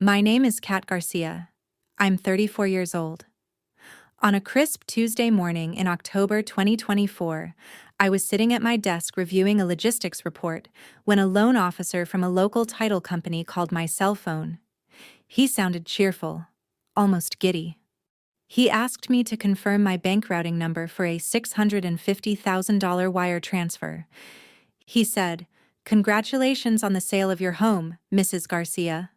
My name is Kat Garcia. I'm 34 years old. On a crisp Tuesday morning in October 2024, I was sitting at my desk reviewing a logistics report when a loan officer from a local title company called my cell phone. He sounded cheerful, almost giddy. He asked me to confirm my bank routing number for a $650,000 wire transfer. He said, "Congratulations on the sale of your home, Mrs. Garcia."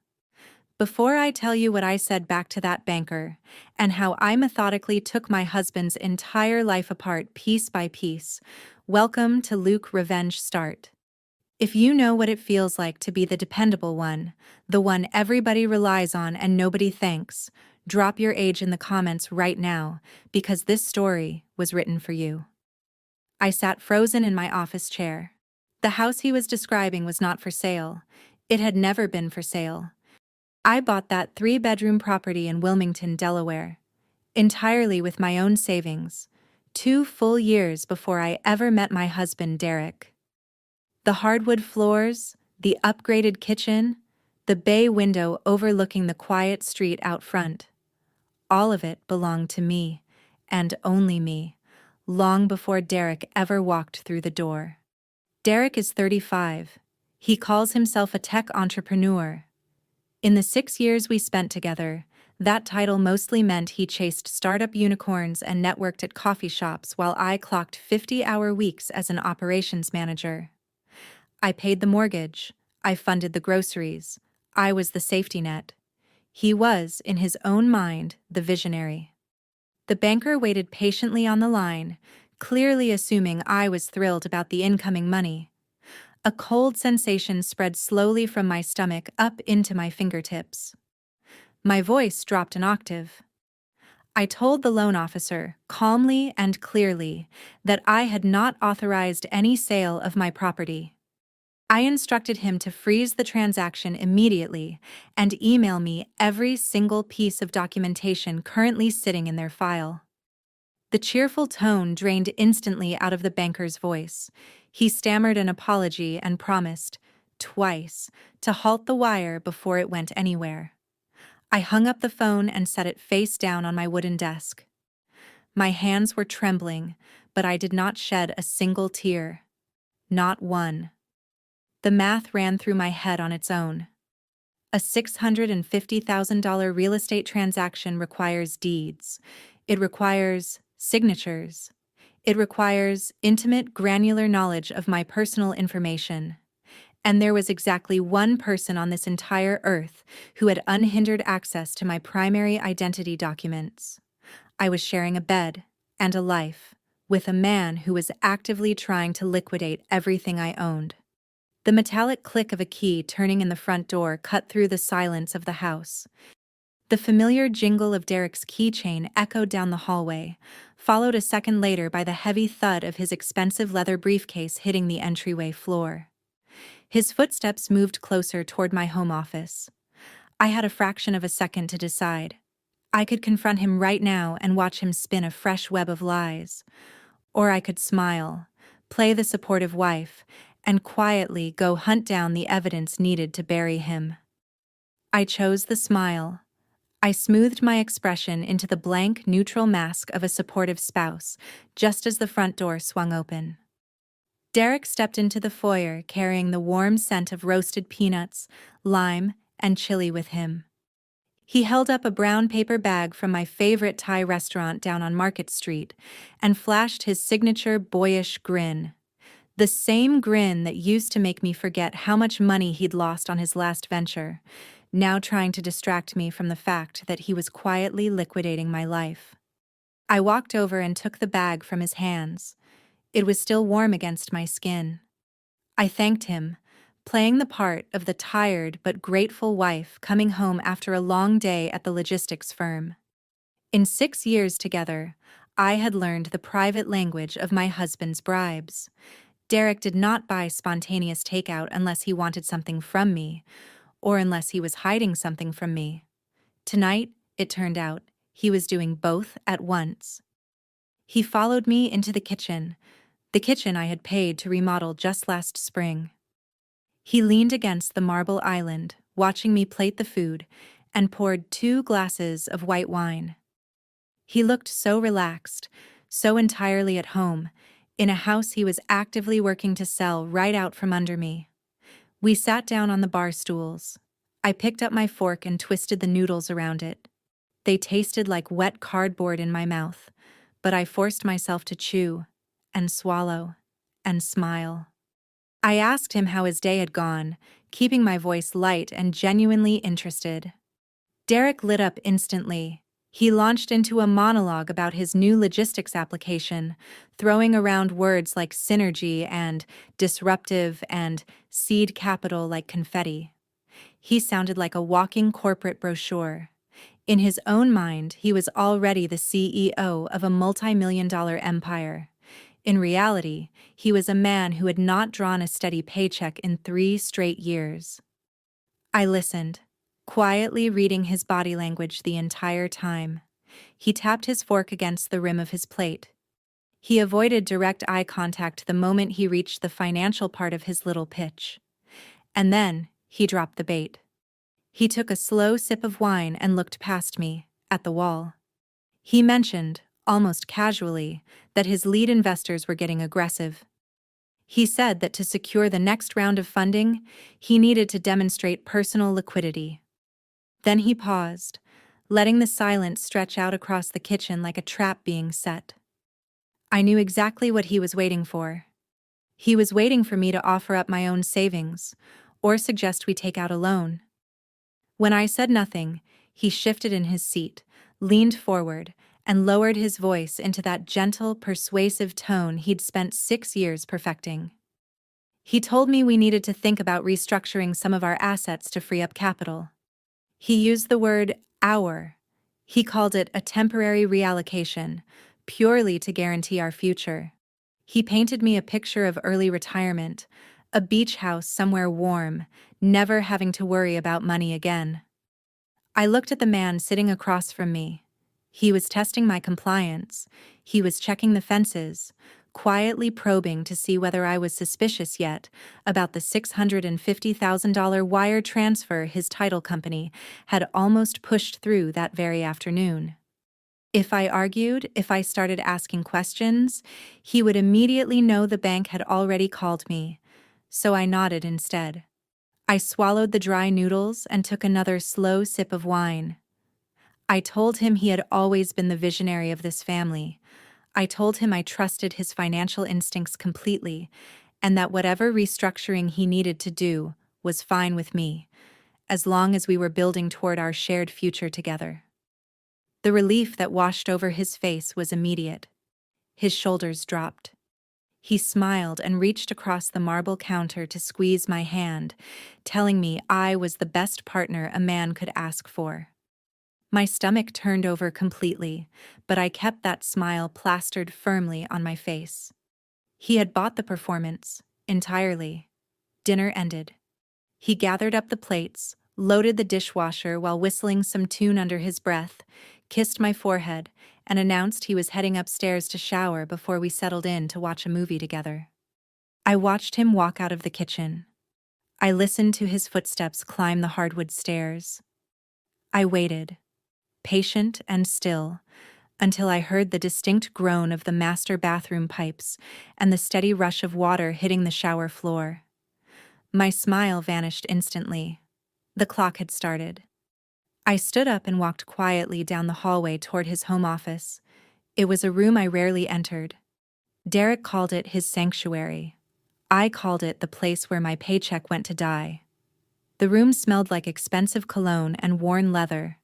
Before I tell you what I said back to that banker, and how I methodically took my husband's entire life apart piece by piece, welcome to Luke Revenge Start. If you know what it feels like to be the dependable one, the one everybody relies on and nobody thanks, drop your age in the comments right now, because this story was written for you. I sat frozen in my office chair. The house he was describing was not for sale. It had never been for sale. I bought that 3-bedroom property in Wilmington, Delaware, entirely with my own savings, 2 full years before I ever met my husband, Derek. The hardwood floors, the upgraded kitchen, the bay window overlooking the quiet street out front. All of it belonged to me, and only me, long before Derek ever walked through the door. Derek is 35. He calls himself a tech entrepreneur. In the 6 years we spent together, that title mostly meant he chased startup unicorns and networked at coffee shops while I clocked 50-hour weeks as an operations manager. I paid the mortgage. I funded the groceries. I was the safety net. He was, in his own mind, the visionary. The banker waited patiently on the line, clearly assuming I was thrilled about the incoming money. A cold sensation spread slowly from my stomach up into my fingertips. My voice dropped an octave. I told the loan officer, calmly and clearly, that I had not authorized any sale of my property. I instructed him to freeze the transaction immediately and email me every single piece of documentation currently sitting in their file. The cheerful tone drained instantly out of the banker's voice. He stammered an apology and promised, twice, to halt the wire before it went anywhere. I hung up the phone and set it face down on my wooden desk. My hands were trembling, but I did not shed a single tear. Not one. The math ran through my head on its own. A $650,000 real estate transaction requires deeds. It requires signatures. It requires intimate, granular knowledge of my personal information. And there was exactly one person on this entire earth who had unhindered access to my primary identity documents. I was sharing a bed and a life with a man who was actively trying to liquidate everything I owned. The metallic click of a key turning in the front door cut through the silence of the house. The familiar jingle of Derek's keychain echoed down the hallway, followed a second later by the heavy thud of his expensive leather briefcase hitting the entryway floor. His footsteps moved closer toward my home office. I had a fraction of a second to decide. I could confront him right now and watch him spin a fresh web of lies. Or I could smile, play the supportive wife, and quietly go hunt down the evidence needed to bury him. I chose the smile. I smoothed my expression into the blank, neutral mask of a supportive spouse, just as the front door swung open. Derek stepped into the foyer carrying the warm scent of roasted peanuts, lime, and chili with him. He held up a brown paper bag from my favorite Thai restaurant down on Market Street and flashed his signature boyish grin. The same grin that used to make me forget how much money he'd lost on his last venture, now trying to distract me from the fact that he was quietly liquidating my life. I walked over and took the bag from his hands. It was still warm against my skin. I thanked him, playing the part of the tired but grateful wife coming home after a long day at the logistics firm. In 6 years together, I had learned the private language of my husband's bribes. Derek did not buy spontaneous takeout unless he wanted something from me, or unless he was hiding something from me. Tonight, it turned out, he was doing both at once. He followed me into the kitchen I had paid to remodel just last spring. He leaned against the marble island, watching me plate the food, and poured 2 glasses of white wine. He looked so relaxed, so entirely at home, in a house he was actively working to sell right out from under me. We sat down on the bar stools. I picked up my fork and twisted the noodles around it. They tasted like wet cardboard in my mouth, but I forced myself to chew, and swallow, and smile. I asked him how his day had gone, keeping my voice light and genuinely interested. Derek lit up instantly. He launched into a monologue about his new logistics application, throwing around words like synergy and disruptive and seed capital like confetti. He sounded like a walking corporate brochure. In his own mind, he was already the CEO of a multi-million-dollar empire. In reality, he was a man who had not drawn a steady paycheck in 3 straight years. I listened, quietly reading his body language the entire time. He tapped his fork against the rim of his plate. He avoided direct eye contact the moment he reached the financial part of his little pitch. And then, he dropped the bait. He took a slow sip of wine and looked past me, at the wall. He mentioned, almost casually, that his lead investors were getting aggressive. He said that to secure the next round of funding, he needed to demonstrate personal liquidity. Then he paused, letting the silence stretch out across the kitchen like a trap being set. I knew exactly what he was waiting for. He was waiting for me to offer up my own savings, or suggest we take out a loan. When I said nothing, he shifted in his seat, leaned forward, and lowered his voice into that gentle, persuasive tone he'd spent 6 years perfecting. He told me we needed to think about restructuring some of our assets to free up capital. He used the word our. He called it a temporary reallocation, purely to guarantee our future. He painted me a picture of early retirement, a beach house somewhere warm, never having to worry about money again. I looked at the man sitting across from me. He was testing my compliance. He was checking the fences, quietly probing to see whether I was suspicious yet about the $650,000 wire transfer his title company had almost pushed through that very afternoon. If I argued, if I started asking questions, he would immediately know the bank had already called me, so I nodded instead. I swallowed the dry noodles and took another slow sip of wine. I told him he had always been the visionary of this family. I told him I trusted his financial instincts completely, and that whatever restructuring he needed to do was fine with me, as long as we were building toward our shared future together. The relief that washed over his face was immediate. His shoulders dropped. He smiled and reached across the marble counter to squeeze my hand, telling me I was the best partner a man could ask for. My stomach turned over completely, but I kept that smile plastered firmly on my face. He had bought the performance, entirely. Dinner ended. He gathered up the plates, loaded the dishwasher while whistling some tune under his breath, kissed my forehead, and announced he was heading upstairs to shower before we settled in to watch a movie together. I watched him walk out of the kitchen. I listened to his footsteps climb the hardwood stairs. I waited, patient and still, until I heard the distinct groan of the master bathroom pipes and the steady rush of water hitting the shower floor. My smile vanished instantly. The clock had started. I stood up and walked quietly down the hallway toward his home office. It was a room I rarely entered. Derek called it his sanctuary. I called it the place where my paycheck went to die. The room smelled like expensive cologne and worn leather.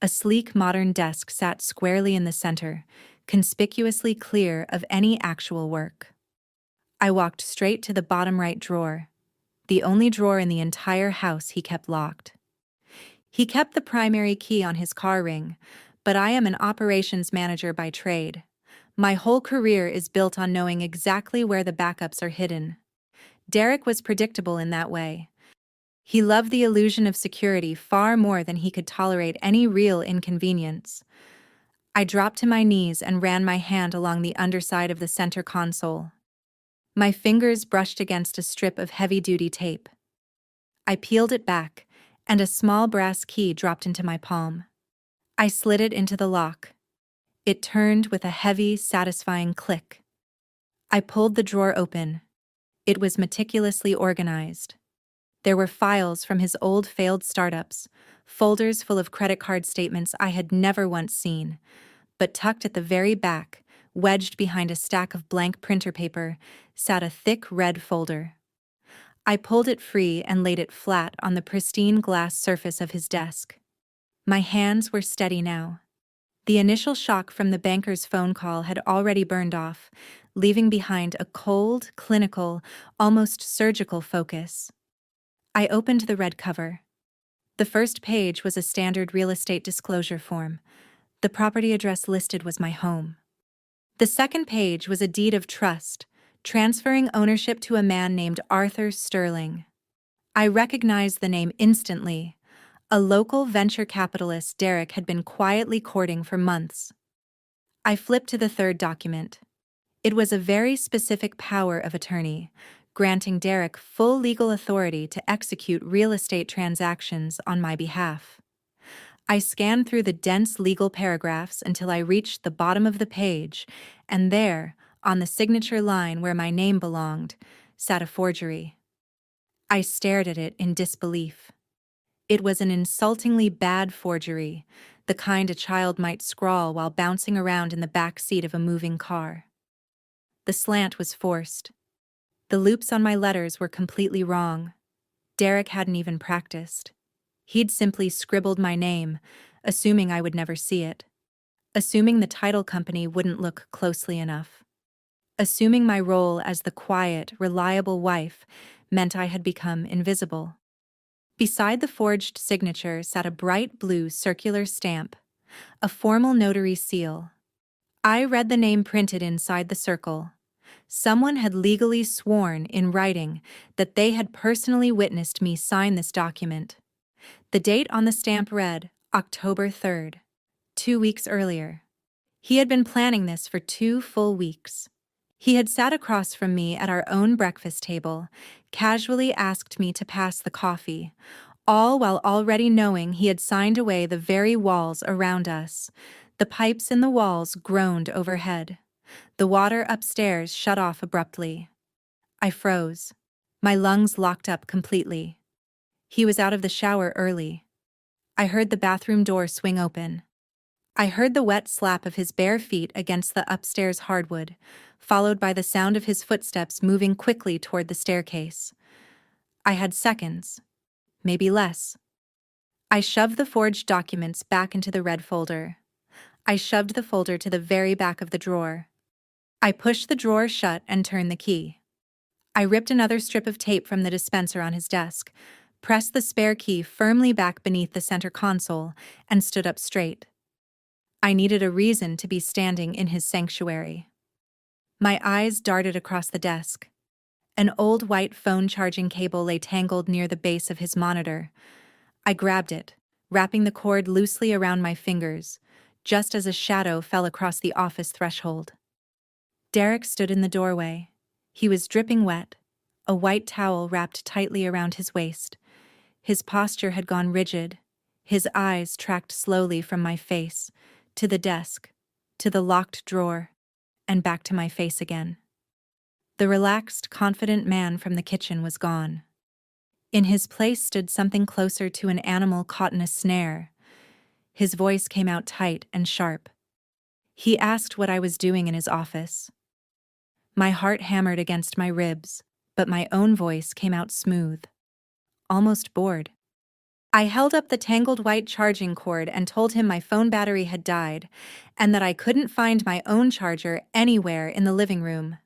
A sleek modern desk sat squarely in the center, conspicuously clear of any actual work. I walked straight to the bottom right drawer, the only drawer in the entire house he kept locked. He kept the primary key on his car ring, but I am an operations manager by trade. My whole career is built on knowing exactly where the backups are hidden. Derek was predictable in that way. He loved the illusion of security far more than he could tolerate any real inconvenience. I dropped to my knees and ran my hand along the underside of the center console. My fingers brushed against a strip of heavy-duty tape. I peeled it back, and a small brass key dropped into my palm. I slid it into the lock. It turned with a heavy, satisfying click. I pulled the drawer open. It was meticulously organized. There were files from his old failed startups, folders full of credit card statements I had never once seen, but tucked at the very back, wedged behind a stack of blank printer paper, sat a thick red folder. I pulled it free and laid it flat on the pristine glass surface of his desk. My hands were steady now. The initial shock from the banker's phone call had already burned off, leaving behind a cold, clinical, almost surgical focus. I opened the red cover. The first page was a standard real estate disclosure form. The property address listed was my home. The second page was a deed of trust, transferring ownership to a man named Arthur Sterling. I recognized the name instantly. A local venture capitalist Derek had been quietly courting for months. I flipped to the third document. It was a very specific power of attorney, granting Derek full legal authority to execute real estate transactions on my behalf. I scanned through the dense legal paragraphs until I reached the bottom of the page, and there, on the signature line where my name belonged, sat a forgery. I stared at it in disbelief. It was an insultingly bad forgery, the kind a child might scrawl while bouncing around in the back seat of a moving car. The slant was forced. The loops on my letters were completely wrong. Derek hadn't even practiced. He'd simply scribbled my name, assuming I would never see it. Assuming the title company wouldn't look closely enough. Assuming my role as the quiet, reliable wife meant I had become invisible. Beside the forged signature sat a bright blue circular stamp, a formal notary seal. I read the name printed inside the circle. Someone had legally sworn in writing that they had personally witnessed me sign this document. The date on the stamp read October 3rd, 2 weeks earlier. He had been planning this for 2 full weeks. He had sat across from me at our own breakfast table, casually asked me to pass the coffee, all while already knowing he had signed away the very walls around us. The pipes in the walls groaned overhead. The water upstairs shut off abruptly. I froze. My lungs locked up completely. He was out of the shower early. I heard the bathroom door swing open. I heard the wet slap of his bare feet against the upstairs hardwood, followed by the sound of his footsteps moving quickly toward the staircase. I had seconds, maybe less. I shoved the forged documents back into the red folder. I shoved the folder to the very back of the drawer. I pushed the drawer shut and turned the key. I ripped another strip of tape from the dispenser on his desk, pressed the spare key firmly back beneath the center console, and stood up straight. I needed a reason to be standing in his sanctuary. My eyes darted across the desk. An old white phone charging cable lay tangled near the base of his monitor. I grabbed it, wrapping the cord loosely around my fingers, just as a shadow fell across the office threshold. Derek stood in the doorway. He was dripping wet, a white towel wrapped tightly around his waist. His posture had gone rigid. His eyes tracked slowly from my face, to the desk, to the locked drawer, and back to my face again. The relaxed, confident man from the kitchen was gone. In his place stood something closer to an animal caught in a snare. His voice came out tight and sharp. He asked what I was doing in his office. My heart hammered against my ribs, but my own voice came out smooth, almost bored. I held up the tangled white charging cord and told him my phone battery had died and that I couldn't find my own charger anywhere in the living room.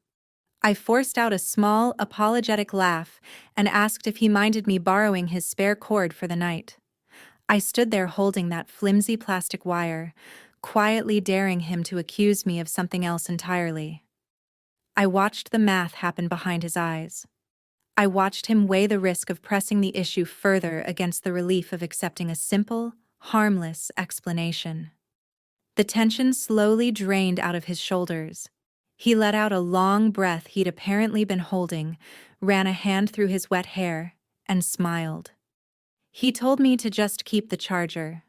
I forced out a small, apologetic laugh and asked if he minded me borrowing his spare cord for the night. I stood there holding that flimsy plastic wire, quietly daring him to accuse me of something else entirely. I watched the math happen behind his eyes. I watched him weigh the risk of pressing the issue further against the relief of accepting a simple, harmless explanation. The tension slowly drained out of his shoulders. He let out a long breath he'd apparently been holding, ran a hand through his wet hair, and smiled. He told me to just keep the charger.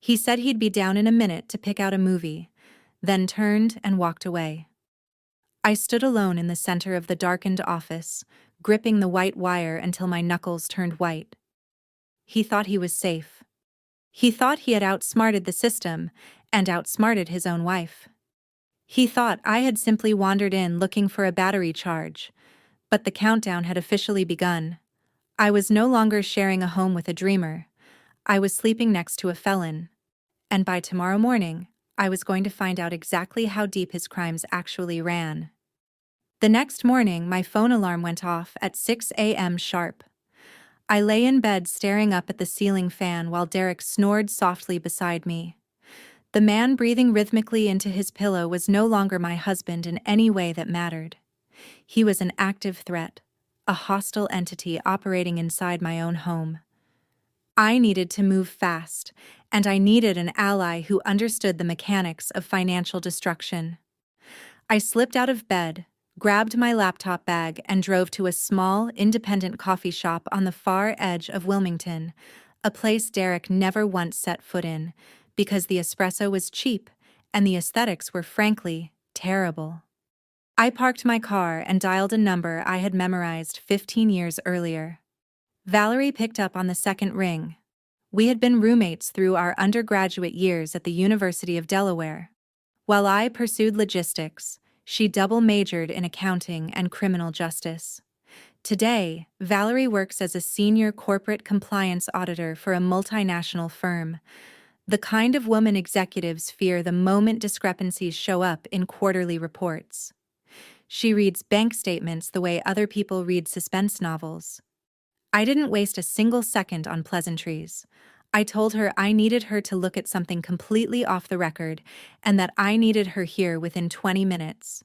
He said he'd be down in a minute to pick out a movie, then turned and walked away. I stood alone in the center of the darkened office, gripping the white wire until my knuckles turned white. He thought he was safe. He thought he had outsmarted the system and outsmarted his own wife. He thought I had simply wandered in looking for a battery charge, but the countdown had officially begun. I was no longer sharing a home with a dreamer. I was sleeping next to a felon. And by tomorrow morning, I was going to find out exactly how deep his crimes actually ran. The next morning, my phone alarm went off at 6 a.m. sharp. I lay in bed staring up at the ceiling fan while Derek snored softly beside me. The man breathing rhythmically into his pillow was no longer my husband in any way that mattered. He was an active threat, a hostile entity operating inside my own home. I needed to move fast, and I needed an ally who understood the mechanics of financial destruction. I slipped out of bed, grabbed my laptop bag, and drove to a small, independent coffee shop on the far edge of Wilmington, a place Derek never once set foot in, because the espresso was cheap and the aesthetics were frankly terrible. I parked my car and dialed a number I had memorized 15 years earlier. Valerie picked up on the second ring. We had been roommates through our undergraduate years at the University of Delaware. While I pursued logistics, she double-majored in accounting and criminal justice. Today, Valerie works as a senior corporate compliance auditor for a multinational firm, the kind of woman executives fear the moment discrepancies show up in quarterly reports. She reads bank statements the way other people read suspense novels. I didn't waste a single second on pleasantries. I told her I needed her to look at something completely off the record and that I needed her here within 20 minutes.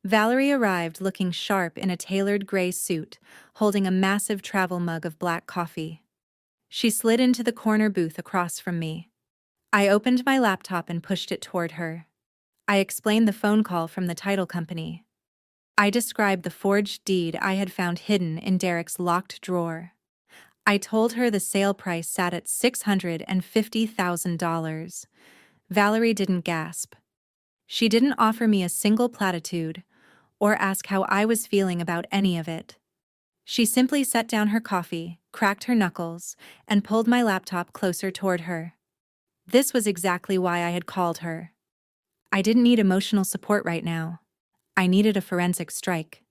Valerie arrived looking sharp in a tailored gray suit, holding a massive travel mug of black coffee. She slid into the corner booth across from me. I opened my laptop and pushed it toward her. I explained the phone call from the title company. I described the forged deed I had found hidden in Derek's locked drawer. I told her the sale price sat at $650,000. Valerie didn't gasp. She didn't offer me a single platitude or ask how I was feeling about any of it. She simply set down her coffee, cracked her knuckles, and pulled my laptop closer toward her. This was exactly why I had called her. I didn't need emotional support right now. I needed a forensic strike.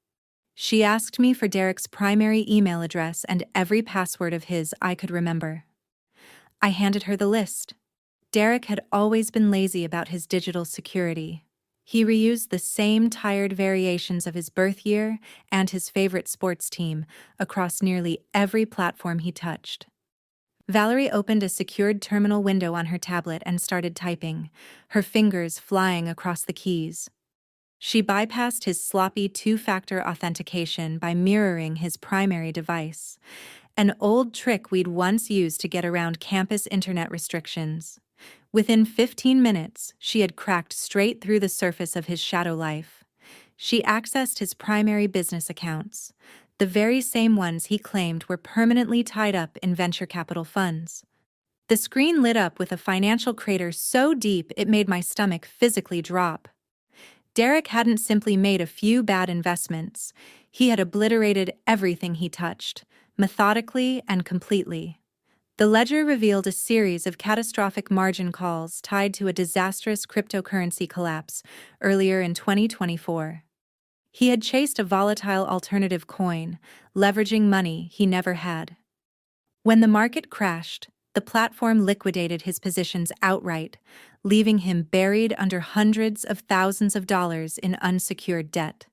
She asked me for Derek's primary email address and every password of his I could remember. I handed her the list. Derek had always been lazy about his digital security. He reused the same tired variations of his birth year and his favorite sports team across nearly every platform he touched. Valerie opened a secured terminal window on her tablet and started typing, her fingers flying across the keys. She bypassed his sloppy two-factor authentication by mirroring his primary device, an old trick we'd once used to get around campus internet restrictions. Within 15 minutes, she had cracked straight through the surface of his shadow life. She accessed his primary business accounts, the very same ones he claimed were permanently tied up in venture capital funds. The screen lit up with a financial crater so deep it made my stomach physically drop. Derek hadn't simply made a few bad investments, he had obliterated everything he touched, methodically and completely. The ledger revealed a series of catastrophic margin calls tied to a disastrous cryptocurrency collapse earlier in 2024. He had chased a volatile alternative coin, leveraging money he never had. When the market crashed, the platform liquidated his positions outright, leaving him buried under hundreds of thousands of dollars in unsecured debt.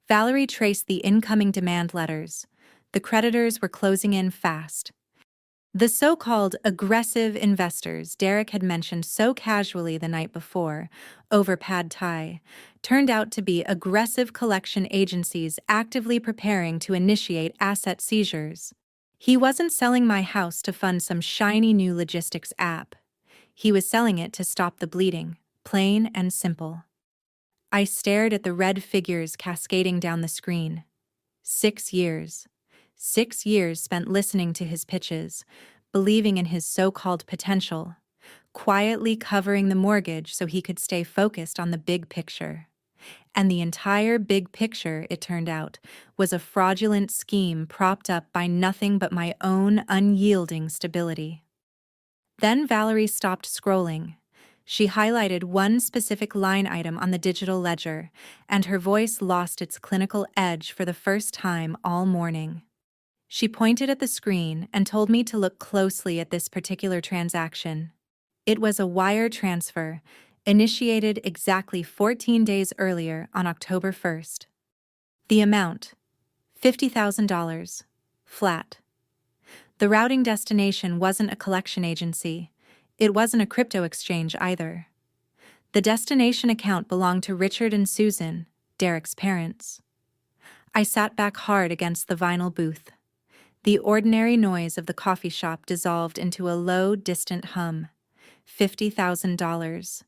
Valerie traced the incoming demand letters. The creditors were closing in fast. The so-called aggressive investors Derek had mentioned so casually the night before, over pad thai, turned out to be aggressive collection agencies actively preparing to initiate asset seizures. He wasn't selling my house to fund some shiny new logistics app. He was selling it to stop the bleeding, plain and simple. I stared at the red figures cascading down the screen. 6 years. 6 years spent listening to his pitches, believing in his so-called potential, quietly covering the mortgage so he could stay focused on the big picture. And the entire big picture, it turned out, was a fraudulent scheme propped up by nothing but my own unyielding stability. Then Valerie stopped scrolling. She highlighted one specific line item on the digital ledger, and her voice lost its clinical edge for the first time all morning. She pointed at the screen and told me to look closely at this particular transaction. It was a wire transfer, initiated exactly 14 days earlier on October 1st. The amount, $50,000, flat. The routing destination wasn't a collection agency. It wasn't a crypto exchange either. The destination account belonged to Richard and Susan, Derek's parents. I sat back hard against the vinyl booth. The ordinary noise of the coffee shop dissolved into a low, distant hum. $50,000.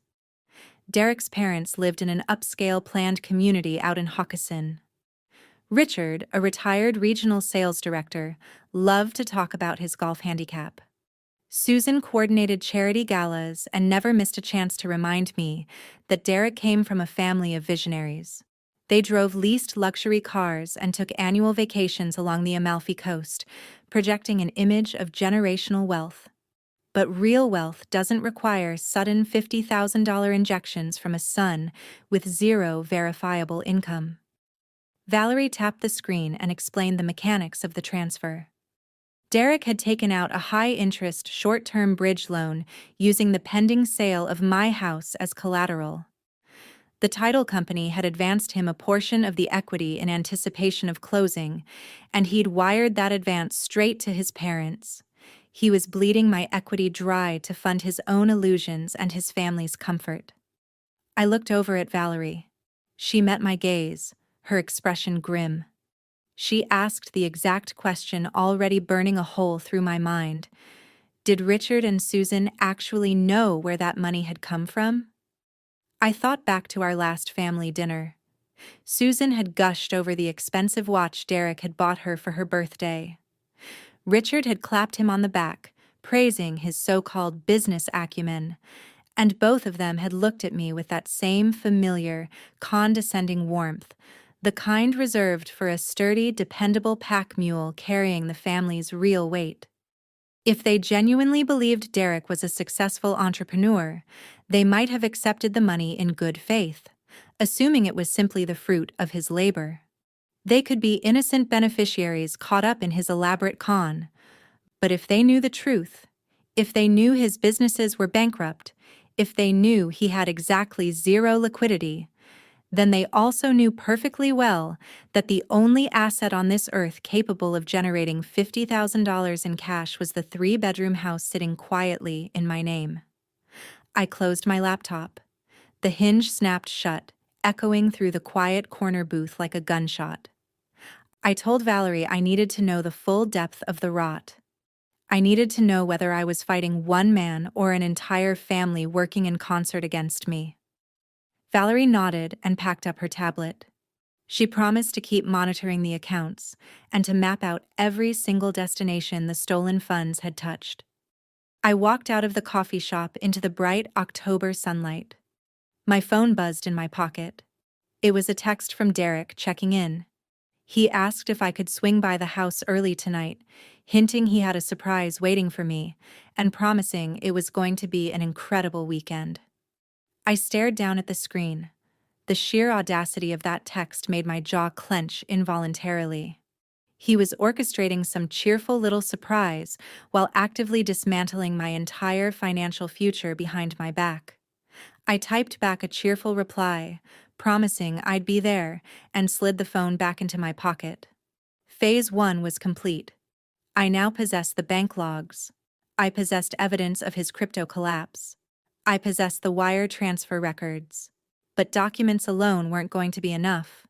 Derek's parents lived in an upscale planned community out in Hockessin. Richard, a retired regional sales director, loved to talk about his golf handicap. Susan coordinated charity galas and never missed a chance to remind me that Derek came from a family of visionaries. They drove leased luxury cars and took annual vacations along the Amalfi Coast, projecting an image of generational wealth. But real wealth doesn't require sudden $50,000 injections from a son with zero verifiable income. Valerie tapped the screen and explained the mechanics of the transfer. Derek had taken out a high-interest short-term bridge loan using the pending sale of my house as collateral. The title company had advanced him a portion of the equity in anticipation of closing, and he'd wired that advance straight to his parents. He was bleeding my equity dry to fund his own illusions and his family's comfort. I looked over at Valerie. She met my gaze, her expression grim. She asked the exact question already burning a hole through my mind. Did Richard and Susan actually know where that money had come from? I thought back to our last family dinner. Susan had gushed over the expensive watch Derek had bought her for her birthday. Richard had clapped him on the back, praising his so-called business acumen, and both of them had looked at me with that same familiar, condescending warmth, the kind reserved for a sturdy, dependable pack mule carrying the family's real weight. If they genuinely believed Derek was a successful entrepreneur, they might have accepted the money in good faith, assuming it was simply the fruit of his labor. They could be innocent beneficiaries caught up in his elaborate con. But if they knew the truth, if they knew his businesses were bankrupt, if they knew he had exactly zero liquidity, then they also knew perfectly well that the only asset on this earth capable of generating $50,000 in cash was the 3-bedroom house sitting quietly in my name. I closed my laptop. The hinge snapped shut, echoing through the quiet corner booth like a gunshot. I told Valerie I needed to know the full depth of the rot. I needed to know whether I was fighting one man or an entire family working in concert against me. Valerie nodded and packed up her tablet. She promised to keep monitoring the accounts and to map out every single destination the stolen funds had touched. I walked out of the coffee shop into the bright October sunlight. My phone buzzed in my pocket. It was a text from Derek checking in. He asked if I could swing by the house early tonight, hinting he had a surprise waiting for me, and promising it was going to be an incredible weekend. I stared down at the screen. The sheer audacity of that text made my jaw clench involuntarily. He was orchestrating some cheerful little surprise while actively dismantling my entire financial future behind my back. I typed back a cheerful reply, promising I'd be there, and slid the phone back into my pocket. Phase 1 was complete. I now possessed the bank logs. I possessed evidence of his crypto collapse. I possessed the wire transfer records. But documents alone weren't going to be enough.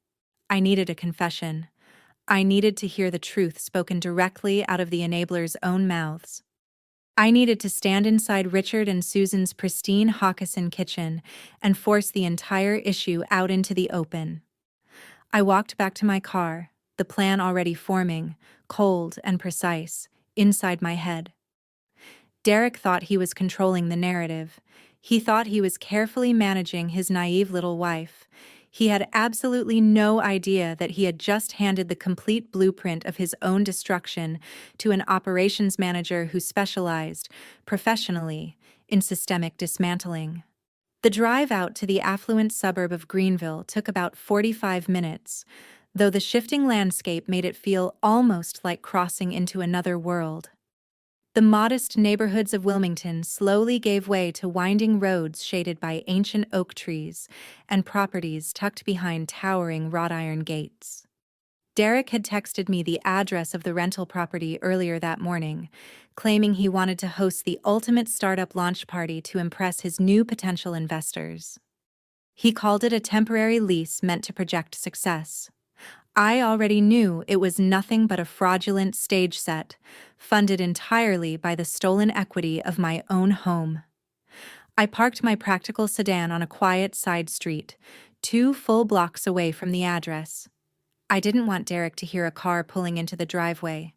I needed a confession. I needed to hear the truth spoken directly out of the enablers' own mouths. I needed to stand inside Richard and Susan's pristine Hockessin kitchen and force the entire issue out into the open. I walked back to my car, the plan already forming, cold and precise, inside my head. Derek thought he was controlling the narrative. He thought he was carefully managing his naive little wife. He had absolutely no idea that he had just handed the complete blueprint of his own destruction to an operations manager who specialized, professionally, in systemic dismantling. The drive out to the affluent suburb of Greenville took about 45 minutes, though the shifting landscape made it feel almost like crossing into another world. The modest neighborhoods of Wilmington slowly gave way to winding roads shaded by ancient oak trees and properties tucked behind towering wrought iron gates. Derek had texted me the address of the rental property earlier that morning, claiming he wanted to host the ultimate startup launch party to impress his new potential investors. He called it a temporary lease meant to project success. I already knew it was nothing but a fraudulent stage set, funded entirely by the stolen equity of my own home. I parked my practical sedan on a quiet side street, 2 full blocks away from the address. I didn't want Derek to hear a car pulling into the driveway.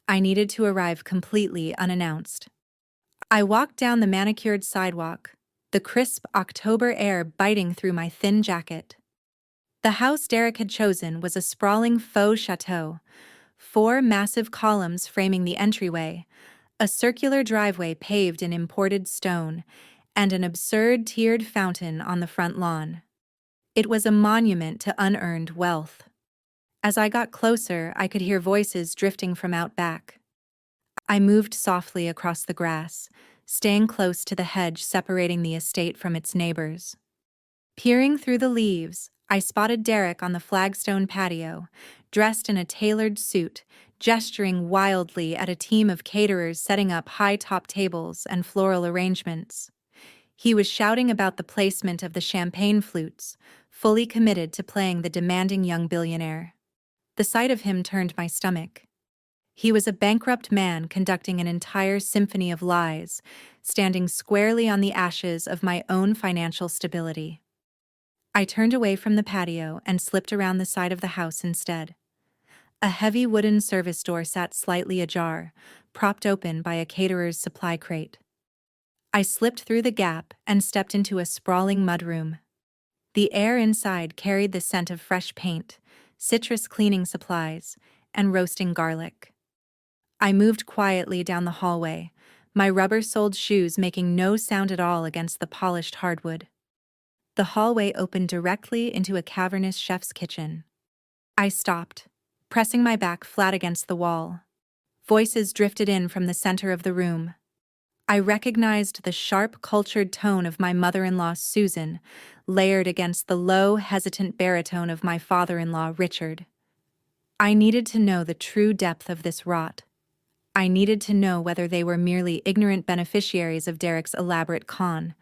I needed to arrive completely unannounced. I walked down the manicured sidewalk, the crisp October air biting through my thin jacket. The house Derek had chosen was a sprawling faux chateau, 4 massive columns framing the entryway, a circular driveway paved in imported stone, and an absurd tiered fountain on the front lawn. It was a monument to unearned wealth. As I got closer, I could hear voices drifting from out back. I moved softly across the grass, staying close to the hedge separating the estate from its neighbors. Peering through the leaves, I spotted Derek on the flagstone patio, dressed in a tailored suit, gesturing wildly at a team of caterers setting up high-top tables and floral arrangements. He was shouting about the placement of the champagne flutes, fully committed to playing the demanding young billionaire. The sight of him turned my stomach. He was a bankrupt man conducting an entire symphony of lies, standing squarely on the ashes of my own financial stability. I turned away from the patio and slipped around the side of the house instead. A heavy wooden service door sat slightly ajar, propped open by a caterer's supply crate. I slipped through the gap and stepped into a sprawling mudroom. The air inside carried the scent of fresh paint, citrus cleaning supplies, and roasting garlic. I moved quietly down the hallway, my rubber-soled shoes making no sound at all against the polished hardwood. The hallway opened directly into a cavernous chef's kitchen. I stopped, pressing my back flat against the wall. Voices drifted in from the center of the room. I recognized the sharp, cultured tone of my mother-in-law, Susan, layered against the low, hesitant baritone of my father-in-law, Richard. I needed to know the true depth of this rot. I needed to know whether they were merely ignorant beneficiaries of Derek's elaborate con,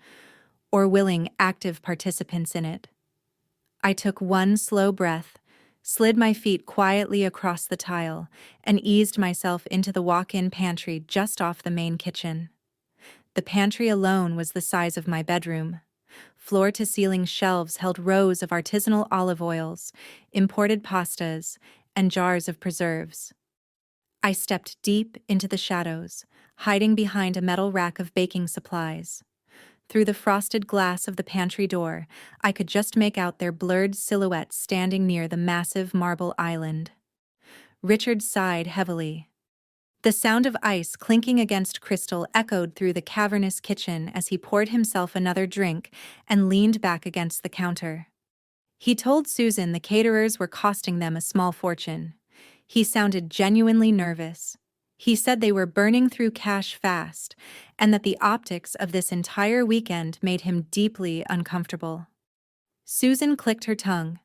or willing, active participants in it. I took one slow breath, slid my feet quietly across the tile, and eased myself into the walk-in pantry just off the main kitchen. The pantry alone was the size of my bedroom. Floor-to-ceiling shelves held rows of artisanal olive oils, imported pastas, and jars of preserves. I stepped deep into the shadows, hiding behind a metal rack of baking supplies. Through the frosted glass of the pantry door, I could just make out their blurred silhouettes standing near the massive marble island. Richard sighed heavily. The sound of ice clinking against crystal echoed through the cavernous kitchen as he poured himself another drink and leaned back against the counter. He told Susan the caterers were costing them a small fortune. He sounded genuinely nervous. He said they were burning through cash fast, and that the optics of this entire weekend made him deeply uncomfortable. Susan clicked her tongue,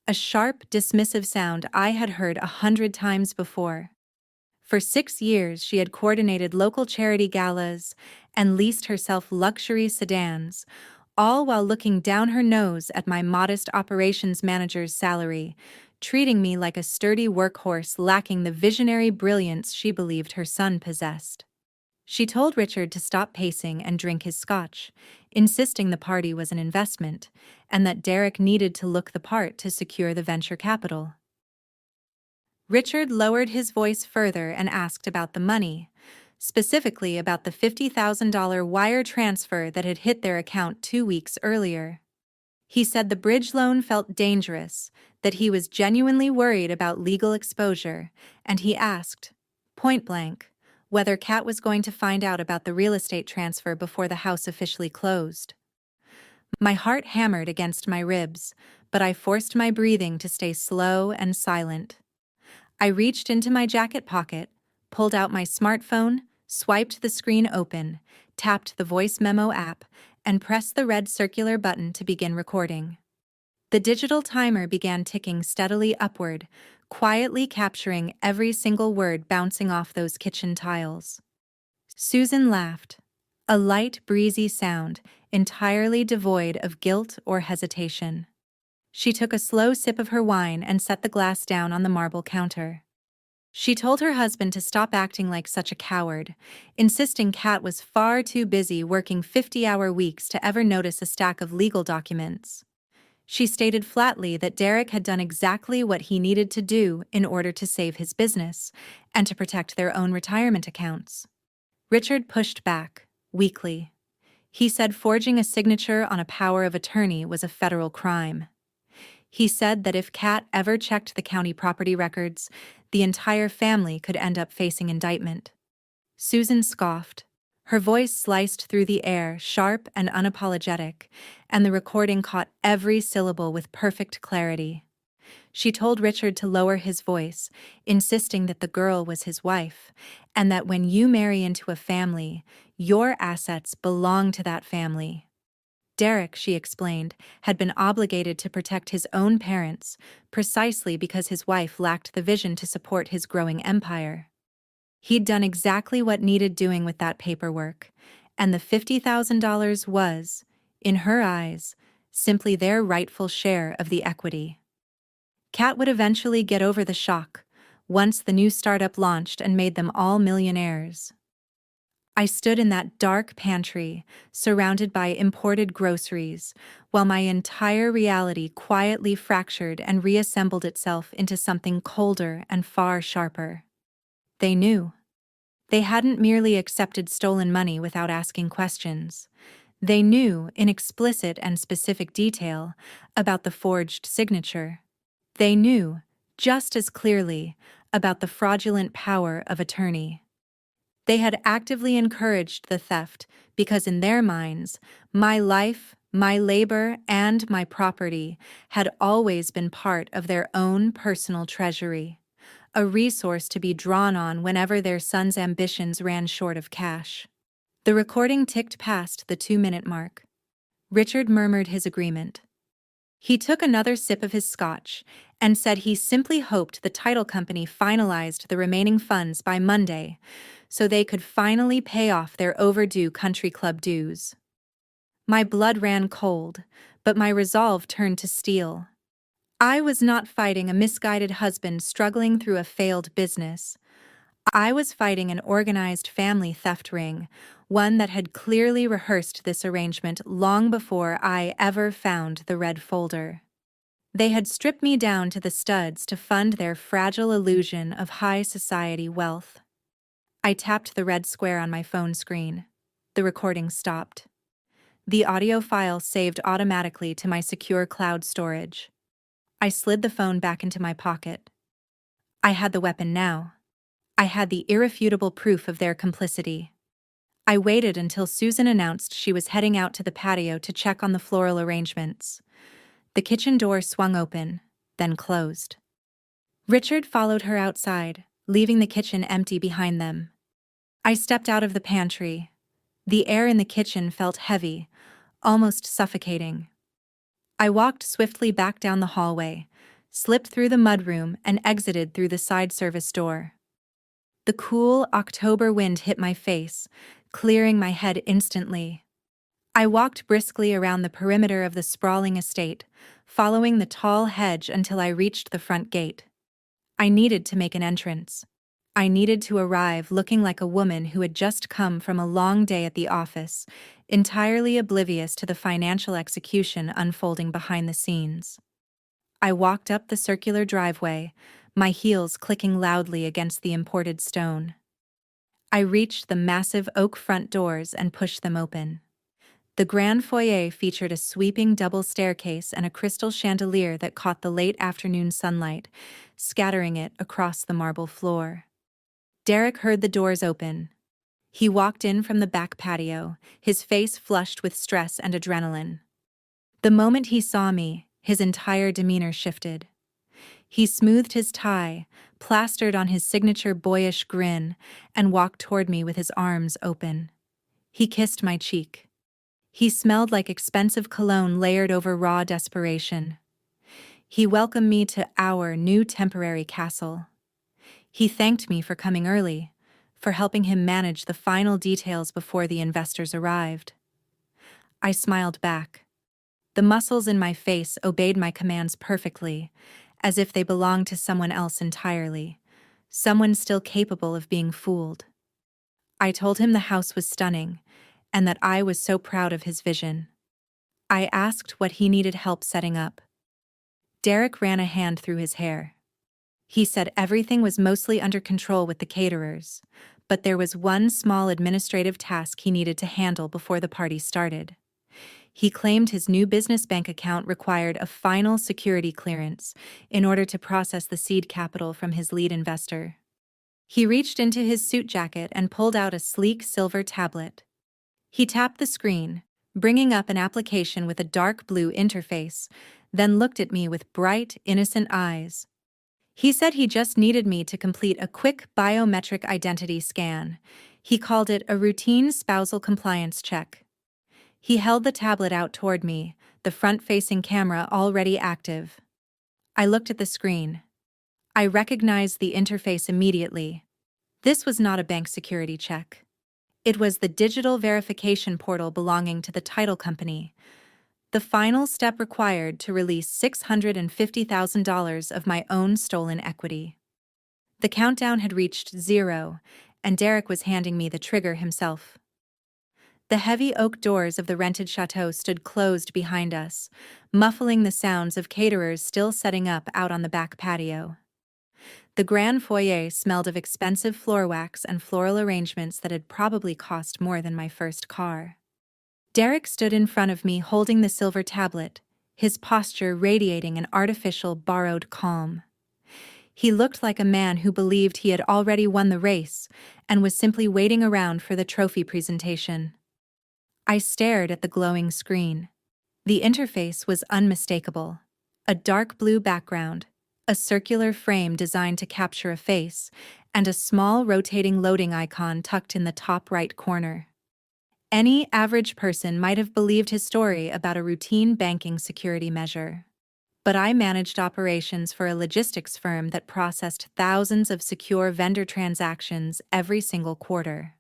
a sharp, dismissive sound I had heard 100 times before. For 6 years, she had coordinated local charity galas and leased herself luxury sedans, all while looking down her nose at my modest operations manager's salary, treating me like a sturdy workhorse lacking the visionary brilliance she believed her son possessed. She told Richard to stop pacing and drink his scotch, insisting the party was an investment, and that Derek needed to look the part to secure the venture capital. Richard lowered his voice further and asked about the money, specifically about the $50,000 wire transfer that had hit their account 2 weeks earlier. He said the bridge loan felt dangerous, that he was genuinely worried about legal exposure, and he asked, point blank, whether Kat was going to find out about the real estate transfer before the house officially closed. My heart hammered against my ribs, but I forced my breathing to stay slow and silent. I reached into my jacket pocket, pulled out my smartphone, swiped the screen open, tapped the voice memo app, and pressed the red circular button to begin recording. The digital timer began ticking steadily upward, quietly capturing every single word bouncing off those kitchen tiles. Susan laughed, a light, breezy sound, entirely devoid of guilt or hesitation. She took a slow sip of her wine and set the glass down on the marble counter. She told her husband to stop acting like such a coward, insisting Kat was far too busy working 50-hour weeks to ever notice a stack of legal documents. She stated flatly that Derek had done exactly what he needed to do in order to save his business and to protect their own retirement accounts. Richard pushed back, weakly. He said forging a signature on a power of attorney was a federal crime. He said that if Kat ever checked the county property records, the entire family could end up facing indictment. Susan scoffed. Her voice sliced through the air, sharp and unapologetic, and the recording caught every syllable with perfect clarity. She told Richard to lower his voice, insisting that the girl was his wife, and that when you marry into a family, your assets belong to that family. Derek, she explained, had been obligated to protect his own parents, precisely because his wife lacked the vision to support his growing empire. He'd done exactly what needed doing with that paperwork, and the $50,000 was, in her eyes, simply their rightful share of the equity. Kat would eventually get over the shock, once the new startup launched and made them all millionaires. I stood in that dark pantry, surrounded by imported groceries, while my entire reality quietly fractured and reassembled itself into something colder and far sharper. They knew. They hadn't merely accepted stolen money without asking questions. They knew, in explicit and specific detail, about the forged signature. They knew, just as clearly, about the fraudulent power of attorney. They had actively encouraged the theft because in their minds, my life, my labor, and my property had always been part of their own personal treasury, a resource to be drawn on whenever their son's ambitions ran short of cash. The recording ticked past the 2-minute mark. Richard murmured his agreement. He took another sip of his scotch and said he simply hoped the title company finalized the remaining funds by Monday so they could finally pay off their overdue country club dues. My blood ran cold, but my resolve turned to steel. I was not fighting a misguided husband struggling through a failed business. I was fighting an organized family theft ring, one that had clearly rehearsed this arrangement long before I ever found the red folder. They had stripped me down to the studs to fund their fragile illusion of high society wealth. I tapped the red square on my phone screen. The recording stopped. The audio file saved automatically to my secure cloud storage. I slid the phone back into my pocket. I had the weapon now. I had the irrefutable proof of their complicity. I waited until Susan announced she was heading out to the patio to check on the floral arrangements. The kitchen door swung open, then closed. Richard followed her outside, leaving the kitchen empty behind them. I stepped out of the pantry. The air in the kitchen felt heavy, almost suffocating. I walked swiftly back down the hallway, slipped through the mudroom, and exited through the side service door. The cool October wind hit my face, clearing my head instantly. I walked briskly around the perimeter of the sprawling estate, following the tall hedge until I reached the front gate. I needed to make an entrance. I needed to arrive looking like a woman who had just come from a long day at the office, entirely oblivious to the financial execution unfolding behind the scenes. I walked up the circular driveway, my heels clicking loudly against the imported stone. I reached the massive oak front doors and pushed them open. The grand foyer featured a sweeping double staircase and a crystal chandelier that caught the late afternoon sunlight, scattering it across the marble floor. Derek heard the doors open. He walked in from the back patio, his face flushed with stress and adrenaline. The moment he saw me, his entire demeanor shifted. He smoothed his tie, plastered on his signature boyish grin, and walked toward me with his arms open. He kissed my cheek. He smelled like expensive cologne layered over raw desperation. He welcomed me to our new temporary castle. He thanked me for coming early, for helping him manage the final details before the investors arrived. I smiled back. The muscles in my face obeyed my commands perfectly, as if they belonged to someone else entirely, someone still capable of being fooled. I told him the house was stunning, and that I was so proud of his vision. I asked what he needed help setting up. Derek ran a hand through his hair. He said everything was mostly under control with the caterers, but there was one small administrative task he needed to handle before the party started. He claimed his new business bank account required a final security clearance in order to process the seed capital from his lead investor. He reached into his suit jacket and pulled out a sleek silver tablet. He tapped the screen, bringing up an application with a dark blue interface, then looked at me with bright, innocent eyes. He said he just needed me to complete a quick biometric identity scan. He called it a routine spousal compliance check. He held the tablet out toward me, the front-facing camera already active. I looked at the screen. I recognized the interface immediately. This was not a bank security check. It was the digital verification portal belonging to the title company, the final step required to release $650,000 of my own stolen equity. The countdown had reached 0, and Derek was handing me the trigger himself. The heavy oak doors of the rented chateau stood closed behind us, muffling the sounds of caterers still setting up out on the back patio. The grand foyer smelled of expensive floor wax and floral arrangements that had probably cost more than my first car. Derek stood in front of me holding the silver tablet, his posture radiating an artificial, borrowed calm. He looked like a man who believed he had already won the race and was simply waiting around for the trophy presentation. I stared at the glowing screen. The interface was unmistakable. A dark blue background, a circular frame designed to capture a face, and a small rotating loading icon tucked in the top right corner. Any average person might have believed his story about a routine banking security measure. But I managed operations for a logistics firm that processed thousands of secure vendor transactions every single quarter.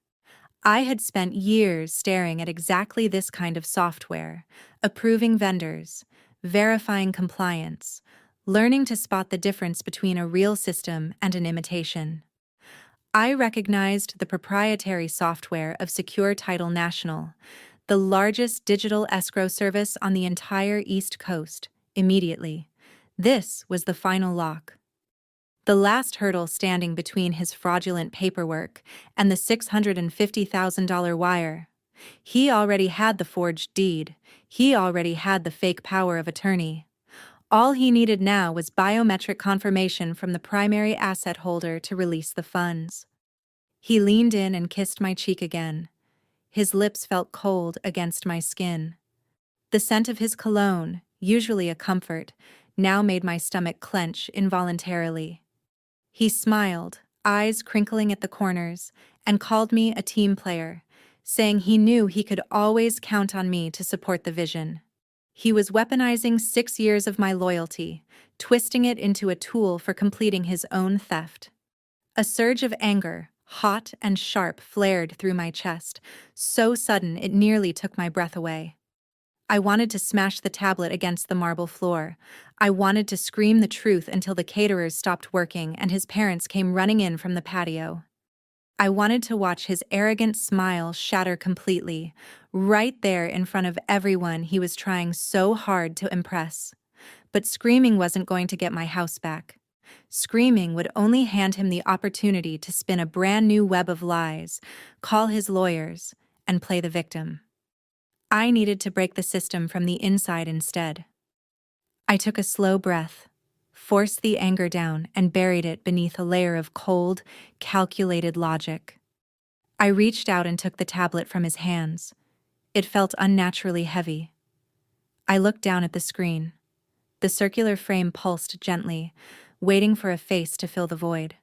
I had spent years staring at exactly this kind of software, approving vendors, verifying compliance, learning to spot the difference between a real system and an imitation. I recognized the proprietary software of Secure Title National, the largest digital escrow service on the entire East Coast, immediately. This was the final lock. The last hurdle standing between his fraudulent paperwork and the $650,000 wire. He already had the forged deed. He already had the fake power of attorney. All he needed now was biometric confirmation from the primary asset holder to release the funds. He leaned in and kissed my cheek again. His lips felt cold against my skin. The scent of his cologne, usually a comfort, now made my stomach clench involuntarily. He smiled, eyes crinkling at the corners, and called me a team player, saying he knew he could always count on me to support the vision. He was weaponizing 6 years of my loyalty, twisting it into a tool for completing his own theft. A surge of anger, hot and sharp, flared through my chest, so sudden it nearly took my breath away. I wanted to smash the tablet against the marble floor. I wanted to scream the truth until the caterers stopped working and his parents came running in from the patio. I wanted to watch his arrogant smile shatter completely, right there in front of everyone he was trying so hard to impress. But screaming wasn't going to get my house back. Screaming would only hand him the opportunity to spin a brand new web of lies, call his lawyers, and play the victim. I needed to break the system from the inside instead. I took a slow breath, forced the anger down, and buried it beneath a layer of cold, calculated logic. I reached out and took the tablet from his hands. It felt unnaturally heavy. I looked down at the screen. The circular frame pulsed gently, waiting for a face to fill the void.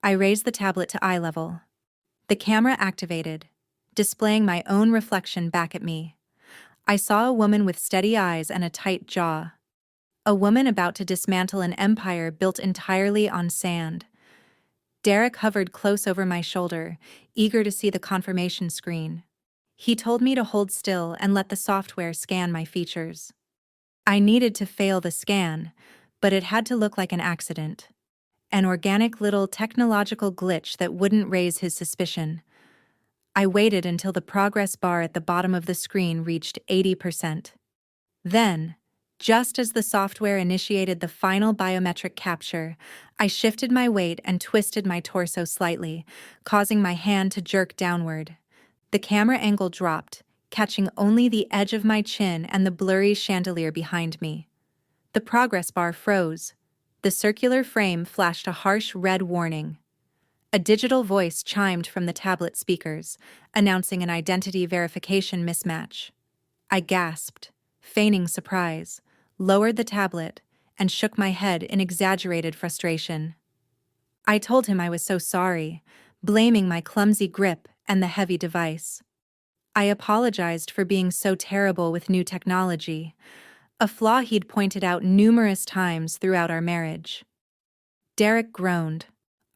I raised the tablet to eye level. The camera activated, displaying my own reflection back at me. I saw a woman with steady eyes and a tight jaw. A woman about to dismantle an empire built entirely on sand. Derek hovered close over my shoulder, eager to see the confirmation screen. He told me to hold still and let the software scan my features. I needed to fail the scan, but it had to look like an accident. An organic little technological glitch that wouldn't raise his suspicion. I waited until the progress bar at the bottom of the screen reached 80%. Then, just as the software initiated the final biometric capture, I shifted my weight and twisted my torso slightly, causing my hand to jerk downward. The camera angle dropped, catching only the edge of my chin and the blurry chandelier behind me. The progress bar froze. The circular frame flashed a harsh red warning. A digital voice chimed from the tablet speakers, announcing an identity verification mismatch. I gasped, feigning surprise, lowered the tablet, and shook my head in exaggerated frustration. I told him I was so sorry, blaming my clumsy grip and the heavy device. I apologized for being so terrible with new technology, a flaw he'd pointed out numerous times throughout our marriage. Derek groaned,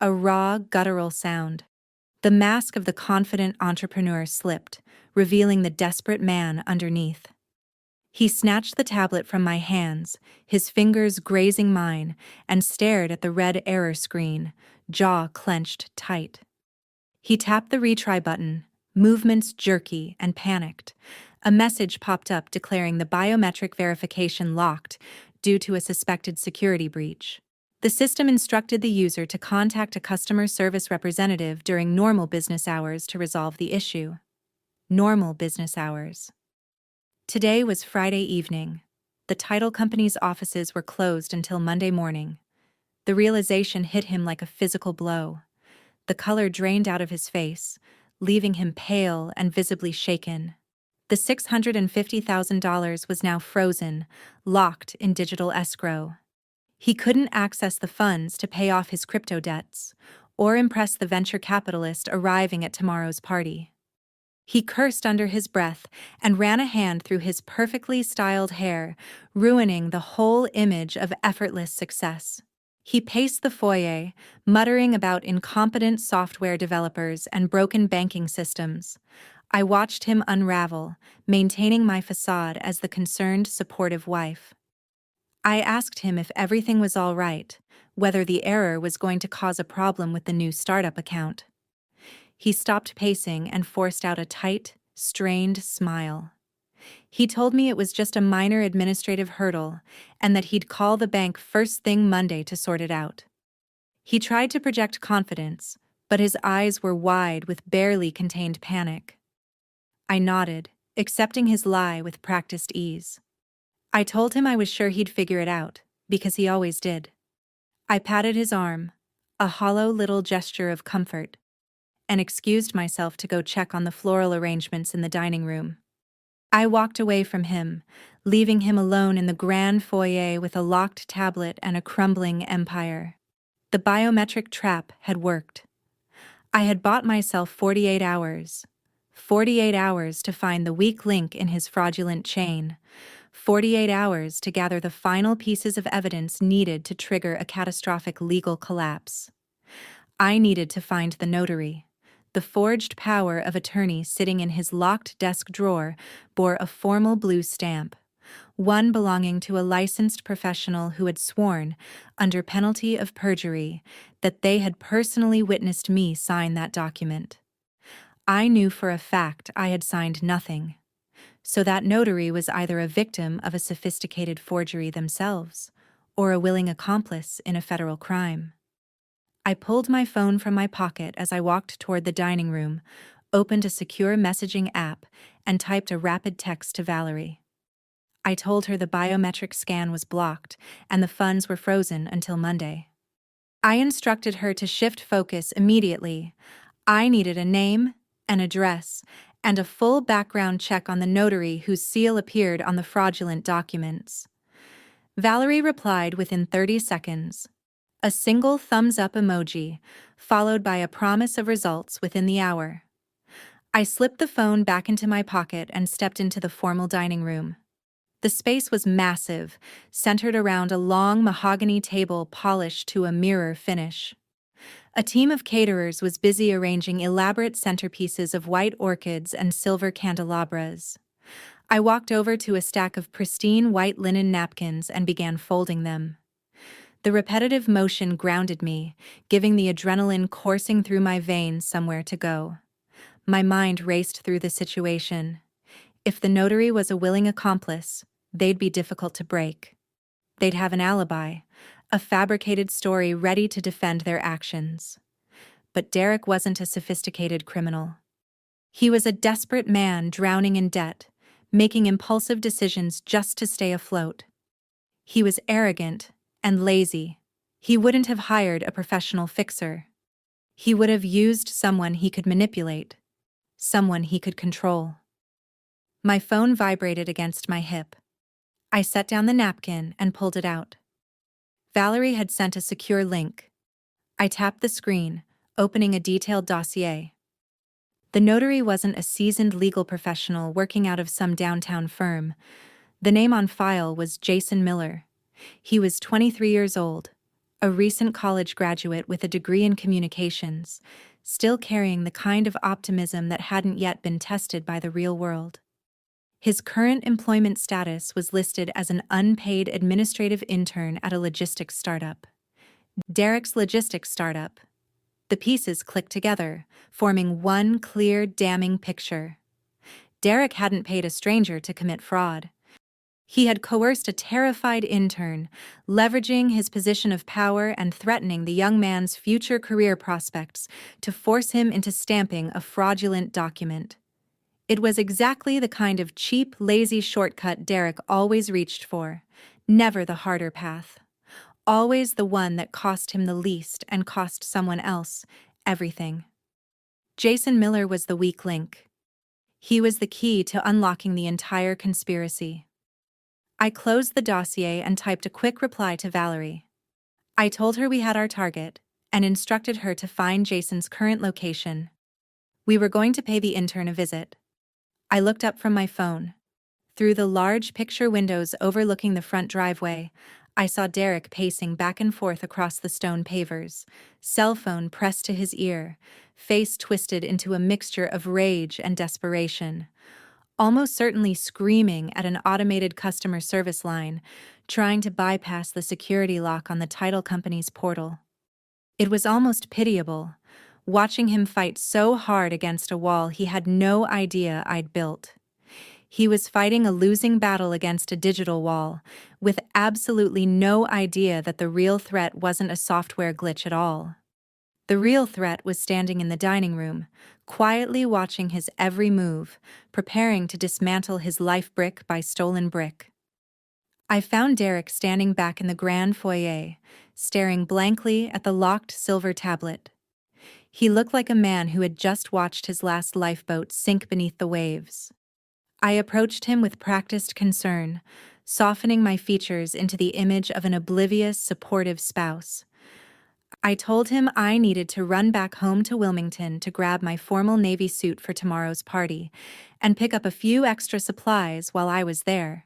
a raw, guttural sound. The mask of the confident entrepreneur slipped, revealing the desperate man underneath. He snatched the tablet from my hands, his fingers grazing mine, and stared at the red error screen, jaw clenched tight. He tapped the retry button, movements jerky and panicked. A message popped up declaring the biometric verification locked due to a suspected security breach. The system instructed the user to contact a customer service representative during normal business hours to resolve the issue. Normal business hours. Today was Friday evening. The title company's offices were closed until Monday morning. The realization hit him like a physical blow. The color drained out of his face, leaving him pale and visibly shaken. The $650,000 was now frozen, locked in digital escrow. He couldn't access the funds to pay off his crypto debts or impress the venture capitalist arriving at tomorrow's party. He cursed under his breath and ran a hand through his perfectly styled hair, ruining the whole image of effortless success. He paced the foyer, muttering about incompetent software developers and broken banking systems. I watched him unravel, maintaining my facade as the concerned, supportive wife. I asked him if everything was all right, whether the error was going to cause a problem with the new startup account. He stopped pacing and forced out a tight, strained smile. He told me it was just a minor administrative hurdle and that he'd call the bank first thing Monday to sort it out. He tried to project confidence, but his eyes were wide with barely contained panic. I nodded, accepting his lie with practiced ease. I told him I was sure he'd figure it out, because he always did. I patted his arm, a hollow little gesture of comfort, and excused myself to go check on the floral arrangements in the dining room. I walked away from him, leaving him alone in the grand foyer with a locked tablet and a crumbling empire. The biometric trap had worked. I had bought myself 48 hours. 48 hours to find the weak link in his fraudulent chain. 48 hours to gather the final pieces of evidence needed to trigger a catastrophic legal collapse. I needed to find the notary. The forged power of attorney sitting in his locked desk drawer bore a formal blue stamp, one belonging to a licensed professional who had sworn, under penalty of perjury, that they had personally witnessed me sign that document. I knew for a fact I had signed nothing, so that notary was either a victim of a sophisticated forgery themselves, or a willing accomplice in a federal crime. I pulled my phone from my pocket as I walked toward the dining room, opened a secure messaging app, and typed a rapid text to Valerie. I told her the biometric scan was blocked and the funds were frozen until Monday. I instructed her to shift focus immediately. I needed a name, an address, and a full background check on the notary whose seal appeared on the fraudulent documents. Valerie replied within 30 seconds. A single thumbs-up emoji, followed by a promise of results within the hour. I slipped the phone back into my pocket and stepped into the formal dining room. The space was massive, centered around a long mahogany table polished to a mirror finish. A team of caterers was busy arranging elaborate centerpieces of white orchids and silver candelabras. I walked over to a stack of pristine white linen napkins and began folding them. The repetitive motion grounded me, giving the adrenaline coursing through my veins somewhere to go. My mind raced through the situation. If the notary was a willing accomplice, they'd be difficult to break. They'd have an alibi, a fabricated story ready to defend their actions. But Derek wasn't a sophisticated criminal. He was a desperate man drowning in debt, making impulsive decisions just to stay afloat. He was arrogant and lazy. He wouldn't have hired a professional fixer. He would have used someone he could manipulate, someone he could control. My phone vibrated against my hip. I set down the napkin and pulled it out. Valerie had sent a secure link. I tapped the screen, opening a detailed dossier. The notary wasn't a seasoned legal professional working out of some downtown firm. The name on file was Jason Miller. He was 23 years old, a recent college graduate with a degree in communications, still carrying the kind of optimism that hadn't yet been tested by the real world. His current employment status was listed as an unpaid administrative intern at a logistics startup. Derek's logistics startup. The pieces clicked together, forming one clear, damning picture. Derek hadn't paid a stranger to commit fraud. He had coerced a terrified intern, leveraging his position of power and threatening the young man's future career prospects to force him into stamping a fraudulent document. It was exactly the kind of cheap, lazy shortcut Derek always reached for, never the harder path. Always the one that cost him the least and cost someone else everything. Jason Miller was the weak link. He was the key to unlocking the entire conspiracy. I closed the dossier and typed a quick reply to Valerie. I told her we had our target and instructed her to find Jason's current location. We were going to pay the intern a visit. I looked up from my phone. Through the large picture windows overlooking the front driveway, I saw Derek pacing back and forth across the stone pavers, cell phone pressed to his ear, face twisted into a mixture of rage and desperation, almost certainly screaming at an automated customer service line, trying to bypass the security lock on the title company's portal. It was almost pitiable, watching him fight so hard against a wall he had no idea I'd built. He was fighting a losing battle against a digital wall, with absolutely no idea that the real threat wasn't a software glitch at all. The real threat was standing in the dining room, quietly watching his every move, preparing to dismantle his life brick by stolen brick. I found Derek standing back in the grand foyer, staring blankly at the locked silver tablet. He looked like a man who had just watched his last lifeboat sink beneath the waves. I approached him with practiced concern, softening my features into the image of an oblivious, supportive spouse. I told him I needed to run back home to Wilmington to grab my formal Navy suit for tomorrow's party and pick up a few extra supplies while I was there.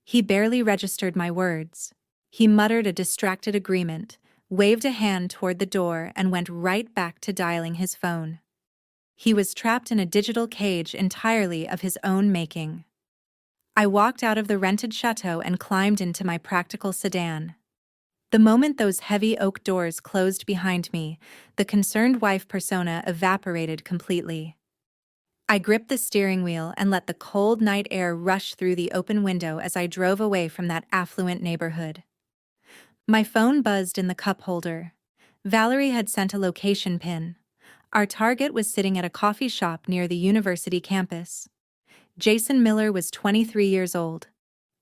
He barely registered my words. He muttered a distracted agreement, waved a hand toward the door, and went right back to dialing his phone. He was trapped in a digital cage entirely of his own making. I walked out of the rented chateau and climbed into my practical sedan. The moment those heavy oak doors closed behind me, the concerned wife persona evaporated completely. I gripped the steering wheel and let the cold night air rush through the open window as I drove away from that affluent neighborhood. My phone buzzed in the cup holder. Valerie had sent a location pin. Our target was sitting at a coffee shop near the university campus. Jason Miller was 23 years old.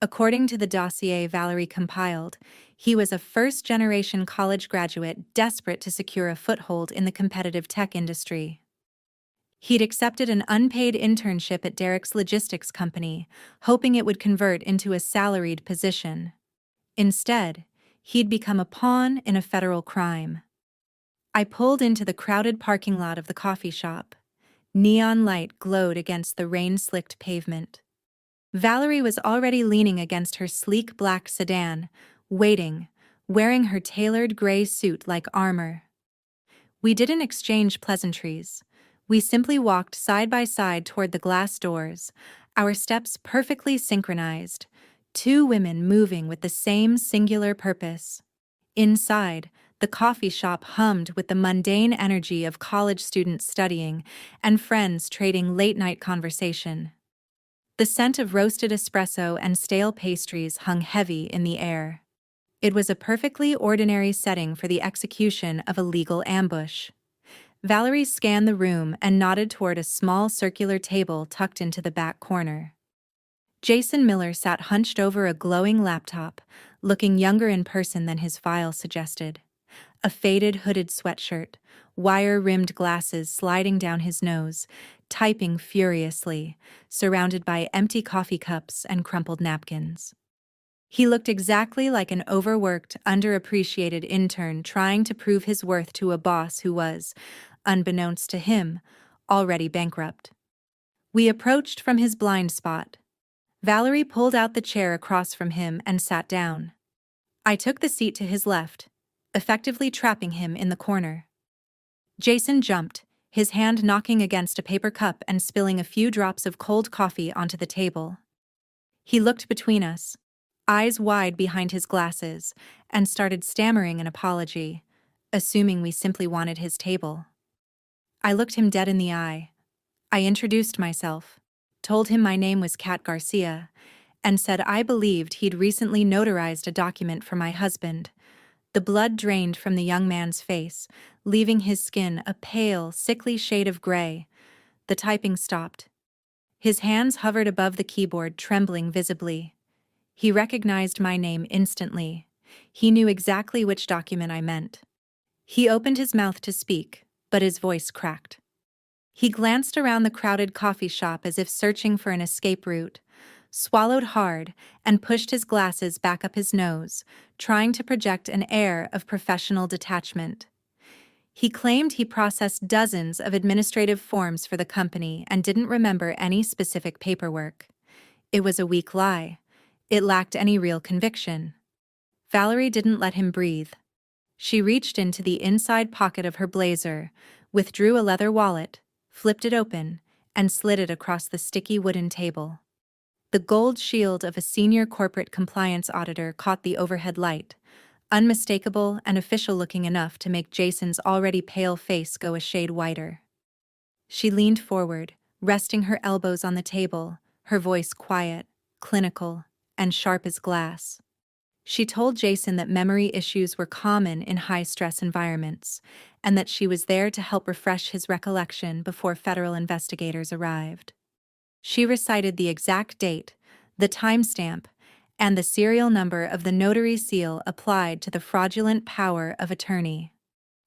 According to the dossier Valerie compiled, he was a first-generation college graduate desperate to secure a foothold in the competitive tech industry. He'd accepted an unpaid internship at Derek's logistics company, hoping it would convert into a salaried position. Instead, he'd become a pawn in a federal crime. I pulled into the crowded parking lot of the coffee shop. Neon light glowed against the rain-slicked pavement. Valerie was already leaning against her sleek black sedan, waiting, wearing her tailored gray suit like armor. We didn't exchange pleasantries. We simply walked side by side toward the glass doors, our steps perfectly synchronized, two women moving with the same singular purpose. Inside, the coffee shop hummed with the mundane energy of college students studying and friends trading late-night conversation. The scent of roasted espresso and stale pastries hung heavy in the air. It was a perfectly ordinary setting for the execution of a legal ambush. Valerie scanned the room and nodded toward a small circular table tucked into the back corner. Jason Miller sat hunched over a glowing laptop, looking younger in person than his file suggested. A faded hooded sweatshirt, wire-rimmed glasses sliding down his nose, typing furiously, surrounded by empty coffee cups and crumpled napkins. He looked exactly like an overworked, underappreciated intern trying to prove his worth to a boss who was, unbeknownst to him, already bankrupt. We approached from his blind spot. Valerie pulled out the chair across from him and sat down. I took the seat to his left, effectively trapping him in the corner. Jason jumped, his hand knocking against a paper cup and spilling a few drops of cold coffee onto the table. He looked between us, eyes wide behind his glasses, and started stammering an apology, assuming we simply wanted his table. I looked him dead in the eye. I introduced myself, told him my name was Kat Garcia, and said I believed he'd recently notarized a document for my husband. The blood drained from the young man's face, leaving his skin a pale, sickly shade of gray. The typing stopped. His hands hovered above the keyboard, trembling visibly. He recognized my name instantly. He knew exactly which document I meant. He opened his mouth to speak, but his voice cracked. He glanced around the crowded coffee shop as if searching for an escape route, swallowed hard, and pushed his glasses back up his nose, trying to project an air of professional detachment. He claimed he processed dozens of administrative forms for the company and didn't remember any specific paperwork. It was a weak lie. It lacked any real conviction. Valerie didn't let him breathe. She reached into the inside pocket of her blazer, withdrew a leather wallet, flipped it open, and slid it across the sticky wooden table. The gold shield of a senior corporate compliance auditor caught the overhead light, unmistakable and official-looking enough to make Jason's already pale face go a shade whiter. She leaned forward, resting her elbows on the table, her voice quiet, clinical, and sharp as glass. She told Jason that memory issues were common in high-stress environments, and that she was there to help refresh his recollection before federal investigators arrived. She recited the exact date, the timestamp, and the serial number of the notary seal applied to the fraudulent power of attorney.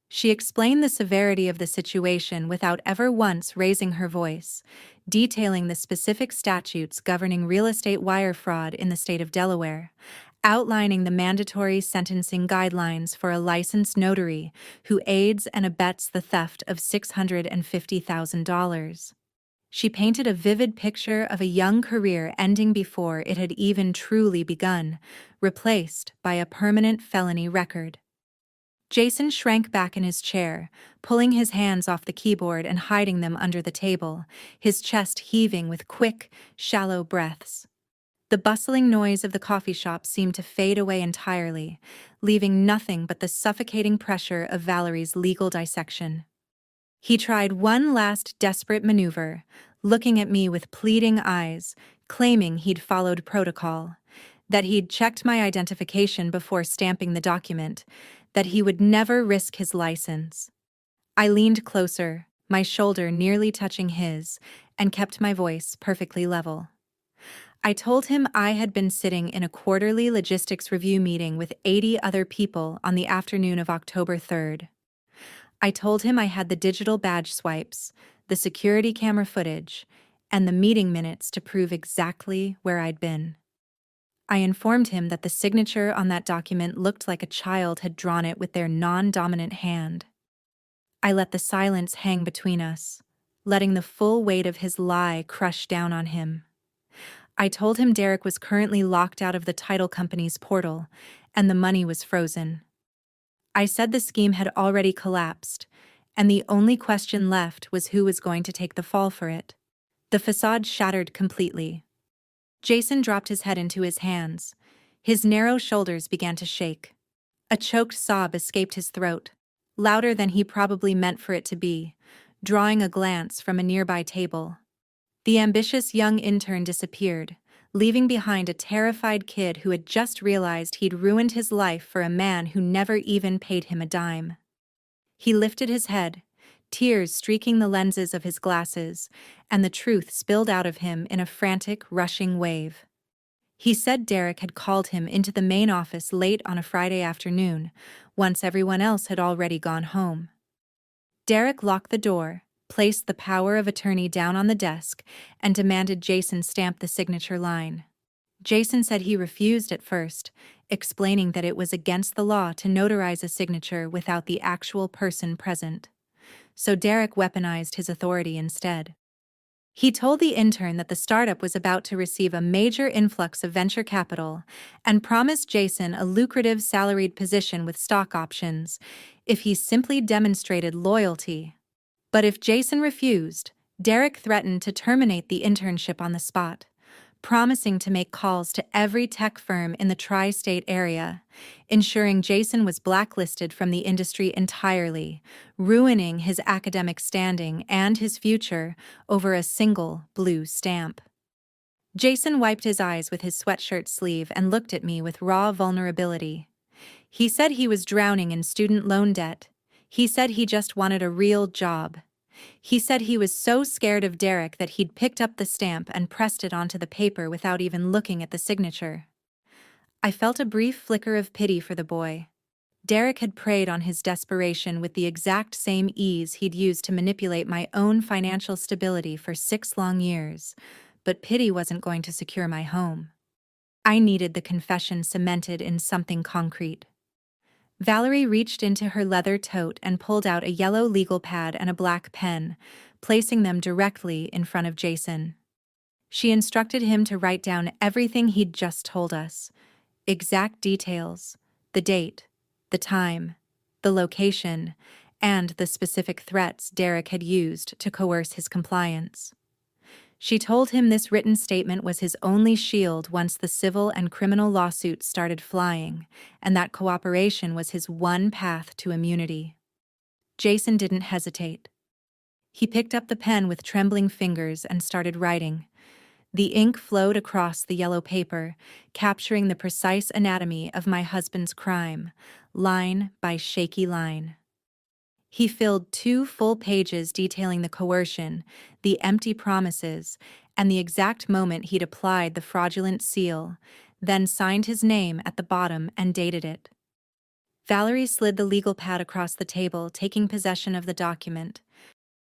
She explained the severity of the situation without ever once raising her voice, detailing the specific statutes governing real estate wire fraud in the state of Delaware, outlining the mandatory sentencing guidelines for a licensed notary who aids and abets the theft of $650,000. She painted a vivid picture of a young career ending before it had even truly begun, replaced by a permanent felony record. Jason shrank back in his chair, pulling his hands off the keyboard and hiding them under the table, his chest heaving with quick, shallow breaths. The bustling noise of the coffee shop seemed to fade away entirely, leaving nothing but the suffocating pressure of Valerie's legal dissection. He tried one last desperate maneuver, looking at me with pleading eyes, claiming he'd followed protocol. that he'd checked my identification before stamping the document, that he would never risk his license. I leaned closer, my shoulder nearly touching his, and kept my voice perfectly level. I told him I had been sitting in a quarterly logistics review meeting with 80 other people on the afternoon of October 3rd. I told him I had the digital badge swipes, the security camera footage, and the meeting minutes to prove exactly where I'd been. I informed him that the signature on that document looked like a child had drawn it with their non-dominant hand. I let the silence hang between us, letting the full weight of his lie crush down on him. I told him Derek was currently locked out of the title company's portal, and the money was frozen. I said the scheme had already collapsed, and the only question left was who was going to take the fall for it. The facade shattered completely. Jason dropped his head into his hands. His narrow shoulders began to shake. A choked sob escaped his throat, louder than he probably meant for it to be, drawing a glance from a nearby table. The ambitious young intern disappeared, leaving behind a terrified kid who had just realized he'd ruined his life for a man who never even paid him a dime. He lifted his head, tears streaking the lenses of his glasses, and the truth spilled out of him in a frantic, rushing wave. He said Derek had called him into the main office late on a Friday afternoon, once everyone else had already gone home. Derek locked the door, placed the power of attorney down on the desk, and demanded Jason stamp the signature line. Jason said he refused at first, explaining that it was against the law to notarize a signature without the actual person present. So Derek weaponized his authority instead. He told the intern that the startup was about to receive a major influx of venture capital and promised Jason a lucrative salaried position with stock options if he simply demonstrated loyalty. But if Jason refused, Derek threatened to terminate the internship on the spot, promising to make calls to every tech firm in the tri-state area, ensuring Jason was blacklisted from the industry entirely, ruining his academic standing and his future over a single blue stamp. Jason wiped his eyes with his sweatshirt sleeve and looked at me with raw vulnerability. He said he was drowning in student loan debt. He said he just wanted a real job. He said he was so scared of Derek that he'd picked up the stamp and pressed it onto the paper without even looking at the signature. I felt a brief flicker of pity for the boy. Derek had preyed on his desperation with the exact same ease he'd used to manipulate my own financial stability for 6 long years, but pity wasn't going to secure my home. I needed the confession cemented in something concrete. Valerie reached into her leather tote and pulled out a yellow legal pad and a black pen, placing them directly in front of Jason. She instructed him to write down everything he'd just told us, exact details, the date, the time, the location, and the specific threats Derek had used to coerce his compliance. She told him this written statement was his only shield once the civil and criminal lawsuits started flying, and that cooperation was his one path to immunity. Jason didn't hesitate. He picked up the pen with trembling fingers and started writing. The ink flowed across the yellow paper, capturing the precise anatomy of my husband's crime, line by shaky line. He filled 2 full pages detailing the coercion, the empty promises, and the exact moment he'd applied the fraudulent seal, then signed his name at the bottom and dated it. Valerie slid the legal pad across the table, taking possession of the document.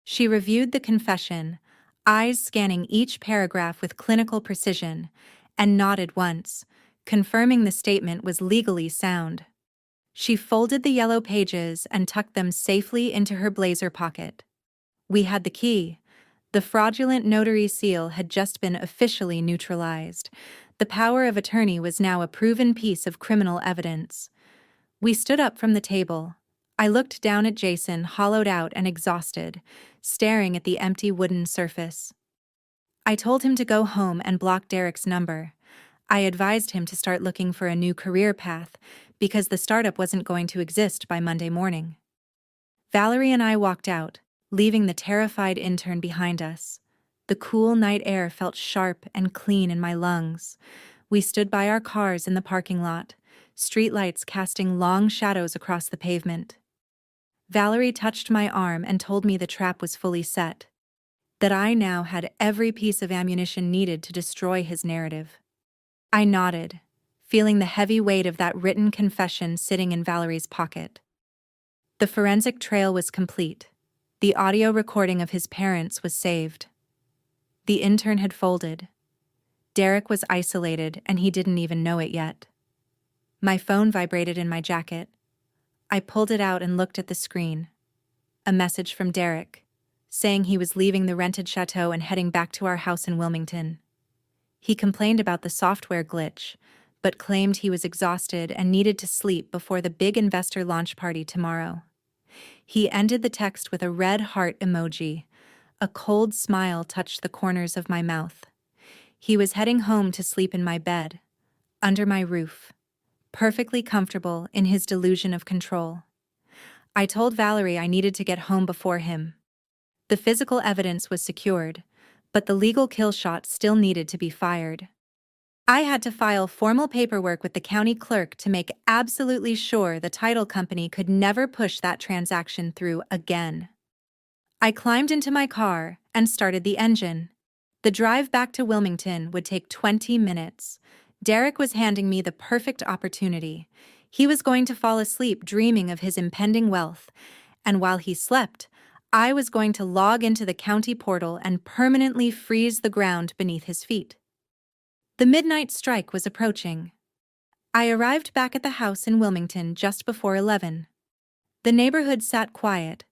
She reviewed the confession, eyes scanning each paragraph with clinical precision, and nodded once, confirming the statement was legally sound. She folded the yellow pages and tucked them safely into her blazer pocket. We had the key. The fraudulent notary seal had just been officially neutralized. The power of attorney was now a proven piece of criminal evidence. We stood up from the table. I looked down at Jason, hollowed out and exhausted, staring at the empty wooden surface. I told him to go home and block Derek's number. I advised him to start looking for a new career path, because the startup wasn't going to exist by Monday morning. Valerie and I walked out, leaving the terrified intern behind us. The cool night air felt sharp and clean in my lungs. We stood by our cars in the parking lot, streetlights casting long shadows across the pavement. Valerie touched my arm and told me the trap was fully set, that I now had every piece of ammunition needed to destroy his narrative. I nodded, feeling the heavy weight of that written confession sitting in Valerie's pocket. The forensic trail was complete. The audio recording of his parents was saved. The intern had folded. Derek was isolated, and he didn't even know it yet. My phone vibrated in my jacket. I pulled it out and looked at the screen. A message from Derek, saying he was leaving the rented chateau and heading back to our house in Wilmington. He complained about the software glitch, but claimed he was exhausted and needed to sleep before the big investor launch party tomorrow. He ended the text with a red heart emoji. A cold smile touched the corners of my mouth. He was heading home to sleep in my bed, under my roof, perfectly comfortable in his delusion of control. I told Valerie I needed to get home before him. The physical evidence was secured, but the legal kill shot still needed to be fired. I had to file formal paperwork with the county clerk to make absolutely sure the title company could never push that transaction through again. I climbed into my car and started the engine. The drive back to Wilmington would take 20 minutes. Derek was handing me the perfect opportunity. He was going to fall asleep dreaming of his impending wealth, and while he slept, I was going to log into the county portal and permanently freeze the ground beneath his feet. The midnight strike was approaching. I arrived back at the house in Wilmington just before 11. The neighborhood sat quiet,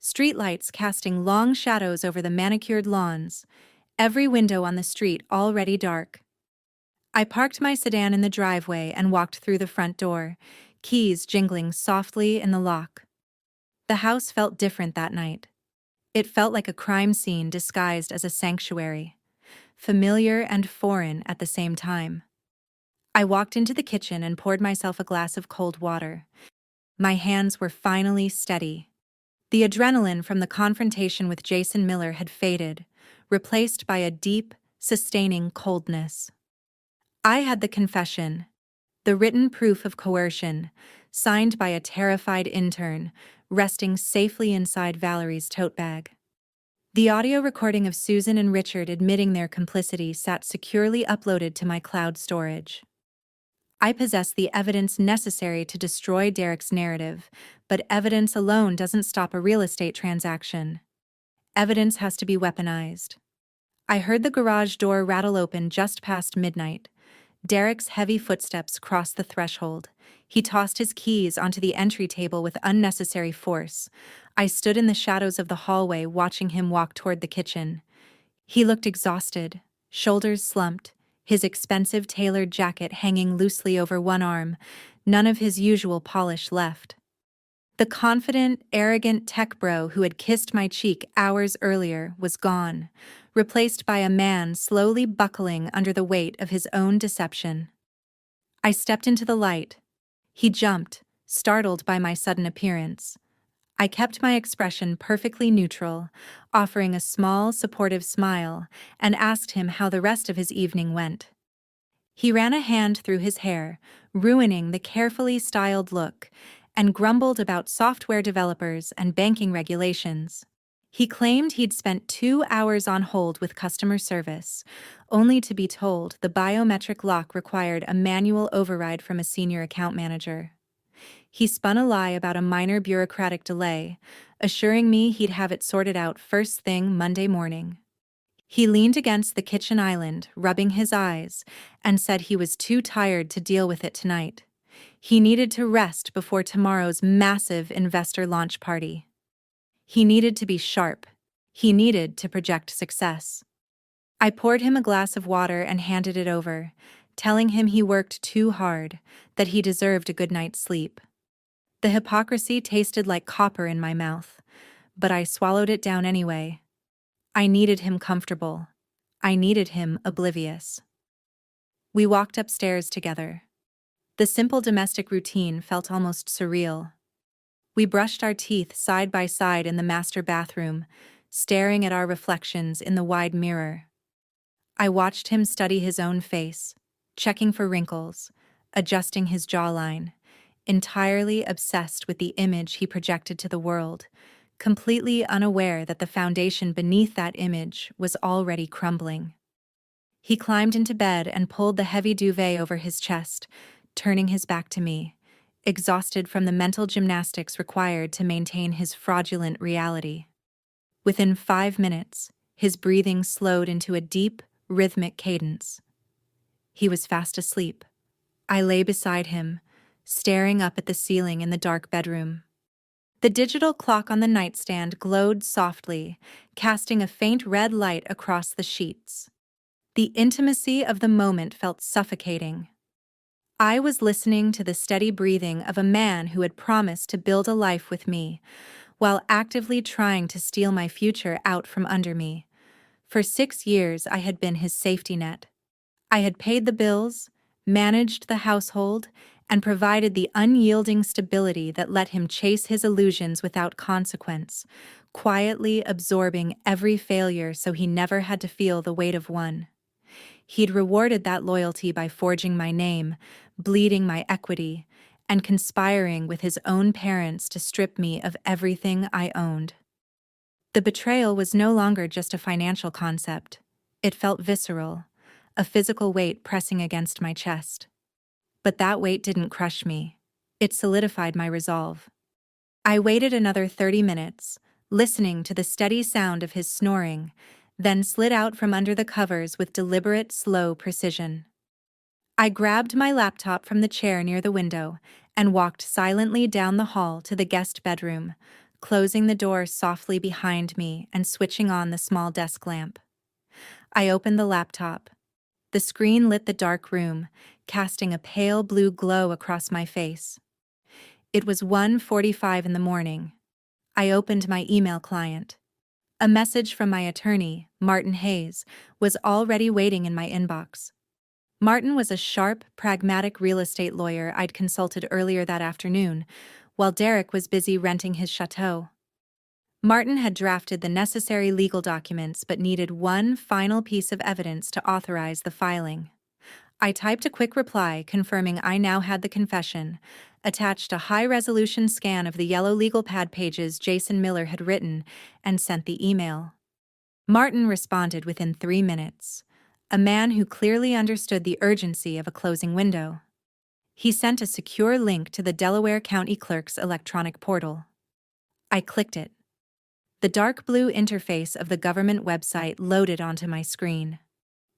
streetlights casting long shadows over the manicured lawns, every window on the street already dark. I parked my sedan in the driveway and walked through the front door, keys jingling softly in the lock. The house felt different that night. It felt like a crime scene disguised as a sanctuary, familiar and foreign at the same time. I walked into the kitchen and poured myself a glass of cold water. My hands were finally steady. The adrenaline from the confrontation with Jason Miller had faded, replaced by a deep, sustaining coldness. I had the confession, the written proof of coercion, signed by a terrified intern, resting safely inside Valerie's tote bag. The audio recording of Susan and Richard admitting their complicity sat securely uploaded to my cloud storage. I possessed the evidence necessary to destroy Derek's narrative, but evidence alone doesn't stop a real estate transaction. Evidence has to be weaponized. I heard the garage door rattle open just past midnight. Derek's heavy footsteps crossed the threshold. He tossed his keys onto the entry table with unnecessary force. I stood in the shadows of the hallway watching him walk toward the kitchen. He looked exhausted, shoulders slumped, his expensive tailored jacket hanging loosely over one arm, none of his usual polish left. The confident, arrogant tech bro who had kissed my cheek hours earlier was gone, replaced by a man slowly buckling under the weight of his own deception. I stepped into the light. He jumped, startled by my sudden appearance. I kept my expression perfectly neutral, offering a small, supportive smile, and asked him how the rest of his evening went. He ran a hand through his hair, ruining the carefully styled look, and grumbled about software developers and banking regulations. He claimed he'd spent 2 hours on hold with customer service, only to be told the biometric lock required a manual override from a senior account manager. He spun a lie about a minor bureaucratic delay, assuring me he'd have it sorted out first thing Monday morning. He leaned against the kitchen island, rubbing his eyes, and said he was too tired to deal with it tonight. He needed to rest before tomorrow's massive investor launch party. He needed to be sharp. He needed to project success. I poured him a glass of water and handed it over, telling him he worked too hard, that he deserved a good night's sleep. The hypocrisy tasted like copper in my mouth, but I swallowed it down anyway. I needed him comfortable. I needed him oblivious. We walked upstairs together. The simple domestic routine felt almost surreal. We brushed our teeth side by side in the master bathroom, staring at our reflections in the wide mirror. I watched him study his own face, checking for wrinkles, adjusting his jawline, entirely obsessed with the image he projected to the world, completely unaware that the foundation beneath that image was already crumbling. He climbed into bed and pulled the heavy duvet over his chest, turning his back to me, exhausted from the mental gymnastics required to maintain his fraudulent reality. Within 5 minutes, his breathing slowed into a deep, rhythmic cadence. He was fast asleep. I lay beside him, staring up at the ceiling in the dark bedroom. The digital clock on the nightstand glowed softly, casting a faint red light across the sheets. The intimacy of the moment felt suffocating. I was listening to the steady breathing of a man who had promised to build a life with me, while actively trying to steal my future out from under me. For 6 years, I had been his safety net. I had paid the bills, managed the household, and provided the unyielding stability that let him chase his illusions without consequence, quietly absorbing every failure so he never had to feel the weight of one. He'd rewarded that loyalty by forging my name, bleeding my equity, and conspiring with his own parents to strip me of everything I owned. The betrayal was no longer just a financial concept. It felt visceral, a physical weight pressing against my chest. But that weight didn't crush me. It solidified my resolve. I waited another 30 minutes, listening to the steady sound of his snoring, then slid out from under the covers with deliberate, slow precision. I grabbed my laptop from the chair near the window and walked silently down the hall to the guest bedroom, closing the door softly behind me and switching on the small desk lamp. I opened the laptop. The screen lit the dark room, casting a pale blue glow across my face. It was 1:45 in the morning. I opened my email client. A message from my attorney, Martin Hayes, was already waiting in my inbox. Martin was a sharp, pragmatic real estate lawyer I'd consulted earlier that afternoon, while Derek was busy renting his chateau. Martin had drafted the necessary legal documents but needed one final piece of evidence to authorize the filing. I typed a quick reply confirming I now had the confession, attached a high-resolution scan of the yellow legal pad pages Jason Miller had written, and sent the email. Martin responded within 3 minutes, a man who clearly understood the urgency of a closing window. He sent a secure link to the Delaware County Clerk's electronic portal. I clicked it. The dark blue interface of the government website loaded onto my screen.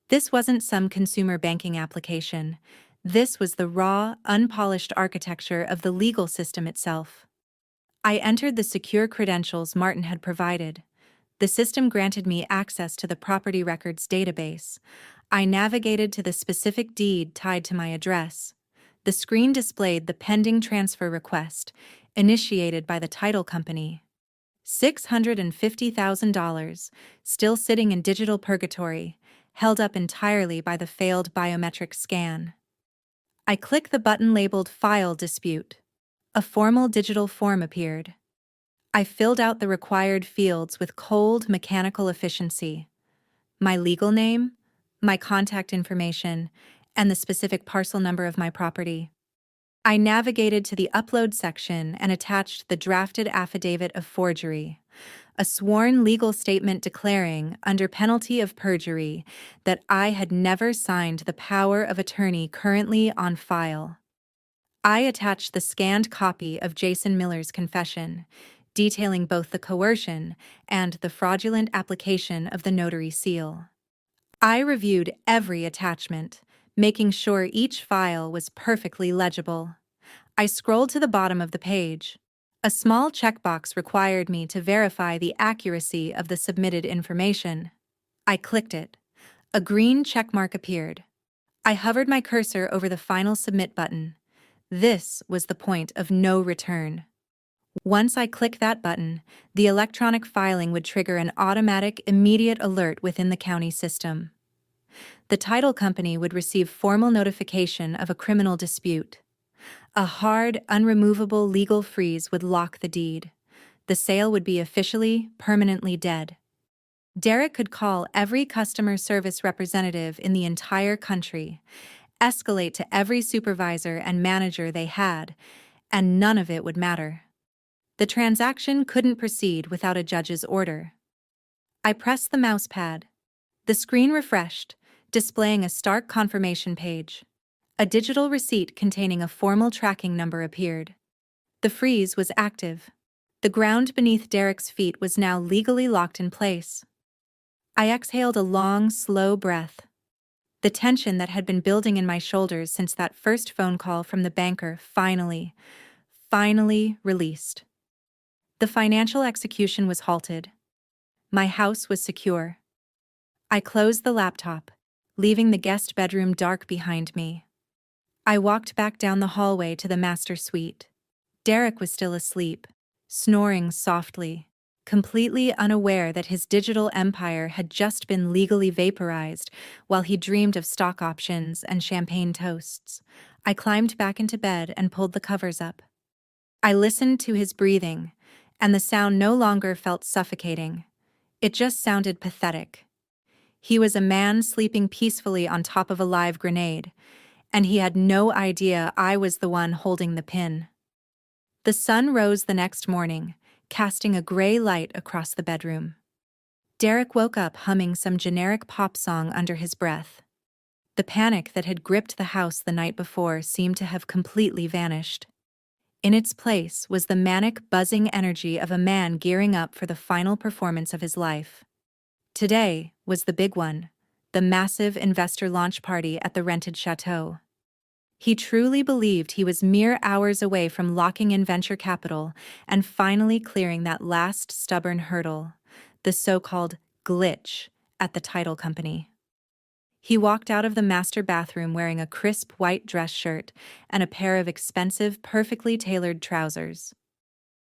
This wasn't some consumer banking application. This was the raw, unpolished architecture of the legal system itself. I entered the secure credentials Martin had provided. The system granted me access to the property records database. I navigated to the specific deed tied to my address. The screen displayed the pending transfer request, initiated by the title company. $650,000, still sitting in digital purgatory, held up entirely by the failed biometric scan. I click the button labeled File Dispute. A formal digital form appeared. I filled out the required fields with cold, mechanical efficiency. My legal name, my contact information, and the specific parcel number of my property. I navigated to the Upload section and attached the drafted affidavit of forgery, a sworn legal statement declaring, under penalty of perjury, that I had never signed the power of attorney currently on file. I attached the scanned copy of Jason Miller's confession, detailing both the coercion and the fraudulent application of the notary seal. I reviewed every attachment, making sure each file was perfectly legible. I scrolled to the bottom of the page. A small checkbox required me to verify the accuracy of the submitted information. I clicked it. A green checkmark appeared. I hovered my cursor over the final submit button. This was the point of no return. Once I clicked that button, the electronic filing would trigger an automatic, immediate alert within the county system. The title company would receive formal notification of a criminal dispute. A hard, unremovable legal freeze would lock the deed. The sale would be officially, permanently dead. Derek could call every customer service representative in the entire country, escalate to every supervisor and manager they had, and none of it would matter. The transaction couldn't proceed without a judge's order. I pressed the mousepad. The screen refreshed, displaying a stark confirmation page. A digital receipt containing a formal tracking number appeared. The freeze was active. The ground beneath Derek's feet was now legally locked in place. I exhaled a long, slow breath. The tension that had been building in my shoulders since that first phone call from the banker finally released. The financial execution was halted. My house was secure. I closed the laptop, leaving the guest bedroom dark behind me. I walked back down the hallway to the master suite. Derek was still asleep, snoring softly, completely unaware that his digital empire had just been legally vaporized while he dreamed of stock options and champagne toasts. I climbed back into bed and pulled the covers up. I listened to his breathing, and the sound no longer felt suffocating. It just sounded pathetic. He was a man sleeping peacefully on top of a live grenade, and he had no idea I was the one holding the pin. The sun rose the next morning, casting a gray light across the bedroom. Derek woke up humming some generic pop song under his breath. The panic that had gripped the house the night before seemed to have completely vanished. In its place was the manic, buzzing energy of a man gearing up for the final performance of his life. Today was the big one, the massive investor launch party at the rented chateau. He truly believed he was mere hours away from locking in venture capital and finally clearing that last stubborn hurdle, the so-called glitch at the title company. He walked out of the master bathroom wearing a crisp white dress shirt and a pair of expensive, perfectly tailored trousers.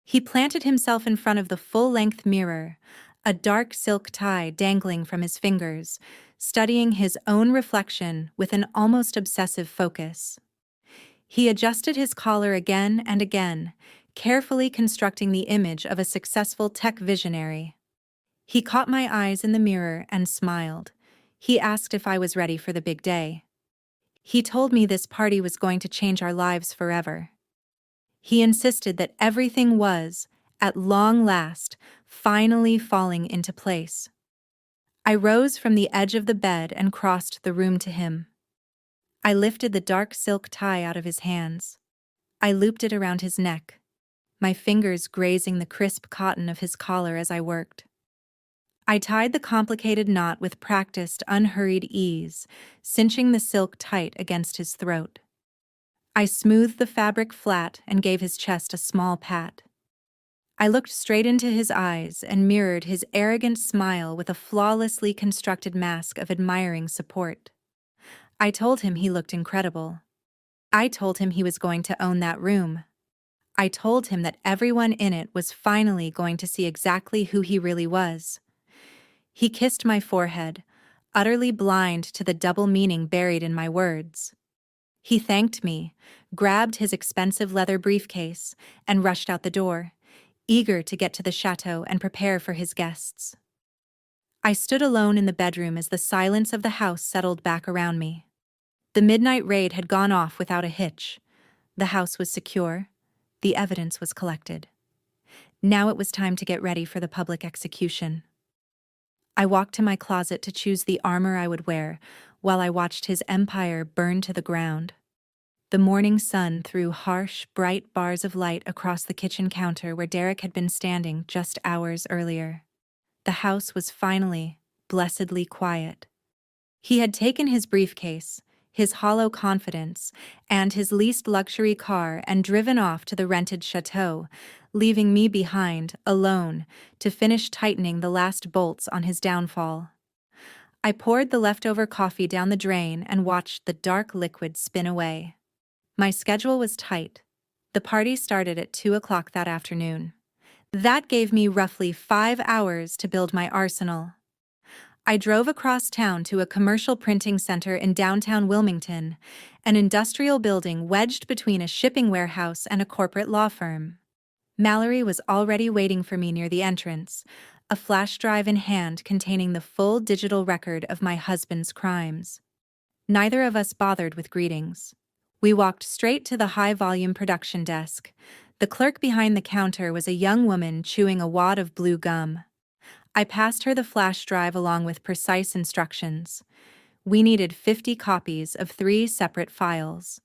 He planted himself in front of the full-length mirror, a dark silk tie dangling from his fingers, studying his own reflection with an almost obsessive focus. He adjusted his collar again and again, carefully constructing the image of a successful tech visionary. He caught my eyes in the mirror and smiled. He asked if I was ready for the big day. He told me this party was going to change our lives forever. He insisted that everything was, at long last, finally falling into place. I rose from the edge of the bed and crossed the room to him. I lifted the dark silk tie out of his hands. I looped it around his neck, my fingers grazing the crisp cotton of his collar as I worked. I tied the complicated knot with practiced, unhurried ease, cinching the silk tight against his throat. I smoothed the fabric flat and gave his chest a small pat. I looked straight into his eyes and mirrored his arrogant smile with a flawlessly constructed mask of admiring support. I told him he looked incredible. I told him he was going to own that room. I told him that everyone in it was finally going to see exactly who he really was. He kissed my forehead, utterly blind to the double meaning buried in my words. He thanked me, grabbed his expensive leather briefcase, and rushed out the door, eager to get to the chateau and prepare for his guests. I stood alone in the bedroom as the silence of the house settled back around me. The midnight raid had gone off without a hitch. The house was secure. The evidence was collected. Now it was time to get ready for the public execution. I walked to my closet to choose the armor I would wear while I watched his empire burn to the ground. The morning sun threw harsh, bright bars of light across the kitchen counter where Derek had been standing just hours earlier. The house was finally, blessedly quiet. He had taken his briefcase, his hollow confidence, and his leased luxury car and driven off to the rented chateau, leaving me behind, alone, to finish tightening the last bolts on his downfall. I poured the leftover coffee down the drain and watched the dark liquid spin away. My schedule was tight. The party started at 2 o'clock that afternoon. That gave me roughly 5 hours to build my arsenal. I drove across town to a commercial printing center in downtown Wilmington, an industrial building wedged between a shipping warehouse and a corporate law firm. Mallory was already waiting for me near the entrance, a flash drive in hand containing the full digital record of my husband's crimes. Neither of us bothered with greetings. We walked straight to the high-volume production desk. The clerk behind the counter was a young woman chewing a wad of blue gum. I passed her the flash drive along with precise instructions. We needed 50 copies of 3 separate files.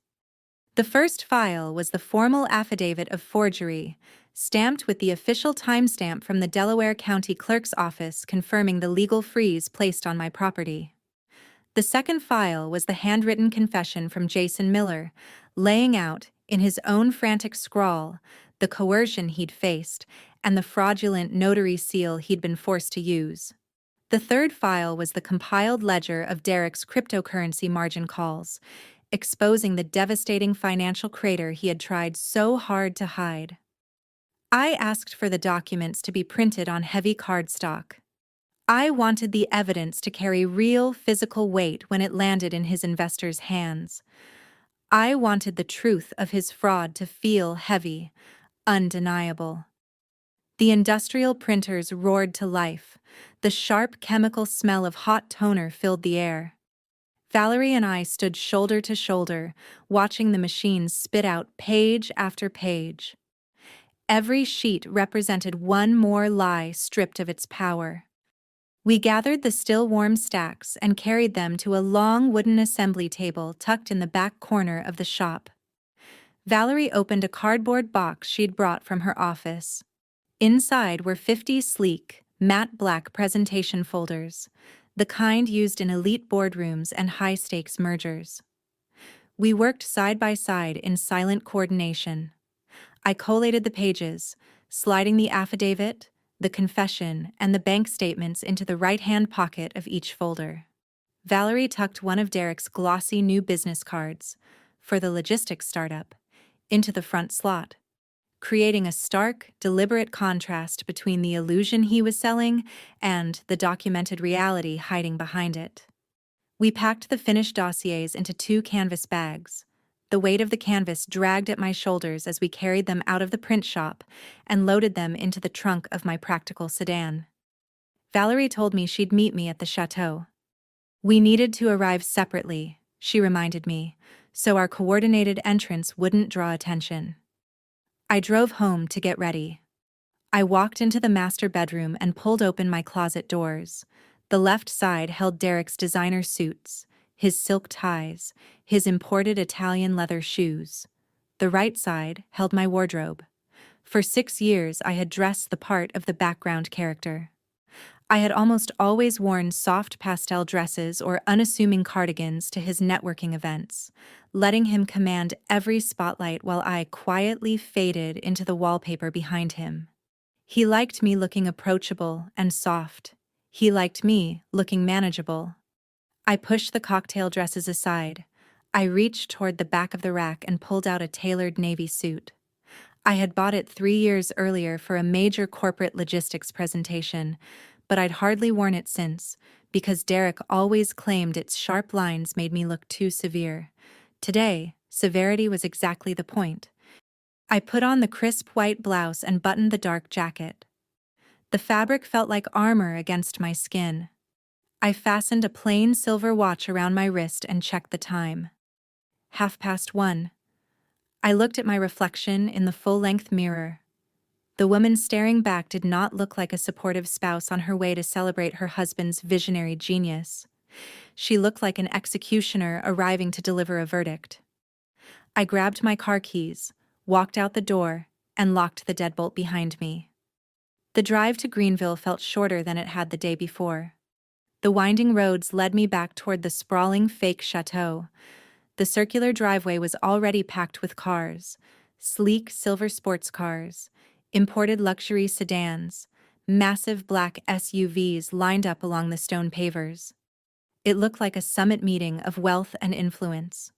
The first file was the formal affidavit of forgery, stamped with the official timestamp from the Delaware County Clerk's office confirming the legal freeze placed on my property. The second file was the handwritten confession from Jason Miller, laying out, in his own frantic scrawl, the coercion he'd faced and the fraudulent notary seal he'd been forced to use. The third file was the compiled ledger of Derek's cryptocurrency margin calls, exposing the devastating financial crater he had tried so hard to hide. I asked for the documents to be printed on heavy cardstock. I wanted the evidence to carry real physical weight when it landed in his investors' hands. I wanted the truth of his fraud to feel heavy, undeniable. The industrial printers roared to life. The sharp chemical smell of hot toner filled the air. Valerie and I stood shoulder to shoulder, watching the machines spit out page after page. Every sheet represented one more lie stripped of its power. We gathered the still warm stacks and carried them to a long wooden assembly table tucked in the back corner of the shop. Valerie opened a cardboard box she'd brought from her office. Inside were 50 sleek, matte black presentation folders, the kind used in elite boardrooms and high-stakes mergers. We worked side by side in silent coordination. I collated the pages, sliding the affidavit, the confession, and the bank statements into the right-hand pocket of each folder. Valerie tucked one of Derek's glossy new business cards, for the logistics startup, into the front slot, creating a stark, deliberate contrast between the illusion he was selling and the documented reality hiding behind it. We packed the finished dossiers into 2 canvas bags. The weight of the canvas dragged at my shoulders as we carried them out of the print shop and loaded them into the trunk of my practical sedan. Valerie told me she'd meet me at the chateau. We needed to arrive separately, she reminded me, so our coordinated entrance wouldn't draw attention. I drove home to get ready. I walked into the master bedroom and pulled open my closet doors. The left side held Derek's designer suits, his silk ties, his imported Italian leather shoes. The right side held my wardrobe. For 6 years I had dressed the part of the background character. I had almost always worn soft pastel dresses or unassuming cardigans to his networking events, letting him command every spotlight while I quietly faded into the wallpaper behind him. He liked me looking approachable and soft. He liked me looking manageable. I pushed the cocktail dresses aside. I reached toward the back of the rack and pulled out a tailored navy suit. I had bought it 3 years earlier for a major corporate logistics presentation, but I'd hardly worn it since, because Derek always claimed its sharp lines made me look too severe. Today, severity was exactly the point. I put on the crisp white blouse and buttoned the dark jacket. The fabric felt like armor against my skin. I fastened a plain silver watch around my wrist and checked the time. 1:30. I looked at my reflection in the full-length mirror. The woman staring back did not look like a supportive spouse on her way to celebrate her husband's visionary genius. She looked like an executioner arriving to deliver a verdict. I grabbed my car keys, walked out the door, and locked the deadbolt behind me. The drive to Greenville felt shorter than it had the day before. The winding roads led me back toward the sprawling fake chateau. The circular driveway was already packed with cars, sleek silver sports cars, imported luxury sedans, massive black SUVs lined up along the stone pavers. It looked like a summit meeting of wealth and influence.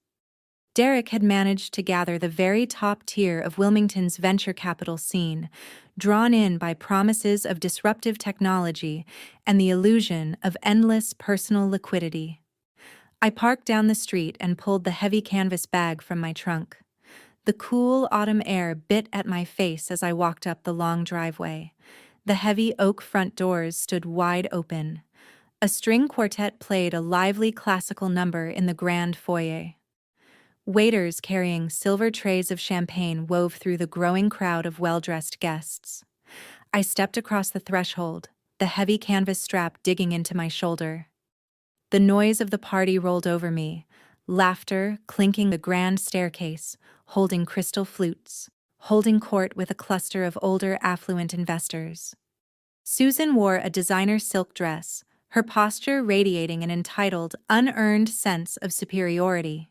Derek had managed to gather the very top tier of Wilmington's venture capital scene, drawn in by promises of disruptive technology and the illusion of endless personal liquidity. I parked down the street and pulled the heavy canvas bag from my trunk. The cool autumn air bit at my face as I walked up the long driveway. The heavy oak front doors stood wide open. A string quartet played a lively classical number in the grand foyer. Waiters carrying silver trays of champagne wove through the growing crowd of well-dressed guests. I stepped across the threshold, the heavy canvas strap digging into my shoulder. The noise of the party rolled over me, laughter clinking the grand staircase, holding crystal flutes, holding court with a cluster of older affluent investors. Susan wore a designer silk dress, her posture radiating an entitled, unearned sense of superiority.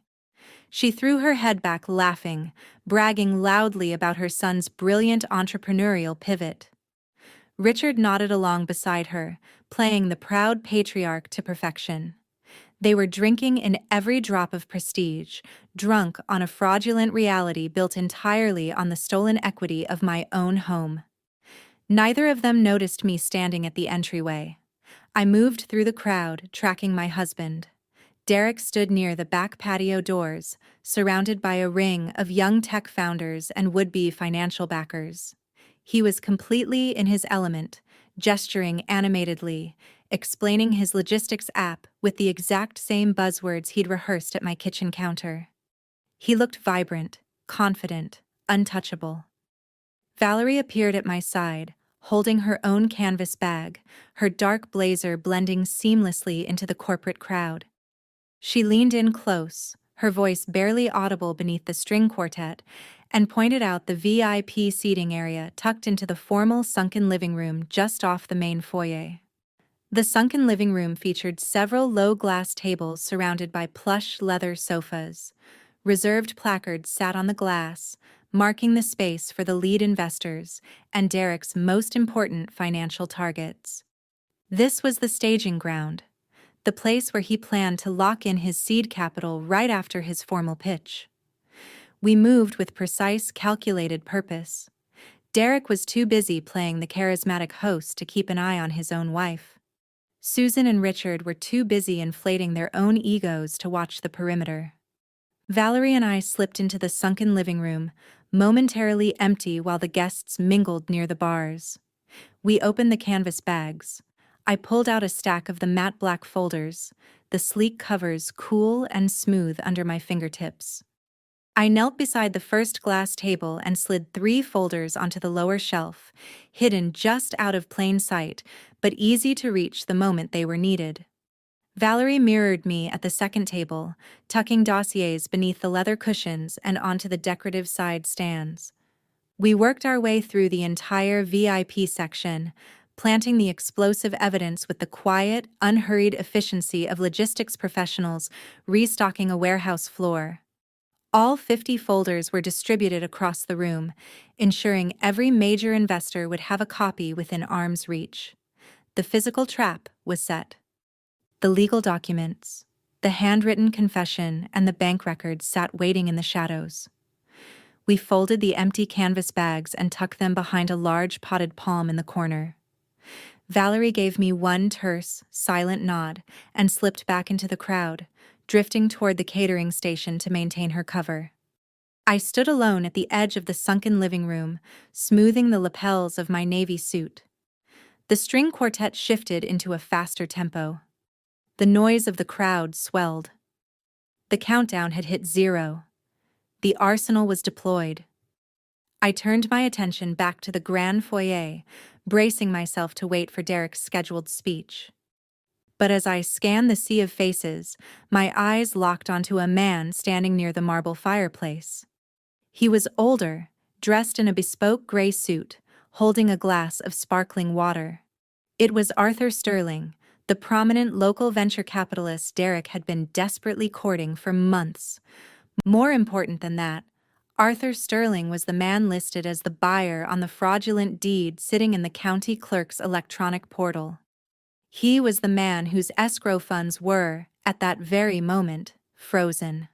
She threw her head back laughing, bragging loudly about her son's brilliant entrepreneurial pivot. Richard nodded along beside her, playing the proud patriarch to perfection. They were drinking in every drop of prestige, drunk on a fraudulent reality built entirely on the stolen equity of my own home. Neither of them noticed me standing at the entryway. I moved through the crowd, tracking my husband. Derek stood near the back patio doors, surrounded by a ring of young tech founders and would-be financial backers. He was completely in his element, gesturing animatedly, explaining his logistics app with the exact same buzzwords he'd rehearsed at my kitchen counter. He looked vibrant, confident, untouchable. Valerie appeared at my side, holding her own canvas bag, her dark blazer blending seamlessly into the corporate crowd. She leaned in close, her voice barely audible beneath the string quartet, and pointed out the VIP seating area tucked into the formal sunken living room just off the main foyer. The sunken living room featured several low-glass tables surrounded by plush leather sofas. Reserved placards sat on the glass, marking the space for the lead investors and Derek's most important financial targets. This was the staging ground, the place where he planned to lock in his seed capital right after his formal pitch. We moved with precise, calculated purpose. Derek was too busy playing the charismatic host to keep an eye on his own wife. Susan and Richard were too busy inflating their own egos to watch the perimeter. Valerie and I slipped into the sunken living room, momentarily empty while the guests mingled near the bars. We opened the canvas bags. I pulled out a stack of the matte black folders, the sleek covers cool and smooth under my fingertips. I knelt beside the first glass table and slid 3 folders onto the lower shelf, hidden just out of plain sight, but easy to reach the moment they were needed. Valerie mirrored me at the second table, tucking dossiers beneath the leather cushions and onto the decorative side stands. We worked our way through the entire VIP section, planting the explosive evidence with the quiet, unhurried efficiency of logistics professionals restocking a warehouse floor. All 50 folders were distributed across the room, ensuring every major investor would have a copy within arm's reach. The physical trap was set. The legal documents, the handwritten confession, and the bank records sat waiting in the shadows. We folded the empty canvas bags and tucked them behind a large potted palm in the corner. Valerie gave me one terse, silent nod and slipped back into the crowd, drifting toward the catering station to maintain her cover. I stood alone at the edge of the sunken living room, smoothing the lapels of my navy suit. The string quartet shifted into a faster tempo. The noise of the crowd swelled. The countdown had hit 0. The arsenal was deployed. I turned my attention back to the grand foyer, bracing myself to wait for Derek's scheduled speech. But as I scanned the sea of faces, my eyes locked onto a man standing near the marble fireplace. He was older, dressed in a bespoke gray suit, holding a glass of sparkling water. It was Arthur Sterling, the prominent local venture capitalist Derek had been desperately courting for months. More important than that, Arthur Sterling was the man listed as the buyer on the fraudulent deed sitting in the county clerk's electronic portal. He was the man whose escrow funds were, at that very moment, frozen.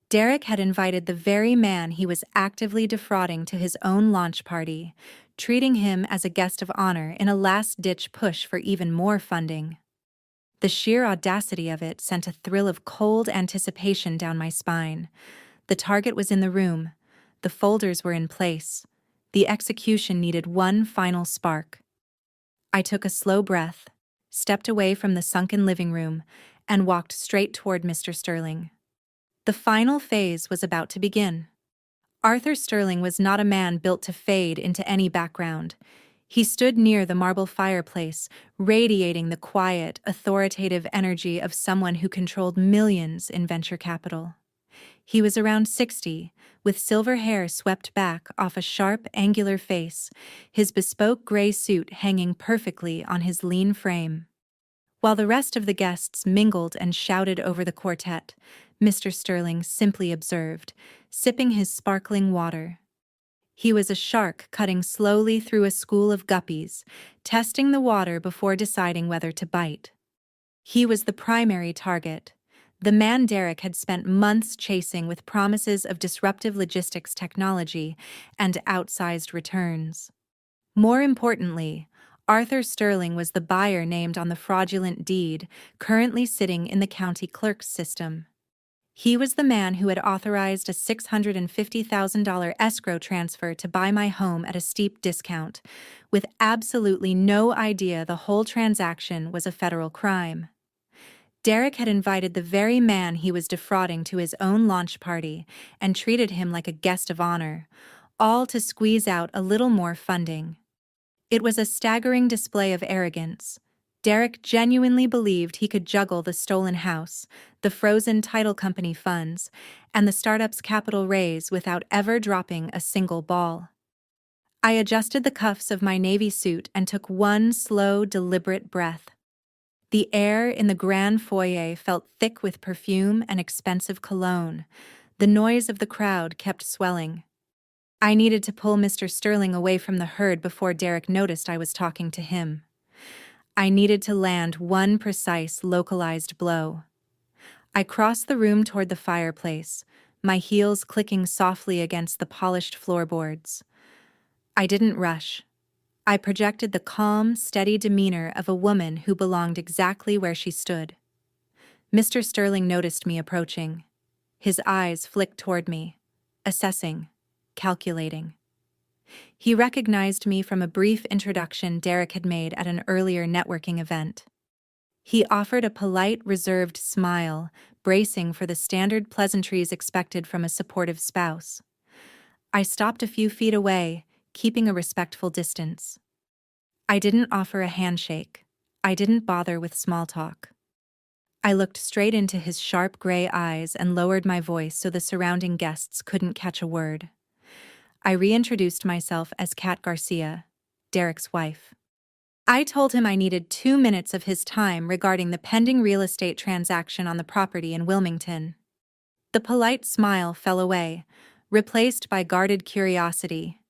Derek had invited the very man he was actively defrauding to his own launch party, treating him as a guest of honor in a last-ditch push for even more funding. The sheer audacity of it sent a thrill of cold anticipation down my spine. The target was in the room. The folders were in place. The execution needed one final spark. I took a slow breath, stepped away from the sunken living room, and walked straight toward Mr. Sterling. The final phase was about to begin. Arthur Sterling was not a man built to fade into any background. He stood near the marble fireplace, radiating the quiet, authoritative energy of someone who controlled millions in venture capital. He was around 60, with silver hair swept back off a sharp, angular face, his bespoke gray suit hanging perfectly on his lean frame. While the rest of the guests mingled and shouted over the quartet, Mr. Sterling simply observed, sipping his sparkling water. He was a shark cutting slowly through a school of guppies, testing the water before deciding whether to bite. He was the primary target, the man Derek had spent months chasing with promises of disruptive logistics technology and outsized returns. More importantly, Arthur Sterling was the buyer named on the fraudulent deed, currently sitting in the county clerk's system. He was the man who had authorized a $650,000 escrow transfer to buy my home at a steep discount, with absolutely no idea the whole transaction was a federal crime. Derek had invited the very man he was defrauding to his own launch party and treated him like a guest of honor, all to squeeze out a little more funding. It was a staggering display of arrogance. Derek genuinely believed he could juggle the stolen house, the frozen title company funds, and the startup's capital raise without ever dropping a single ball. I adjusted the cuffs of my navy suit and took one slow, deliberate breath. The air in the grand foyer felt thick with perfume and expensive cologne. The noise of the crowd kept swelling. I needed to pull Mr. Sterling away from the herd before Derek noticed I was talking to him. I needed to land one precise, localized blow. I crossed the room toward the fireplace, my heels clicking softly against the polished floorboards. I didn't rush. I projected the calm, steady demeanor of a woman who belonged exactly where she stood. Mr. Sterling noticed me approaching. His eyes flicked toward me, assessing, calculating. He recognized me from a brief introduction Derek had made at an earlier networking event. He offered a polite, reserved smile, bracing for the standard pleasantries expected from a supportive spouse. I stopped a few feet away, keeping a respectful distance. I didn't offer a handshake. I didn't bother with small talk. I looked straight into his sharp gray eyes and lowered my voice so the surrounding guests couldn't catch a word. I reintroduced myself as Kat Garcia, Derek's wife. I told him I needed 2 minutes of his time regarding the pending real estate transaction on the property in Wilmington. The polite smile fell away, replaced by guarded curiosity.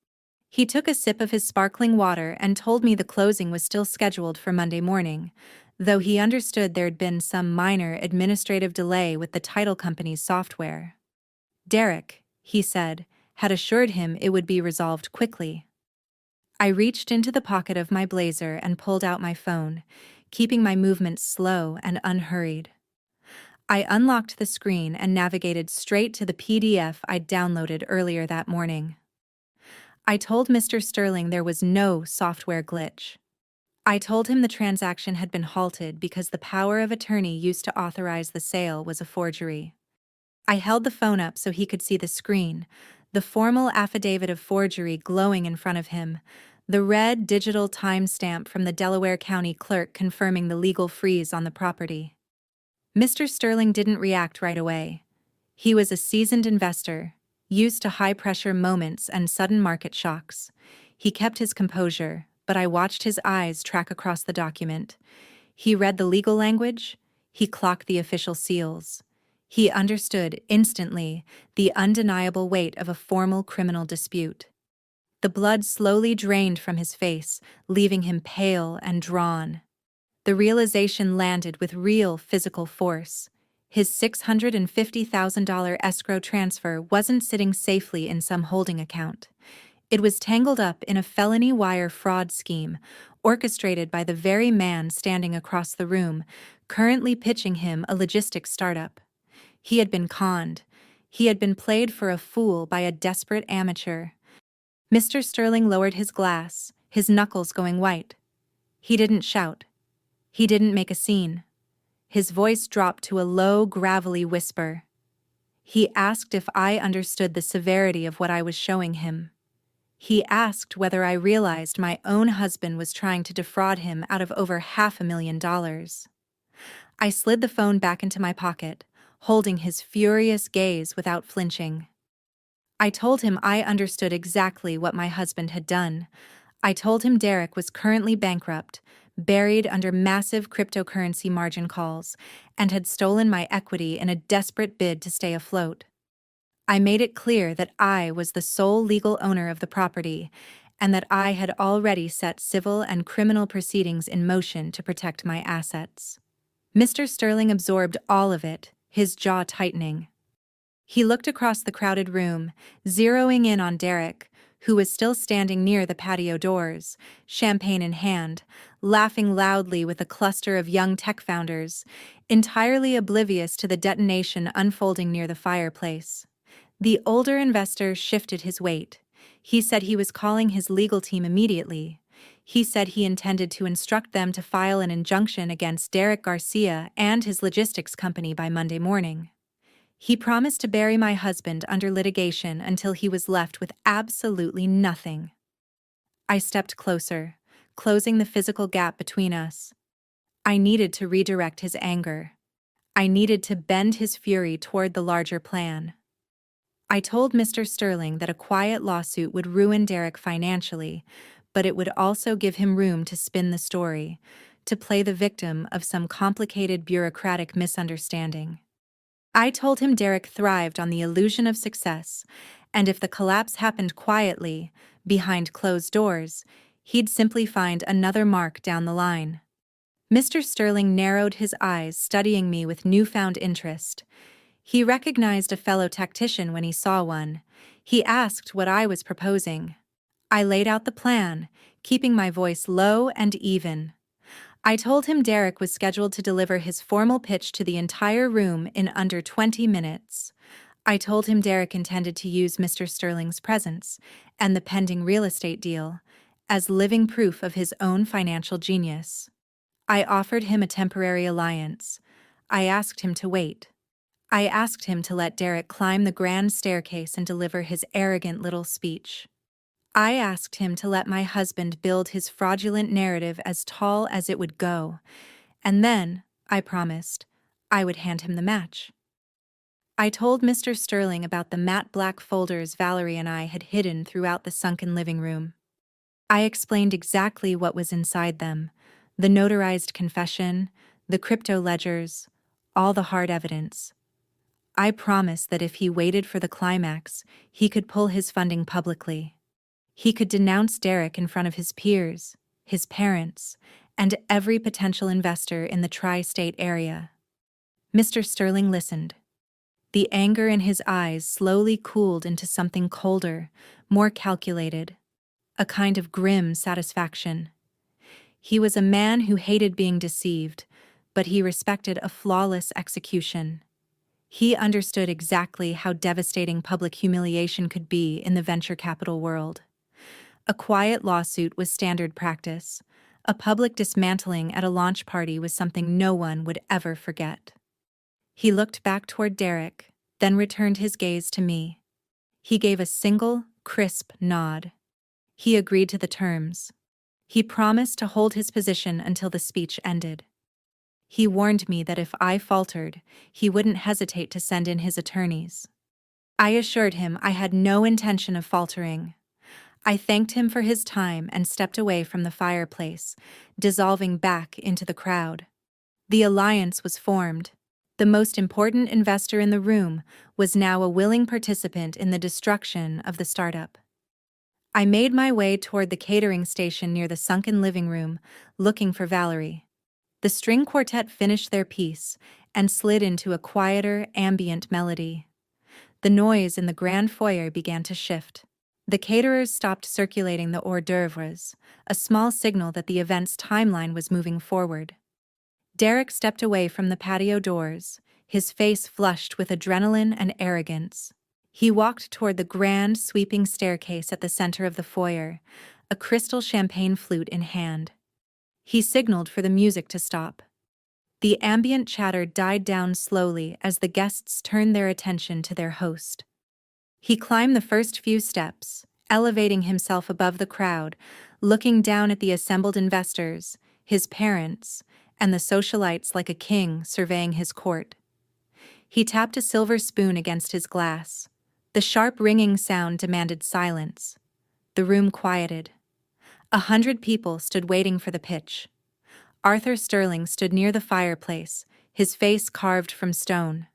He took a sip of his sparkling water and told me the closing was still scheduled for Monday morning, though he understood there'd been some minor administrative delay with the title company's software. Derek, he said, had assured him it would be resolved quickly. I reached into the pocket of my blazer and pulled out my phone, keeping my movements slow and unhurried. I unlocked the screen and navigated straight to the PDF I'd downloaded earlier that morning. I told Mr. Sterling there was no software glitch. I told him the transaction had been halted because the power of attorney used to authorize the sale was a forgery. I held the phone up so he could see the screen, the formal affidavit of forgery glowing in front of him, the red digital timestamp from the Delaware County clerk confirming the legal freeze on the property. Mr. Sterling didn't react right away. He was a seasoned investor, used to high-pressure moments and sudden market shocks. He kept his composure, but I watched his eyes track across the document. He read the legal language. He clocked the official seals. He understood instantly the undeniable weight of a formal criminal dispute. The blood slowly drained from his face, leaving him pale and drawn. The realization landed with real physical force. His $650,000 escrow transfer wasn't sitting safely in some holding account. It was tangled up in a felony wire fraud scheme, orchestrated by the very man standing across the room, currently pitching him a logistics startup. He had been conned. He had been played for a fool by a desperate amateur. Mr. Sterling lowered his glass, his knuckles going white. He didn't shout. He didn't make a scene. His voice dropped to a low, gravelly whisper. He asked if I understood the severity of what I was showing him. He asked whether I realized my own husband was trying to defraud him out of over $500,000. I slid the phone back into my pocket, holding his furious gaze without flinching. I told him I understood exactly what my husband had done. I told him Derek was currently bankrupt, buried under massive cryptocurrency margin calls, and had stolen my equity in a desperate bid to stay afloat. I made it clear that I was the sole legal owner of the property, and that I had already set civil and criminal proceedings in motion to protect my assets. Mr. Sterling absorbed all of it, his jaw tightening. He looked across the crowded room, zeroing in on Derek, who was still standing near the patio doors, champagne in hand, laughing loudly with a cluster of young tech founders, entirely oblivious to the detonation unfolding near the fireplace. The older investor shifted his weight. He said he was calling his legal team immediately. He said he intended to instruct them to file an injunction against Derek Garcia and his logistics company by Monday morning. He promised to bury my husband under litigation until he was left with absolutely nothing. I stepped closer, closing the physical gap between us. I needed to redirect his anger. I needed to bend his fury toward the larger plan. I told Mr. Sterling that a quiet lawsuit would ruin Derek financially, but it would also give him room to spin the story, to play the victim of some complicated bureaucratic misunderstanding. I told him Derek thrived on the illusion of success, and if the collapse happened quietly, behind closed doors, he'd simply find another mark down the line. Mr. Sterling narrowed his eyes, studying me with newfound interest. He recognized a fellow tactician when he saw one. He asked what I was proposing. I laid out the plan, keeping my voice low and even. I told him Derek was scheduled to deliver his formal pitch to the entire room in under 20 minutes. I told him Derek intended to use Mr. Sterling's presence and the pending real estate deal as living proof of his own financial genius. I offered him a temporary alliance. I asked him to wait. I asked him to let Derek climb the grand staircase and deliver his arrogant little speech. I asked him to let my husband build his fraudulent narrative as tall as it would go, and then, I promised, I would hand him the match. I told Mr. Sterling about the matte black folders Valerie and I had hidden throughout the sunken living room. I explained exactly what was inside them, the notarized confession, the crypto ledgers, all the hard evidence. I promised that if he waited for the climax, he could pull his funding publicly. He could denounce Derek in front of his peers, his parents, and every potential investor in the tri-state area. Mr. Sterling listened. The anger in his eyes slowly cooled into something colder, more calculated, a kind of grim satisfaction. He was a man who hated being deceived, but he respected a flawless execution. He understood exactly how devastating public humiliation could be in the venture capital world. A quiet lawsuit was standard practice. A public dismantling at a launch party was something no one would ever forget. He looked back toward Derek, then returned his gaze to me. He gave a single, crisp nod. He agreed to the terms. He promised to hold his position until the speech ended. He warned me that if I faltered, he wouldn't hesitate to send in his attorneys. I assured him I had no intention of faltering. I thanked him for his time and stepped away from the fireplace, dissolving back into the crowd. The alliance was formed. The most important investor in the room was now a willing participant in the destruction of the startup. I made my way toward the catering station near the sunken living room, looking for Valerie. The string quartet finished their piece and slid into a quieter, ambient melody. The noise in the grand foyer began to shift. The caterers stopped circulating the hors d'oeuvres, a small signal that the event's timeline was moving forward. Derek stepped away from the patio doors, his face flushed with adrenaline and arrogance. He walked toward the grand, sweeping staircase at the center of the foyer, a crystal champagne flute in hand. He signaled for the music to stop. The ambient chatter died down slowly as the guests turned their attention to their host. He climbed the first few steps, elevating himself above the crowd, looking down at the assembled investors, his parents, and the socialites like a king surveying his court. He tapped a silver spoon against his glass. The sharp ringing sound demanded silence. The room quieted. 100 people stood waiting for the pitch. Arthur Sterling stood near the fireplace, his face carved from stone.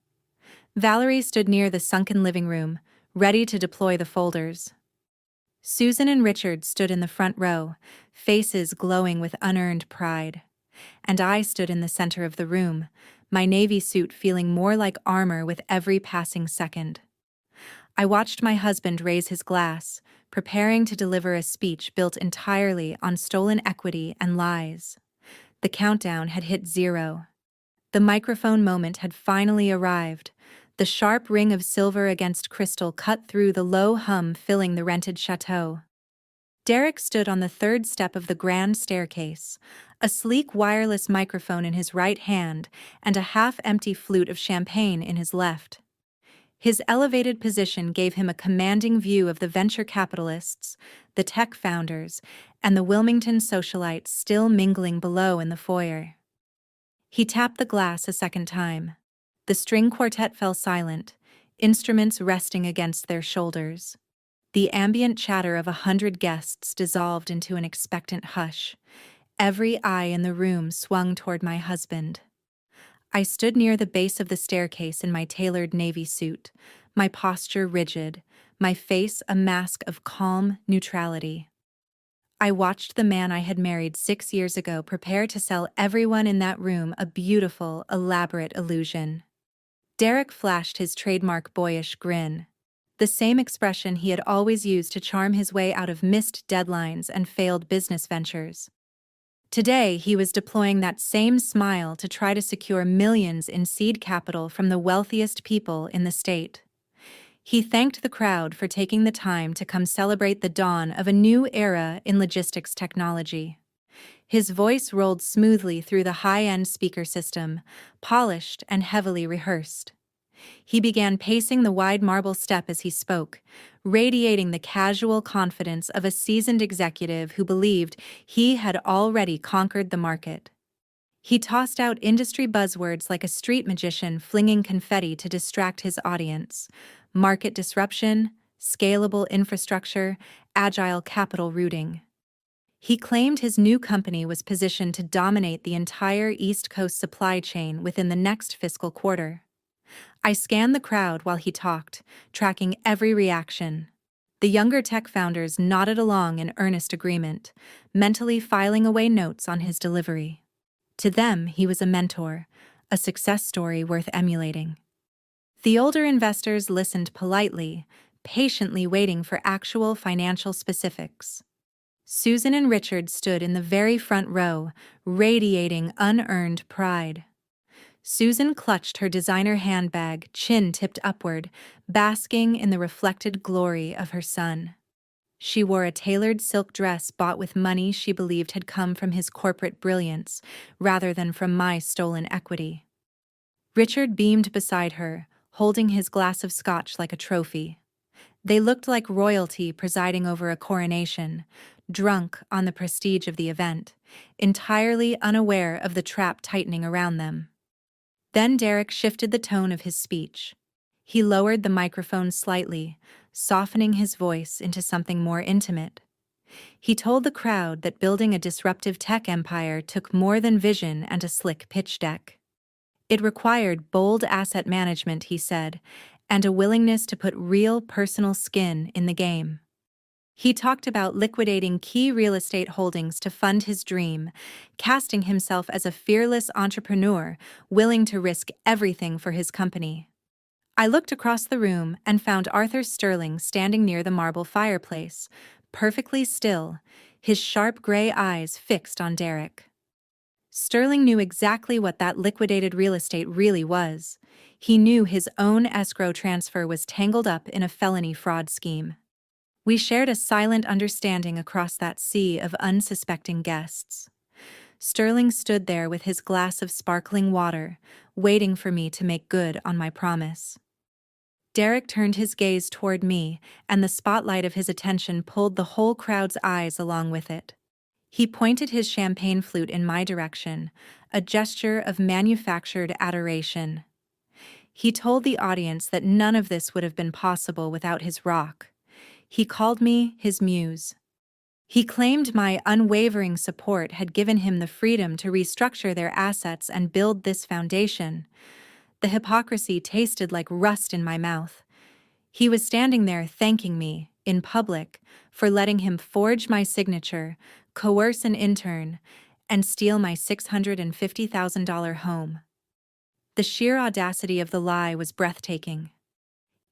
Valerie stood near the sunken living room, ready to deploy the folders. Susan and Richard stood in the front row, faces glowing with unearned pride. And I stood in the center of the room, my navy suit feeling more like armor with every passing second. I watched my husband raise his glass, preparing to deliver a speech built entirely on stolen equity and lies. The countdown had hit 0. The microphone moment had finally arrived. The sharp ring of silver against crystal cut through the low hum filling the rented chateau. Derek stood on the third step of the grand staircase, a sleek wireless microphone in his right hand and a half-empty flute of champagne in his left. His elevated position gave him a commanding view of the venture capitalists, the tech founders, and the Wilmington socialites still mingling below in the foyer. He tapped the glass a second time. The string quartet fell silent, instruments resting against their shoulders. The ambient chatter of 100 guests dissolved into an expectant hush. Every eye in the room swung toward my husband. I stood near the base of the staircase in my tailored navy suit, my posture rigid, my face a mask of calm neutrality. I watched the man I had married 6 years ago prepare to sell everyone in that room a beautiful, elaborate illusion. Derek flashed his trademark boyish grin, the same expression he had always used to charm his way out of missed deadlines and failed business ventures. Today, he was deploying that same smile to try to secure millions in seed capital from the wealthiest people in the state. He thanked the crowd for taking the time to come celebrate the dawn of a new era in logistics technology. His voice rolled smoothly through the high-end speaker system, polished and heavily rehearsed. He began pacing the wide marble step as he spoke, radiating the casual confidence of a seasoned executive who believed he had already conquered the market. He tossed out industry buzzwords like a street magician flinging confetti to distract his audience: market disruption, scalable infrastructure, agile capital routing. He claimed his new company was positioned to dominate the entire East Coast supply chain within the next fiscal quarter. I scanned the crowd while he talked, tracking every reaction. The younger tech founders nodded along in earnest agreement, mentally filing away notes on his delivery. To them, he was a mentor, a success story worth emulating. The older investors listened politely, patiently waiting for actual financial specifics. Susan and Richard stood in the very front row, radiating unearned pride. Susan clutched her designer handbag, chin tipped upward, basking in the reflected glory of her son. She wore a tailored silk dress bought with money she believed had come from his corporate brilliance, rather than from my stolen equity. Richard beamed beside her, holding his glass of scotch like a trophy. They looked like royalty presiding over a coronation, drunk on the prestige of the event, entirely unaware of the trap tightening around them. Then Derek shifted the tone of his speech. He lowered the microphone slightly, softening his voice into something more intimate. He told the crowd that building a disruptive tech empire took more than vision and a slick pitch deck. It required bold asset management, he said, and a willingness to put real personal skin in the game. He talked about liquidating key real estate holdings to fund his dream, casting himself as a fearless entrepreneur willing to risk everything for his company. I looked across the room and found Arthur Sterling standing near the marble fireplace, perfectly still, his sharp gray eyes fixed on Derek. Sterling knew exactly what that liquidated real estate really was. He knew his own escrow transfer was tangled up in a felony fraud scheme. We shared a silent understanding across that sea of unsuspecting guests. Sterling stood there with his glass of sparkling water, waiting for me to make good on my promise. Derek turned his gaze toward me, and the spotlight of his attention pulled the whole crowd's eyes along with it. He pointed his champagne flute in my direction, a gesture of manufactured adoration. He told the audience that none of this would have been possible without his rock. He called me his muse. He claimed my unwavering support had given him the freedom to restructure their assets and build this foundation. The hypocrisy tasted like rust in my mouth. He was standing there thanking me, in public, for letting him forge my signature, coerce an intern, and steal my $650,000 home. The sheer audacity of the lie was breathtaking.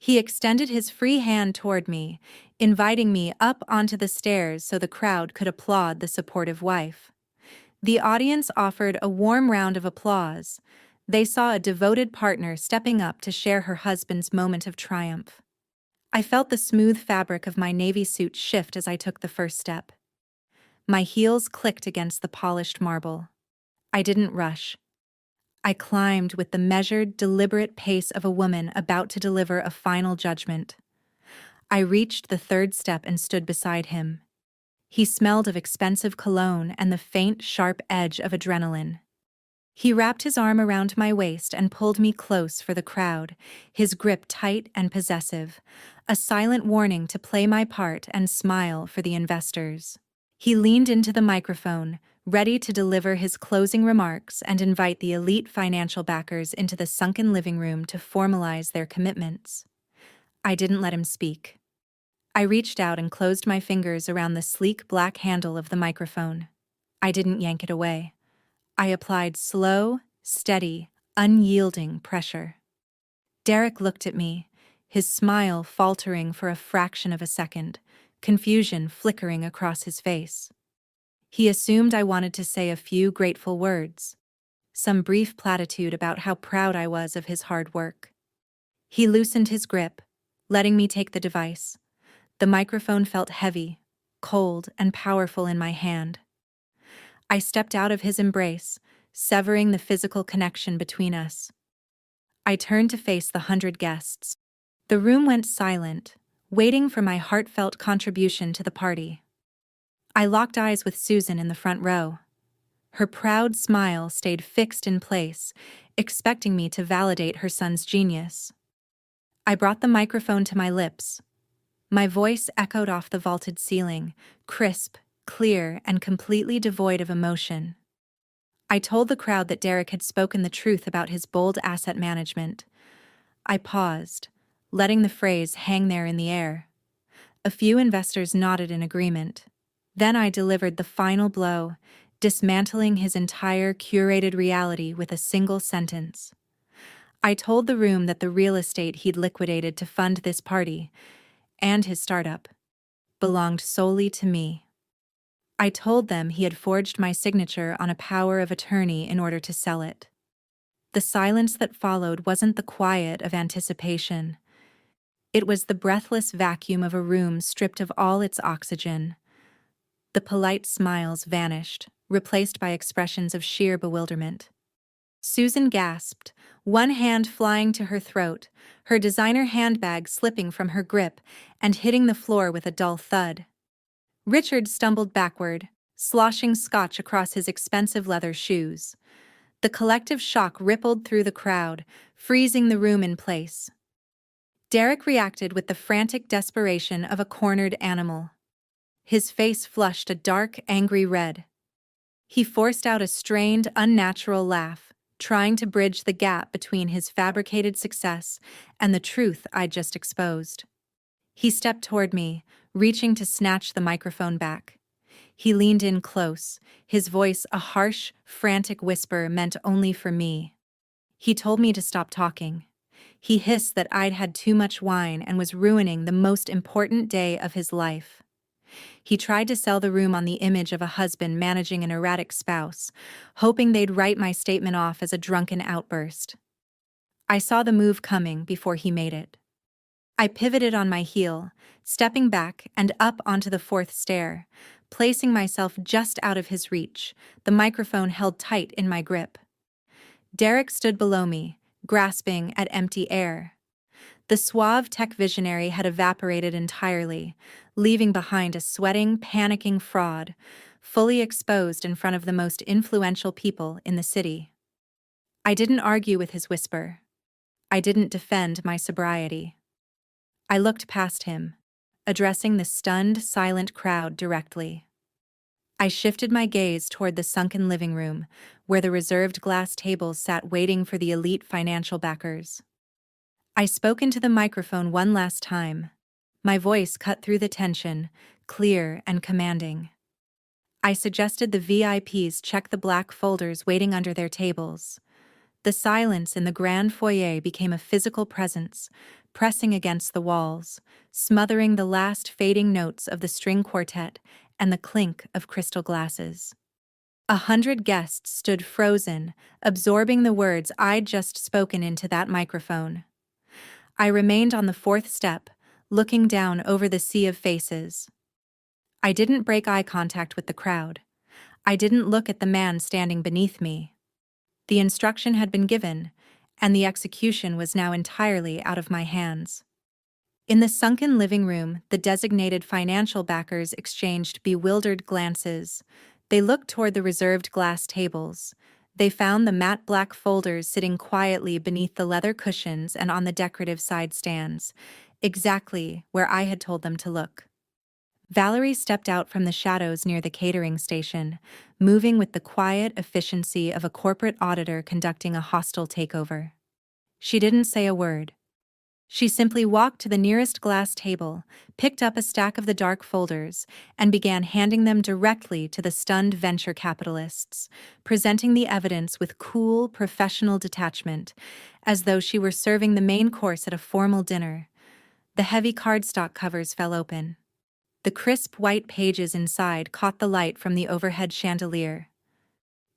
He extended his free hand toward me, inviting me up onto the stairs so the crowd could applaud the supportive wife. The audience offered a warm round of applause. They saw a devoted partner stepping up to share her husband's moment of triumph. I felt the smooth fabric of my navy suit shift as I took the first step. My heels clicked against the polished marble. I didn't rush. I climbed with the measured, deliberate pace of a woman about to deliver a final judgment. I reached the third step and stood beside him. He smelled of expensive cologne and the faint, sharp edge of adrenaline. He wrapped his arm around my waist and pulled me close for the crowd, his grip tight and possessive, a silent warning to play my part and smile for the investors. He leaned into the microphone, ready to deliver his closing remarks and invite the elite financial backers into the sunken living room to formalize their commitments. I didn't let him speak. I reached out and closed my fingers around the sleek black handle of the microphone. I didn't yank it away. I applied slow, steady, unyielding pressure. Derek looked at me, his smile faltering for a fraction of a second, confusion flickering across his face. He assumed I wanted to say a few grateful words, some brief platitude about how proud I was of his hard work. He loosened his grip, letting me take the device. The microphone felt heavy, cold, and powerful in my hand. I stepped out of his embrace, severing the physical connection between us. I turned to face the 100 guests. The room went silent, waiting for my heartfelt contribution to the party. I locked eyes with Susan in the front row. Her proud smile stayed fixed in place, expecting me to validate her son's genius. I brought the microphone to my lips. My voice echoed off the vaulted ceiling, crisp, clear, and completely devoid of emotion. I told the crowd that Derek had spoken the truth about his bold asset management. I paused, letting the phrase hang there in the air. A few investors nodded in agreement. Then I delivered the final blow, dismantling his entire curated reality with a single sentence. I told the room that the real estate he'd liquidated to fund this party, and his startup, belonged solely to me. I told them he had forged my signature on a power of attorney in order to sell it. The silence that followed wasn't the quiet of anticipation. It was the breathless vacuum of a room stripped of all its oxygen. The polite smiles vanished, replaced by expressions of sheer bewilderment. Susan gasped, one hand flying to her throat, her designer handbag slipping from her grip and hitting the floor with a dull thud. Richard stumbled backward, sloshing scotch across his expensive leather shoes. The collective shock rippled through the crowd, freezing the room in place. Derek reacted with the frantic desperation of a cornered animal. His face flushed a dark, angry red. He forced out a strained, unnatural laugh, trying to bridge the gap between his fabricated success and the truth I'd just exposed. He stepped toward me, reaching to snatch the microphone back. He leaned in close, his voice a harsh, frantic whisper meant only for me. He told me to stop talking. He hissed that I'd had too much wine and was ruining the most important day of his life. He tried to sell the room on the image of a husband managing an erratic spouse, hoping they'd write my statement off as a drunken outburst. I saw the move coming before he made it. I pivoted on my heel, stepping back and up onto the fourth stair, placing myself just out of his reach, the microphone held tight in my grip. Derek stood below me, grasping at empty air. The suave tech visionary had evaporated entirely, leaving behind a sweating, panicking fraud, fully exposed in front of the most influential people in the city. I didn't argue with his whisper. I didn't defend my sobriety. I looked past him, addressing the stunned, silent crowd directly. I shifted my gaze toward the sunken living room, where the reserved glass tables sat waiting for the elite financial backers. I spoke into the microphone one last time. My voice cut through the tension, clear and commanding. I suggested the VIPs check the black folders waiting under their tables. The silence in the grand foyer became a physical presence, pressing against the walls, smothering the last fading notes of the string quartet and the clink of crystal glasses. 100 guests stood frozen, absorbing the words I'd just spoken into that microphone. I remained on the fourth step, looking down over the sea of faces. I didn't break eye contact with the crowd. I didn't look at the man standing beneath me. The instruction had been given, and the execution was now entirely out of my hands. In the sunken living room, the designated financial backers exchanged bewildered glances. They looked toward the reserved glass tables. They found the matte black folders sitting quietly beneath the leather cushions and on the decorative side stands, exactly where I had told them to look. Valerie stepped out from the shadows near the catering station, moving with the quiet efficiency of a corporate auditor conducting a hostile takeover. She didn't say a word. She simply walked to the nearest glass table, picked up a stack of the dark folders, and began handing them directly to the stunned venture capitalists, presenting the evidence with cool, professional detachment, as though she were serving the main course at a formal dinner. The heavy cardstock covers fell open. The crisp white pages inside caught the light from the overhead chandelier.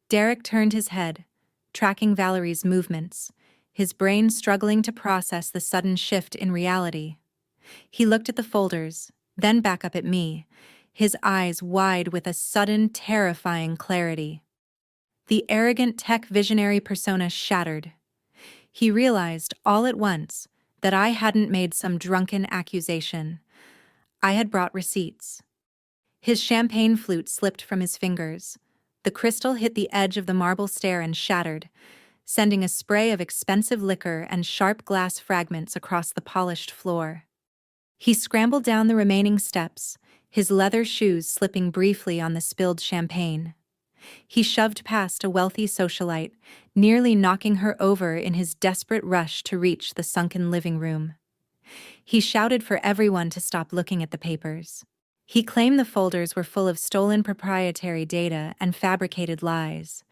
Derek turned his head, tracking Valerie's movements, his brain struggling to process the sudden shift in reality. He looked at the folders, then back up at me, his eyes wide with a sudden, terrifying clarity. The arrogant tech visionary persona shattered. He realized, all at once, that I hadn't made some drunken accusation. I had brought receipts. His champagne flute slipped from his fingers. The crystal hit the edge of the marble stair and shattered, sending a spray of expensive liquor and sharp glass fragments across the polished floor. He scrambled down the remaining steps, his leather shoes slipping briefly on the spilled champagne. He shoved past a wealthy socialite, nearly knocking her over in his desperate rush to reach the sunken living room. He shouted for everyone to stop looking at the papers. He claimed the folders were full of stolen proprietary data and fabricated lies.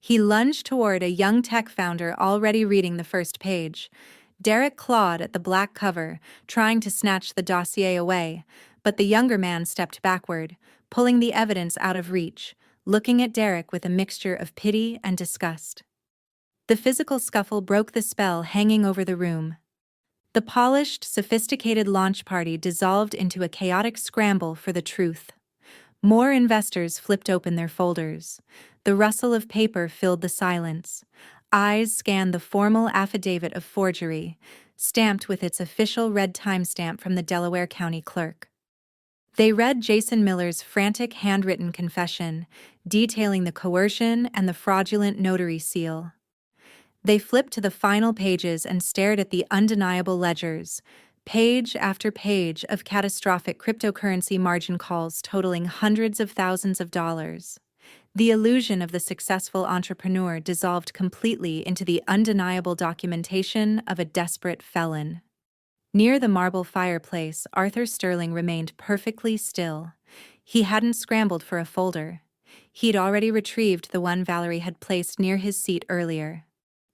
He lunged toward a young tech founder already reading the first page. Derek clawed at the black cover, trying to snatch the dossier away, but the younger man stepped backward, pulling the evidence out of reach, looking at Derek with a mixture of pity and disgust. The physical scuffle broke the spell hanging over the room. The polished, sophisticated launch party dissolved into a chaotic scramble for the truth. More investors flipped open their folders. The rustle of paper filled the silence. Eyes scanned the formal affidavit of forgery, stamped with its official red timestamp from the Delaware County Clerk. They read Jason Miller's frantic handwritten confession, detailing the coercion and the fraudulent notary seal. They flipped to the final pages and stared at the undeniable ledgers, page after page of catastrophic cryptocurrency margin calls totaling hundreds of thousands of dollars. The illusion of the successful entrepreneur dissolved completely into the undeniable documentation of a desperate felon. Near the marble fireplace, Arthur Sterling remained perfectly still. He hadn't scrambled for a folder. He'd already retrieved the one Valerie had placed near his seat earlier.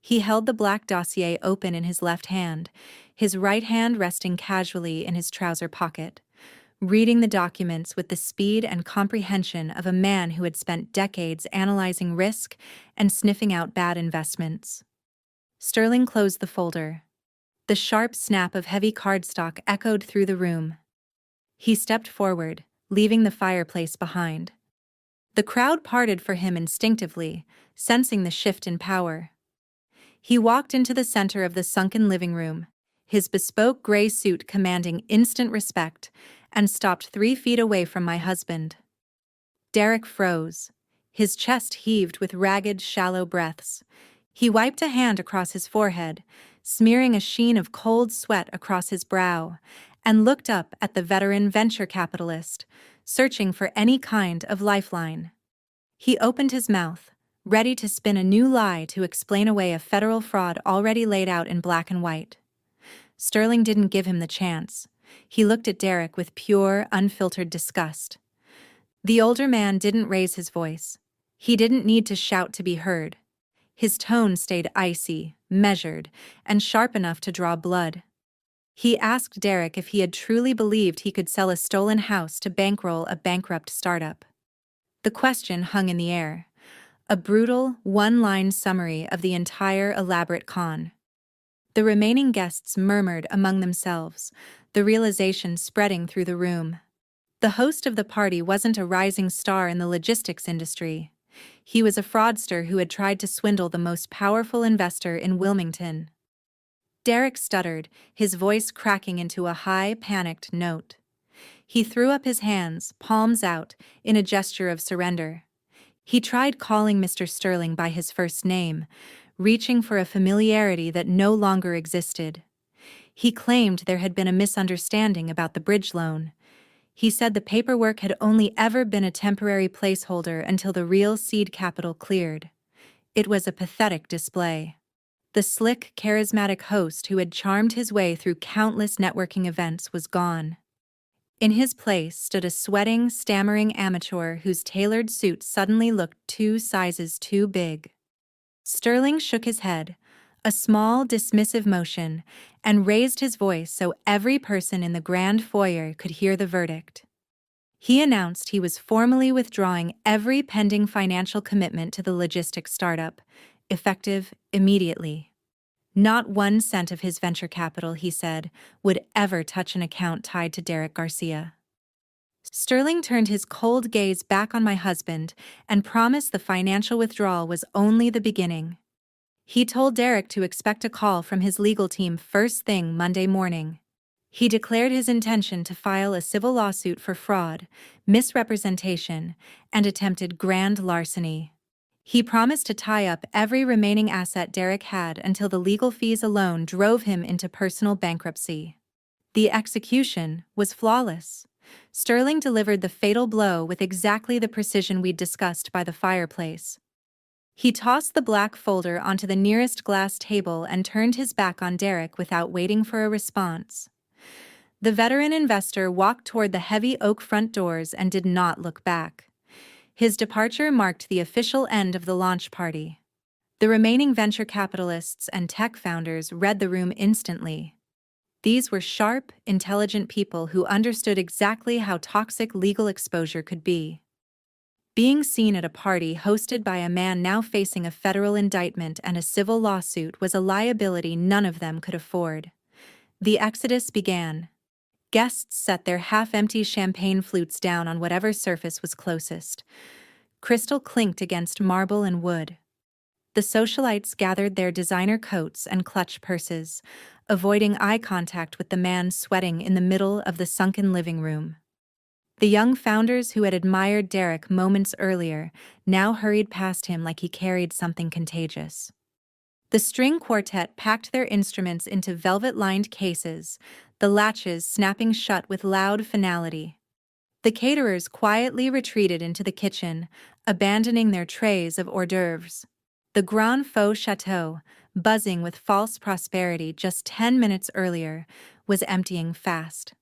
He held the black dossier open in his left hand, his right hand resting casually in his trouser pocket, reading the documents with the speed and comprehension of a man who had spent decades analyzing risk and sniffing out bad investments. Sterling closed the folder. The sharp snap of heavy cardstock echoed through the room. He stepped forward, leaving the fireplace behind. The crowd parted for him instinctively, sensing the shift in power. He walked into the center of the sunken living room, his bespoke gray suit commanding instant respect, and stopped 3 feet away from my husband. Derek froze. His chest heaved with ragged, shallow breaths. He wiped a hand across his forehead, smearing a sheen of cold sweat across his brow, and looked up at the veteran venture capitalist, searching for any kind of lifeline. He opened his mouth, ready to spin a new lie to explain away a federal fraud already laid out in black and white. Sterling didn't give him the chance. He looked at Derek with pure, unfiltered disgust. The older man didn't raise his voice. He didn't need to shout to be heard. His tone stayed icy, measured, and sharp enough to draw blood. He asked Derek if he had truly believed he could sell a stolen house to bankroll a bankrupt startup. The question hung in the air, a brutal, one-line summary of the entire elaborate con. The remaining guests murmured among themselves, the realization spreading through the room. The host of the party wasn't a rising star in the logistics industry. He was a fraudster who had tried to swindle the most powerful investor in Wilmington. Derek stuttered, his voice cracking into a high, panicked note. He threw up his hands, palms out, in a gesture of surrender. He tried calling Mr. Sterling by his first name, reaching for a familiarity that no longer existed. He claimed there had been a misunderstanding about the bridge loan. He said the paperwork had only ever been a temporary placeholder until the real seed capital cleared. It was a pathetic display. The slick, charismatic host who had charmed his way through countless networking events was gone. In his place stood a sweating, stammering amateur whose tailored suit suddenly looked 2 sizes too big. Sterling shook his head, a small, dismissive motion, and raised his voice so every person in the grand foyer could hear the verdict. He announced he was formally withdrawing every pending financial commitment to the logistics startup, effective immediately. Not 1 cent of his venture capital, he said, would ever touch an account tied to Derek Garcia. Sterling turned his cold gaze back on my husband and promised the financial withdrawal was only the beginning. He told Derek to expect a call from his legal team first thing Monday morning. He declared his intention to file a civil lawsuit for fraud, misrepresentation, and attempted grand larceny. He promised to tie up every remaining asset Derek had until the legal fees alone drove him into personal bankruptcy. The execution was flawless. Sterling delivered the fatal blow with exactly the precision we'd discussed by the fireplace. He tossed the black folder onto the nearest glass table and turned his back on Derek without waiting for a response. The veteran investor walked toward the heavy oak front doors and did not look back. His departure marked the official end of the launch party. The remaining venture capitalists and tech founders read the room instantly. These were sharp, intelligent people who understood exactly how toxic legal exposure could be. Being seen at a party hosted by a man now facing a federal indictment and a civil lawsuit was a liability none of them could afford. The exodus began. Guests set their half-empty champagne flutes down on whatever surface was closest. Crystal clinked against marble and wood. The socialites gathered their designer coats and clutch purses, avoiding eye contact with the man sweating in the middle of the sunken living room. The young founders who had admired Derek moments earlier now hurried past him like he carried something contagious. The string quartet packed their instruments into velvet-lined cases, the latches snapping shut with loud finality. The caterers quietly retreated into the kitchen, abandoning their trays of hors d'oeuvres. The Grand Faux Chateau, buzzing with false prosperity just 10 minutes earlier, was emptying fast.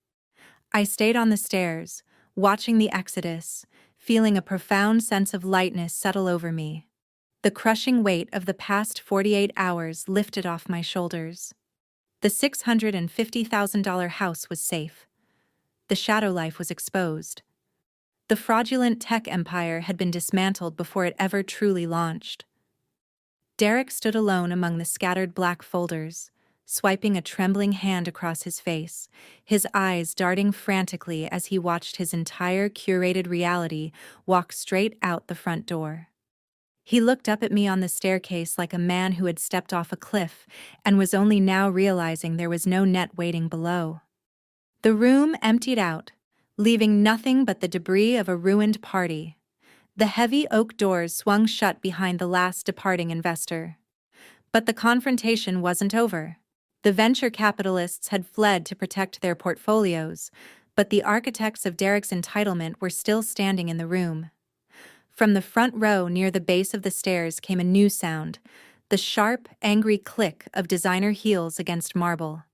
I stayed on the stairs, watching the exodus, feeling a profound sense of lightness settle over me. The crushing weight of the past 48 hours lifted off my shoulders. The $650,000 house was safe. The shadow life was exposed. The fraudulent tech empire had been dismantled before it ever truly launched. Derek stood alone among the scattered black folders, swiping a trembling hand across his face, his eyes darting frantically as he watched his entire curated reality walk straight out the front door. He looked up at me on the staircase like a man who had stepped off a cliff and was only now realizing there was no net waiting below. The room emptied out, leaving nothing but the debris of a ruined party. The heavy oak doors swung shut behind the last departing investor. But the confrontation wasn't over. The venture capitalists had fled to protect their portfolios, but the architects of Derek's entitlement were still standing in the room. From the front row near the base of the stairs came a new sound, the sharp, angry click of designer heels against marble.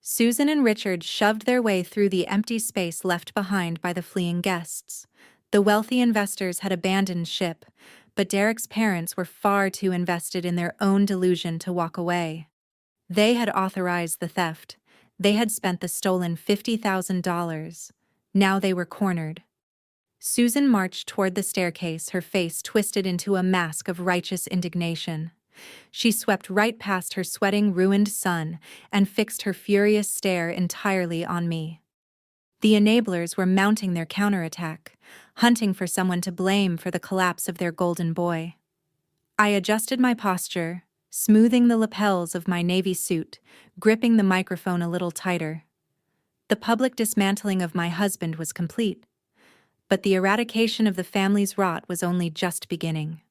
Susan and Richard shoved their way through the empty space left behind by the fleeing guests. The wealthy investors had abandoned ship, but Derek's parents were far too invested in their own delusion to walk away. They had authorized the theft. They had spent the stolen $50,000. Now they were cornered. Susan marched toward the staircase, her face twisted into a mask of righteous indignation. She swept right past her sweating, ruined son and fixed her furious stare entirely on me. The enablers were mounting their counterattack, hunting for someone to blame for the collapse of their golden boy. I adjusted my posture, smoothing the lapels of my navy suit, gripping the microphone a little tighter. The public dismantling of my husband was complete, but the eradication of the family's rot was only just beginning.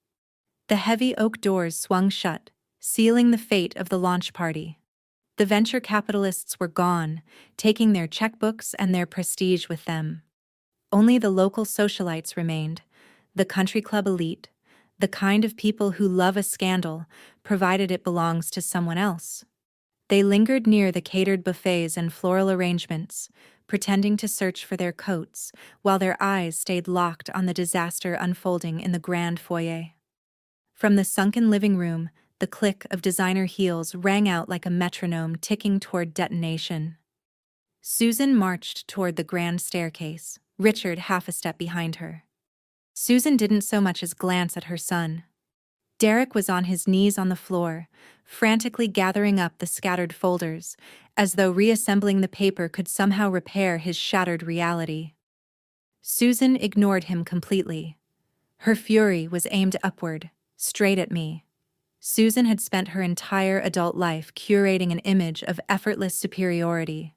The heavy oak doors swung shut, sealing the fate of the launch party. The venture capitalists were gone, taking their checkbooks and their prestige with them. Only the local socialites remained, the country club elite, the kind of people who love a scandal, provided it belongs to someone else. They lingered near the catered buffets and floral arrangements, pretending to search for their coats, while their eyes stayed locked on the disaster unfolding in the grand foyer. From the sunken living room, the click of designer heels rang out like a metronome ticking toward detonation. Susan marched toward the grand staircase, Richard half a step behind her. Susan didn't so much as glance at her son. Derek was on his knees on the floor, frantically gathering up the scattered folders, as though reassembling the paper could somehow repair his shattered reality. Susan ignored him completely. Her fury was aimed upward, straight at me. Susan had spent her entire adult life curating an image of effortless superiority.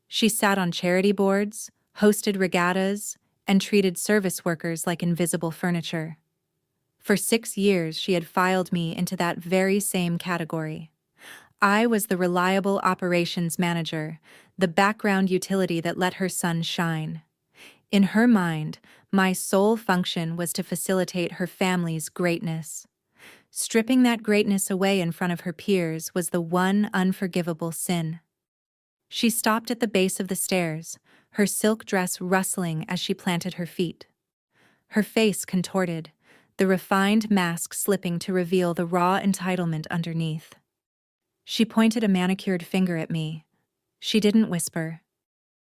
She sat on charity boards, hosted regattas, and treated service workers like invisible furniture. For 6 years, she had filed me into that very same category. I was the reliable operations manager, the background utility that let her son shine. In her mind, my sole function was to facilitate her family's greatness. Stripping that greatness away in front of her peers was the one unforgivable sin. She stopped at the base of the stairs, her silk dress rustling as she planted her feet. Her face contorted, the refined mask slipping to reveal the raw entitlement underneath. She pointed a manicured finger at me. She didn't whisper.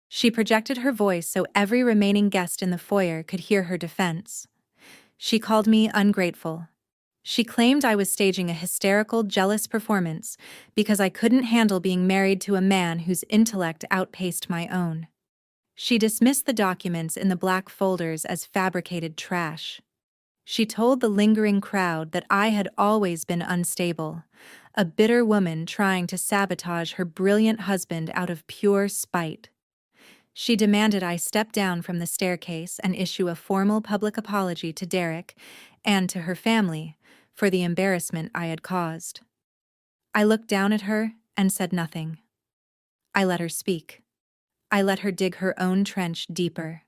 She projected her voice so every remaining guest in the foyer could hear her defense. She called me ungrateful. She claimed I was staging a hysterical, jealous performance because I couldn't handle being married to a man whose intellect outpaced my own. She dismissed the documents in the black folders as fabricated trash. She told the lingering crowd that I had always been unstable, a bitter woman trying to sabotage her brilliant husband out of pure spite. She demanded I step down from the staircase and issue a formal public apology to Derek and to her family for the embarrassment I had caused. I looked down at her and said nothing. I let her speak. I let her dig her own trench deeper.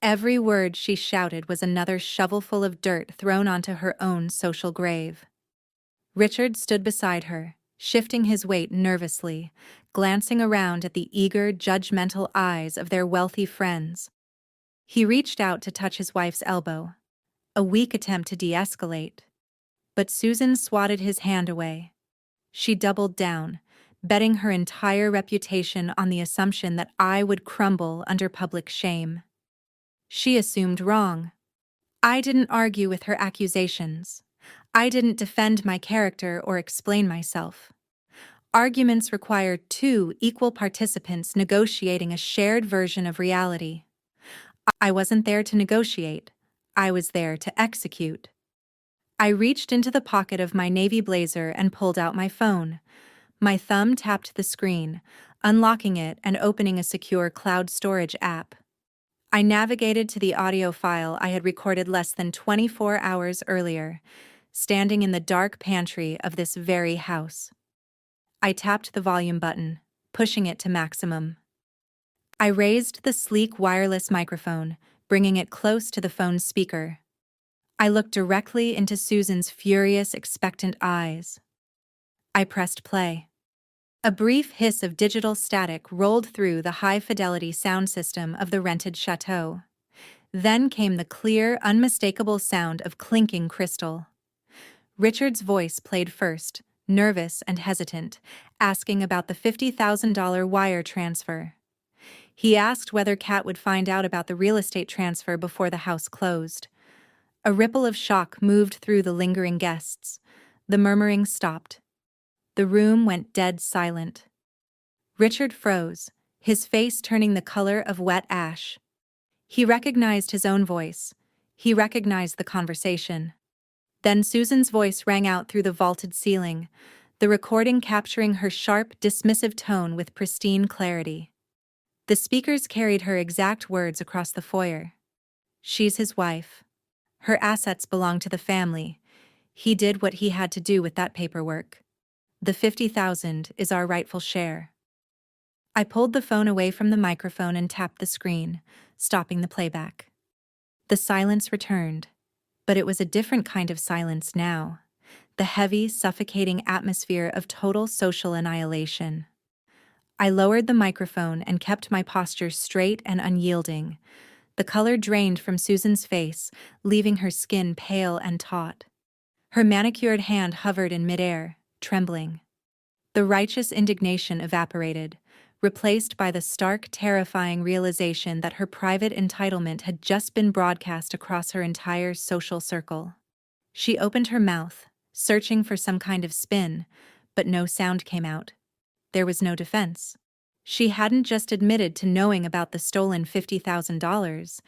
Every word she shouted was another shovelful of dirt thrown onto her own social grave. Richard stood beside her, shifting his weight nervously, glancing around at the eager, judgmental eyes of their wealthy friends. He reached out to touch his wife's elbow, a weak attempt to de-escalate. But Susan swatted his hand away. She doubled down, betting her entire reputation on the assumption that I would crumble under public shame. She assumed wrong. I didn't argue with her accusations. I didn't defend my character or explain myself. Arguments require two equal participants negotiating a shared version of reality. I wasn't there to negotiate. I was there to execute. I reached into the pocket of my navy blazer and pulled out my phone. My thumb tapped the screen, unlocking it and opening a secure cloud storage app. I navigated to the audio file I had recorded less than 24 hours earlier, standing in the dark pantry of this very house. I tapped the volume button, pushing it to maximum. I raised the sleek wireless microphone, bringing it close to the phone's speaker. I looked directly into Susan's furious, expectant eyes. I pressed play. A brief hiss of digital static rolled through the high-fidelity sound system of the rented chateau. Then came the clear, unmistakable sound of clinking crystal. Richard's voice played first, nervous and hesitant, asking about the $50,000 wire transfer. He asked whether Kat would find out about the real estate transfer before the house closed. A ripple of shock moved through the lingering guests. The murmuring stopped. The room went dead silent. Richard froze, his face turning the color of wet ash. He recognized his own voice. He recognized the conversation. Then Susan's voice rang out through the vaulted ceiling, the recording capturing her sharp, dismissive tone with pristine clarity. The speakers carried her exact words across the foyer. She's his wife. Her assets belong to the family. He did what he had to do with that paperwork. The $50,000 is our rightful share. I pulled the phone away from the microphone and tapped the screen, stopping the playback. The silence returned, but it was a different kind of silence now. The heavy, suffocating atmosphere of total social annihilation. I lowered the microphone and kept my posture straight and unyielding. The color drained from Susan's face, leaving her skin pale and taut. Her manicured hand hovered in midair, trembling. The righteous indignation evaporated, replaced by the stark, terrifying realization that her private entitlement had just been broadcast across her entire social circle. She opened her mouth, searching for some kind of spin, but no sound came out. There was no defense. She hadn't just admitted to knowing about the stolen $50,000.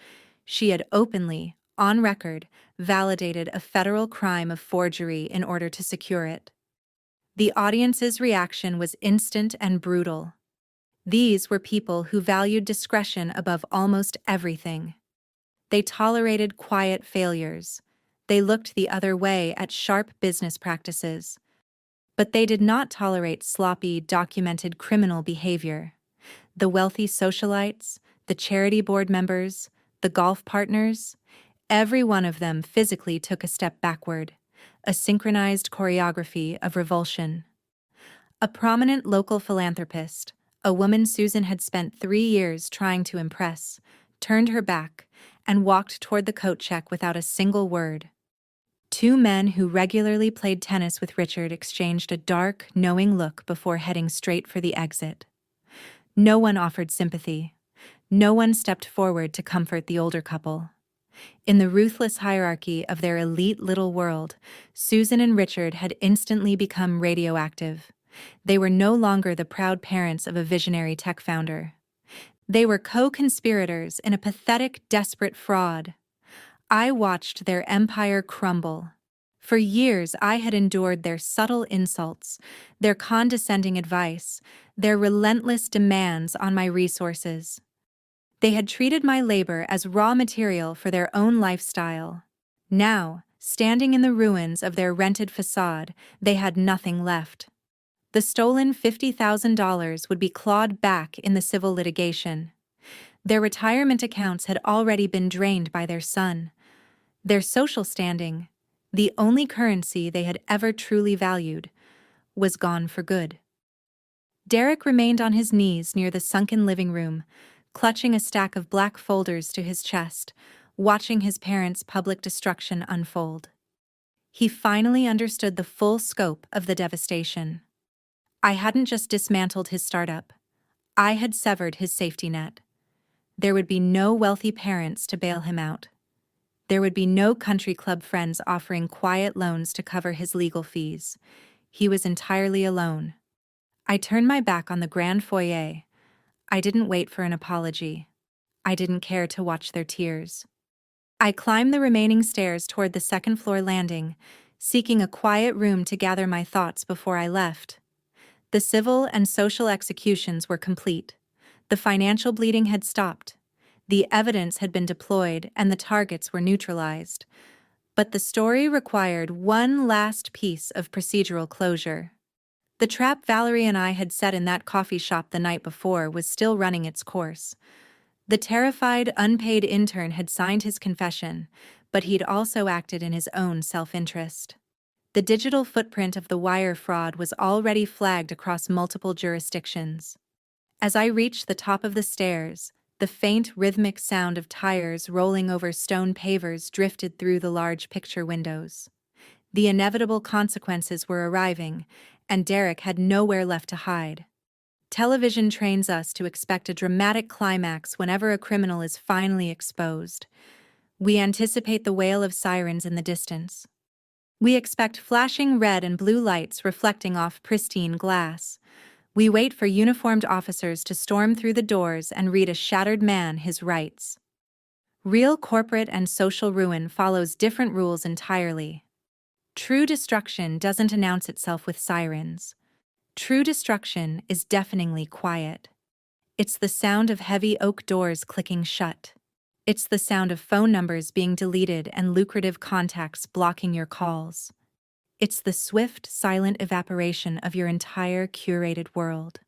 She had openly, on record, validated a federal crime of forgery in order to secure it. The audience's reaction was instant and brutal. These were people who valued discretion above almost everything. They tolerated quiet failures. They looked the other way at sharp business practices. But they did not tolerate sloppy, documented criminal behavior. The wealthy socialites, the charity board members, the golf partners, every one of them physically took a step backward, a synchronized choreography of revulsion. A prominent local philanthropist, a woman Susan had spent 3 years trying to impress, turned her back and walked toward the coat check without a single word. 2 men who regularly played tennis with Richard exchanged a dark, knowing look before heading straight for the exit. No one offered sympathy. No one stepped forward to comfort the older couple. In the ruthless hierarchy of their elite little world, Susan and Richard had instantly become radioactive. They were no longer the proud parents of a visionary tech founder. They were co-conspirators in a pathetic, desperate fraud. I watched their empire crumble. For years I had endured their subtle insults, their condescending advice, their relentless demands on my resources. They had treated my labor as raw material for their own lifestyle. Now, standing in the ruins of their rented facade, they had nothing left. The stolen $50,000 would be clawed back in the civil litigation. Their retirement accounts had already been drained by their son. Their social standing, the only currency they had ever truly valued, was gone for good. Derek remained on his knees near the sunken living room, clutching a stack of black folders to his chest, watching his parents' public destruction unfold. He finally understood the full scope of the devastation. I hadn't just dismantled his startup. I had severed his safety net. There would be no wealthy parents to bail him out. There would be no country club friends offering quiet loans to cover his legal fees. He was entirely alone. I turned my back on the grand foyer. I didn't wait for an apology. I didn't care to watch their tears. I climbed the remaining stairs toward the second-floor landing, seeking a quiet room to gather my thoughts before I left. The civil and social executions were complete. The financial bleeding had stopped. The evidence had been deployed and the targets were neutralized. But the story required one last piece of procedural closure. The trap Valerie and I had set in that coffee shop the night before was still running its course. The terrified, unpaid intern had signed his confession, but he'd also acted in his own self-interest. The digital footprint of the wire fraud was already flagged across multiple jurisdictions. As I reached the top of the stairs, the faint, rhythmic sound of tires rolling over stone pavers drifted through the large picture windows. The inevitable consequences were arriving, and Derek had nowhere left to hide. Television trains us to expect a dramatic climax whenever a criminal is finally exposed. We anticipate the wail of sirens in the distance. We expect flashing red and blue lights reflecting off pristine glass. We wait for uniformed officers to storm through the doors and read a shattered man his rights. Real corporate and social ruin follows different rules entirely. True destruction doesn't announce itself with sirens. True destruction is deafeningly quiet. It's the sound of heavy oak doors clicking shut. It's the sound of phone numbers being deleted and lucrative contacts blocking your calls. It's the swift, silent evaporation of your entire curated world.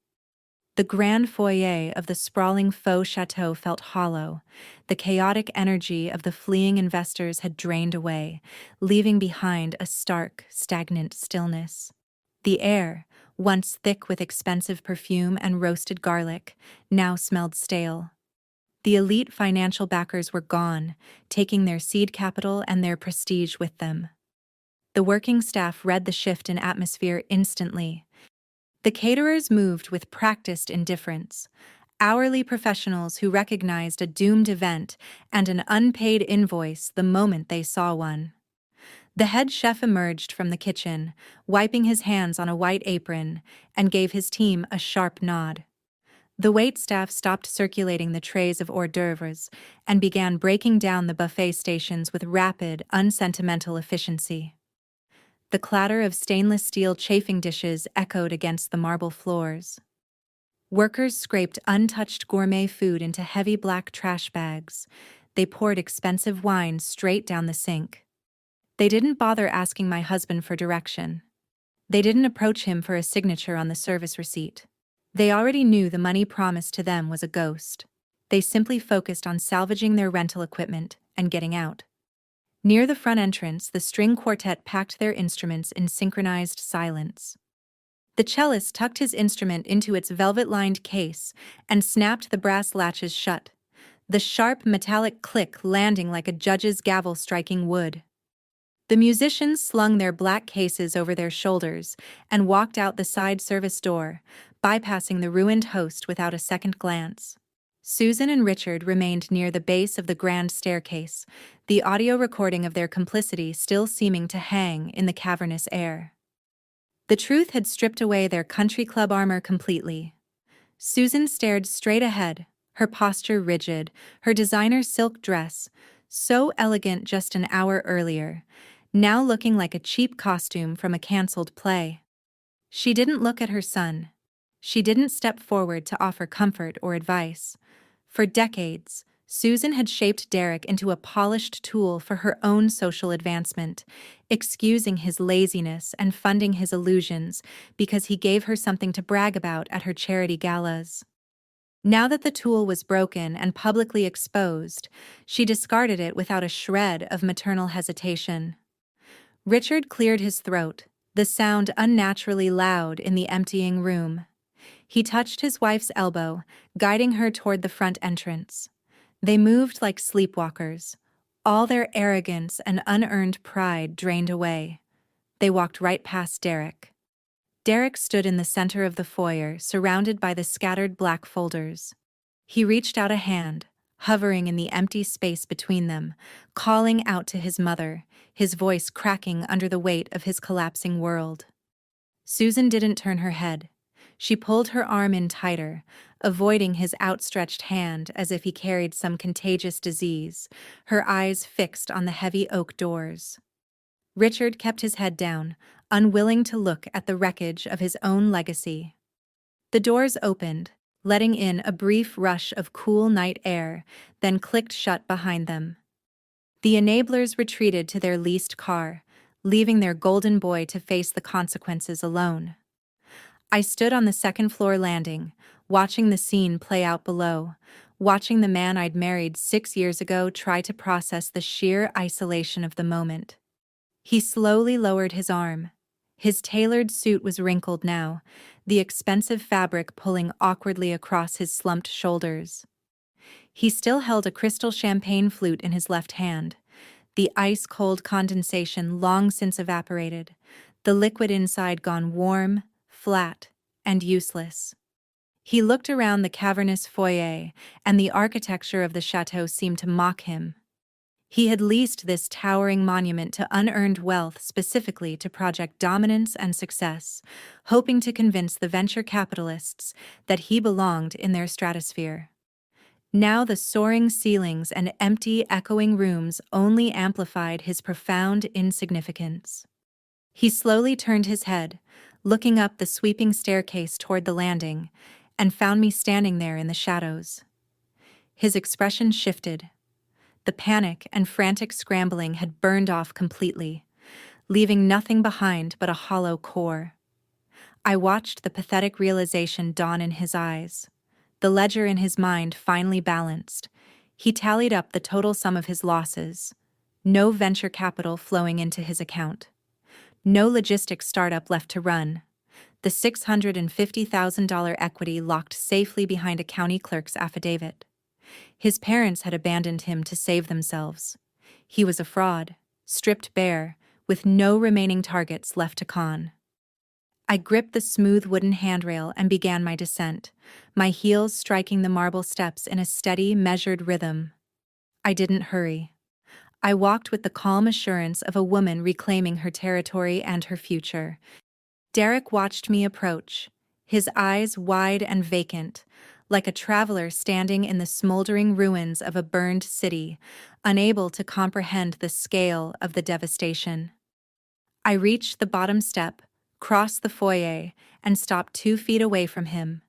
The grand foyer of the sprawling faux chateau felt hollow. The chaotic energy of the fleeing investors had drained away, leaving behind a stark, stagnant stillness. The air, once thick with expensive perfume and roasted garlic, now smelled stale. The elite financial backers were gone, taking their seed capital and their prestige with them. The working staff read the shift in atmosphere instantly. The caterers moved with practiced indifference, hourly professionals who recognized a doomed event and an unpaid invoice the moment they saw one. The head chef emerged from the kitchen, wiping his hands on a white apron, and gave his team a sharp nod. The waitstaff stopped circulating the trays of hors d'oeuvres and began breaking down the buffet stations with rapid, unsentimental efficiency. The clatter of stainless steel chafing dishes echoed against the marble floors. Workers scraped untouched gourmet food into heavy black trash bags. They poured expensive wine straight down the sink. They didn't bother asking my husband for direction. They didn't approach him for a signature on the service receipt. They already knew the money promised to them was a ghost. They simply focused on salvaging their rental equipment and getting out. Near the front entrance, the string quartet packed their instruments in synchronized silence. The cellist tucked his instrument into its velvet-lined case and snapped the brass latches shut, the sharp metallic click landing like a judge's gavel striking wood. The musicians slung their black cases over their shoulders and walked out the side service door, bypassing the ruined host without a second glance. Susan and Richard remained near the base of the grand staircase, the audio recording of their complicity still seeming to hang in the cavernous air. The truth had stripped away their country club armor completely. Susan stared straight ahead, her posture rigid, her designer silk dress, so elegant just an hour earlier, now looking like a cheap costume from a cancelled play. She didn't look at her son. She didn't step forward to offer comfort or advice. For decades, Susan had shaped Derek into a polished tool for her own social advancement, excusing his laziness and funding his illusions because he gave her something to brag about at her charity galas. Now that the tool was broken and publicly exposed, she discarded it without a shred of maternal hesitation. Richard cleared his throat, the sound unnaturally loud in the emptying room. He touched his wife's elbow, guiding her toward the front entrance. They moved like sleepwalkers, all their arrogance and unearned pride drained away. They walked right past Derek. Derek stood in the center of the foyer, surrounded by the scattered black folders. He reached out a hand, hovering in the empty space between them, calling out to his mother, his voice cracking under the weight of his collapsing world. Susan didn't turn her head. She pulled her arm in tighter, avoiding his outstretched hand as if he carried some contagious disease, her eyes fixed on the heavy oak doors. Richard kept his head down, unwilling to look at the wreckage of his own legacy. The doors opened, letting in a brief rush of cool night air, then clicked shut behind them. The enablers retreated to their leased car, leaving their golden boy to face the consequences alone. I stood on the second-floor landing, watching the scene play out below, watching the man I'd married 6 years ago try to process the sheer isolation of the moment. He slowly lowered his arm. His tailored suit was wrinkled now, the expensive fabric pulling awkwardly across his slumped shoulders. He still held a crystal champagne flute in his left hand, the ice-cold condensation long since evaporated, the liquid inside gone warm, flat, and useless. He looked around the cavernous foyer, and the architecture of the chateau seemed to mock him. He had leased this towering monument to unearned wealth specifically to project dominance and success, hoping to convince the venture capitalists that he belonged in their stratosphere. Now the soaring ceilings and empty, echoing rooms only amplified his profound insignificance. He slowly turned his head, looking up the sweeping staircase toward the landing, and found me standing there in the shadows. His expression shifted. The panic and frantic scrambling had burned off completely, leaving nothing behind but a hollow core. I watched the pathetic realization dawn in his eyes. The ledger in his mind finally balanced. He tallied up the total sum of his losses. No venture capital flowing into his account. No logistics startup left to run. The $650,000 equity locked safely behind a county clerk's affidavit. His parents had abandoned him to save themselves. He was a fraud, stripped bare, with no remaining targets left to con. I gripped the smooth wooden handrail and began my descent, my heels striking the marble steps in a steady, measured rhythm. I didn't hurry. I walked with the calm assurance of a woman reclaiming her territory and her future. Derek watched me approach, his eyes wide and vacant, like a traveler standing in the smoldering ruins of a burned city, unable to comprehend the scale of the devastation. I reached the bottom step, crossed the foyer, and stopped 2 feet away from him.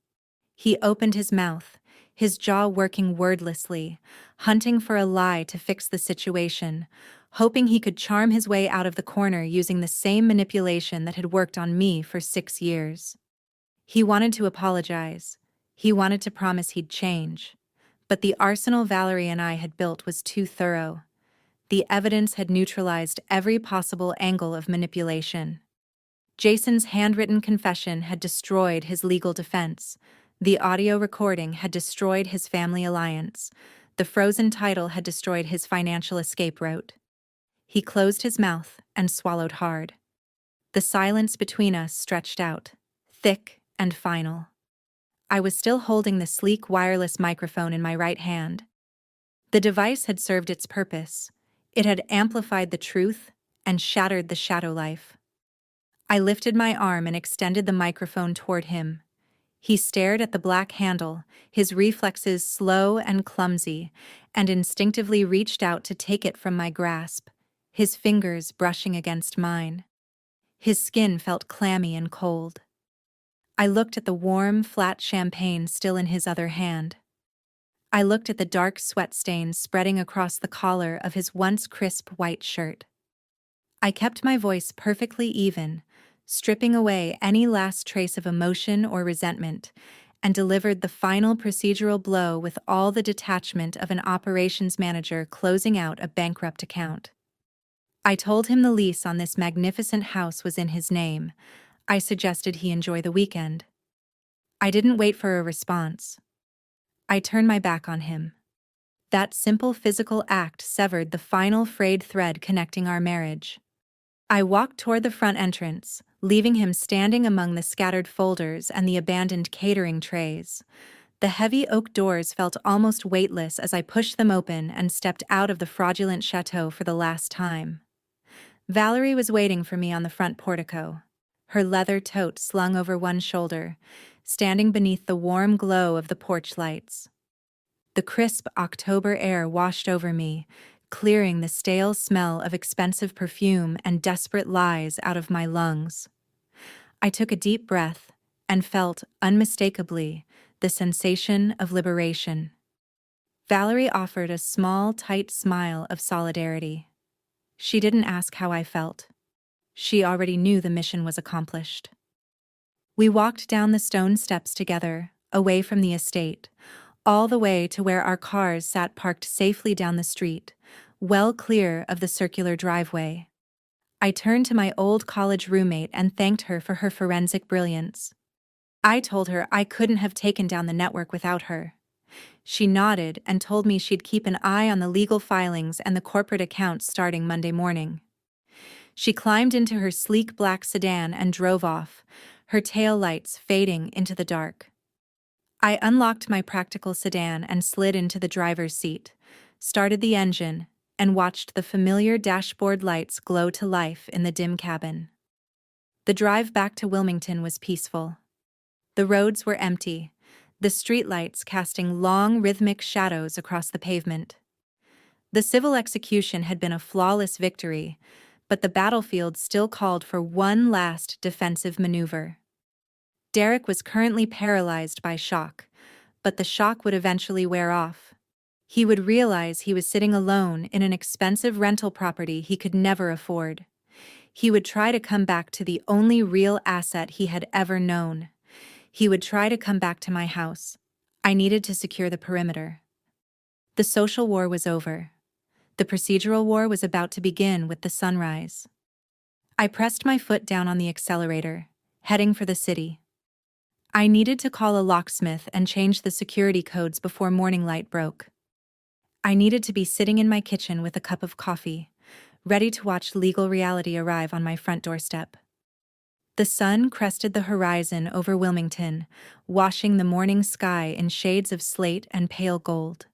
He opened his mouth, his jaw working wordlessly, hunting for a lie to fix the situation, hoping he could charm his way out of the corner using the same manipulation that had worked on me for 6 years. He wanted to apologize. He wanted to promise he'd change. But the arsenal Valerie and I had built was too thorough. The evidence had neutralized every possible angle of manipulation. Jason's handwritten confession had destroyed his legal defense. The audio recording had destroyed his family alliance. The frozen title had destroyed his financial escape route. He closed his mouth and swallowed hard. The silence between us stretched out, thick and final. I was still holding the sleek wireless microphone in my right hand. The device had served its purpose. It had amplified the truth and shattered the shadow life. I lifted my arm and extended the microphone toward him. He stared at the black handle, his reflexes slow and clumsy, and instinctively reached out to take it from my grasp, his fingers brushing against mine. His skin felt clammy and cold. I looked at the warm, flat champagne still in his other hand. I looked at the dark sweat stains spreading across the collar of his once crisp white shirt. I kept my voice perfectly even, stripping away any last trace of emotion or resentment, and delivered the final procedural blow with all the detachment of an operations manager closing out a bankrupt account. I told him the lease on this magnificent house was in his name. I suggested he enjoy the weekend. I didn't wait for a response. I turned my back on him. That simple physical act severed the final frayed thread connecting our marriage. I walked toward the front entrance, leaving him standing among the scattered folders and the abandoned catering trays. The heavy oak doors felt almost weightless as I pushed them open and stepped out of the fraudulent chateau for the last time. Valerie was waiting for me on the front portico. her leather tote slung over one shoulder, standing beneath the warm glow of the porch lights. The crisp October air washed over me, clearing the stale smell of expensive perfume and desperate lies out of my lungs. I took a deep breath and felt, unmistakably, the sensation of liberation. Valerie offered a small, tight smile of solidarity. She didn't ask how I felt. She already knew the mission was accomplished. We walked down the stone steps together, away from the estate, all the way to where our cars sat parked safely down the street, well clear of the circular driveway. I turned to my old college roommate and thanked her for her forensic brilliance. I told her I couldn't have taken down the network without her. She nodded and told me she'd keep an eye on the legal filings and the corporate accounts starting Monday morning. She climbed into her sleek black sedan and drove off, her tail lights fading into the dark. I unlocked my practical sedan and slid into the driver's seat, started the engine, and watched the familiar dashboard lights glow to life in the dim cabin. The drive back to Wilmington was peaceful. The roads were empty, the streetlights casting long, rhythmic shadows across the pavement. The civil execution had been a flawless victory, but the battlefield still called for one last defensive maneuver. Derek was currently paralyzed by shock, but the shock would eventually wear off. He would realize he was sitting alone in an expensive rental property he could never afford. He would try to come back to the only real asset he had ever known. He would try to come back to my house. I needed to secure the perimeter. The social war was over. The procedural war was about to begin with the sunrise. I pressed my foot down on the accelerator, heading for the city. I needed to call a locksmith and change the security codes before morning light broke. I needed to be sitting in my kitchen with a cup of coffee, ready to watch legal reality arrive on my front doorstep. The sun crested the horizon over Wilmington, washing the morning sky in shades of slate and pale gold.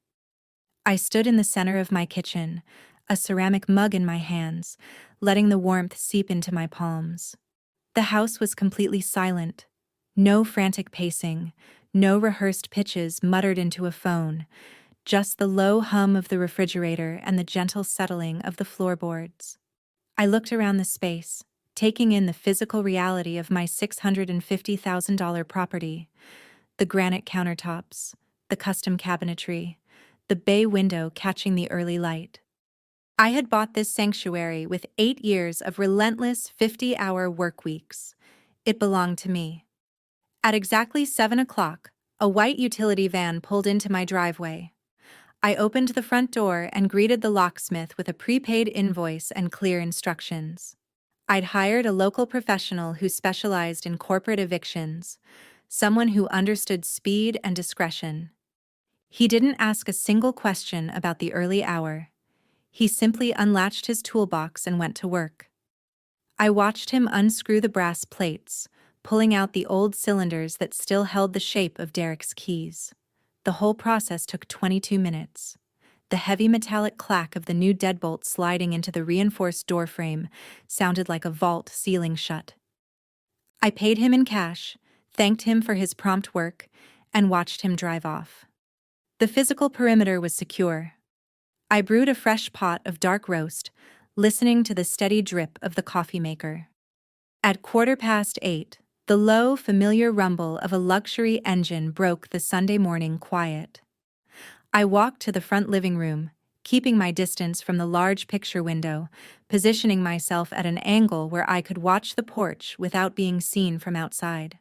I stood in the center of my kitchen, a ceramic mug in my hands, letting the warmth seep into my palms. The house was completely silent. No frantic pacing, no rehearsed pitches muttered into a phone, just the low hum of the refrigerator and the gentle settling of the floorboards. I looked around the space, taking in the physical reality of my $650,000 property, the granite countertops, the custom cabinetry, the bay window catching the early light. I had bought this sanctuary with 8 years of relentless 50-hour work weeks. It belonged to me. At exactly 7 o'clock, a white utility van pulled into my driveway. I opened the front door and greeted the locksmith with a prepaid invoice and clear instructions. I'd hired a local professional who specialized in corporate evictions, someone who understood speed and discretion. He didn't ask a single question about the early hour. He simply unlatched his toolbox and went to work. I watched him unscrew the brass plates, pulling out the old cylinders that still held the shape of Derek's keys. The whole process took 22 minutes. The heavy metallic clack of the new deadbolt sliding into the reinforced doorframe sounded like a vault sealing shut. I paid him in cash, thanked him for his prompt work, and watched him drive off. The physical perimeter was secure. I brewed a fresh pot of dark roast, listening to the steady drip of the coffee maker. At 8:15, the low, familiar rumble of a luxury engine broke the Sunday morning quiet. I walked to the front living room, keeping my distance from the large picture window, positioning myself at an angle where I could watch the porch without being seen from outside.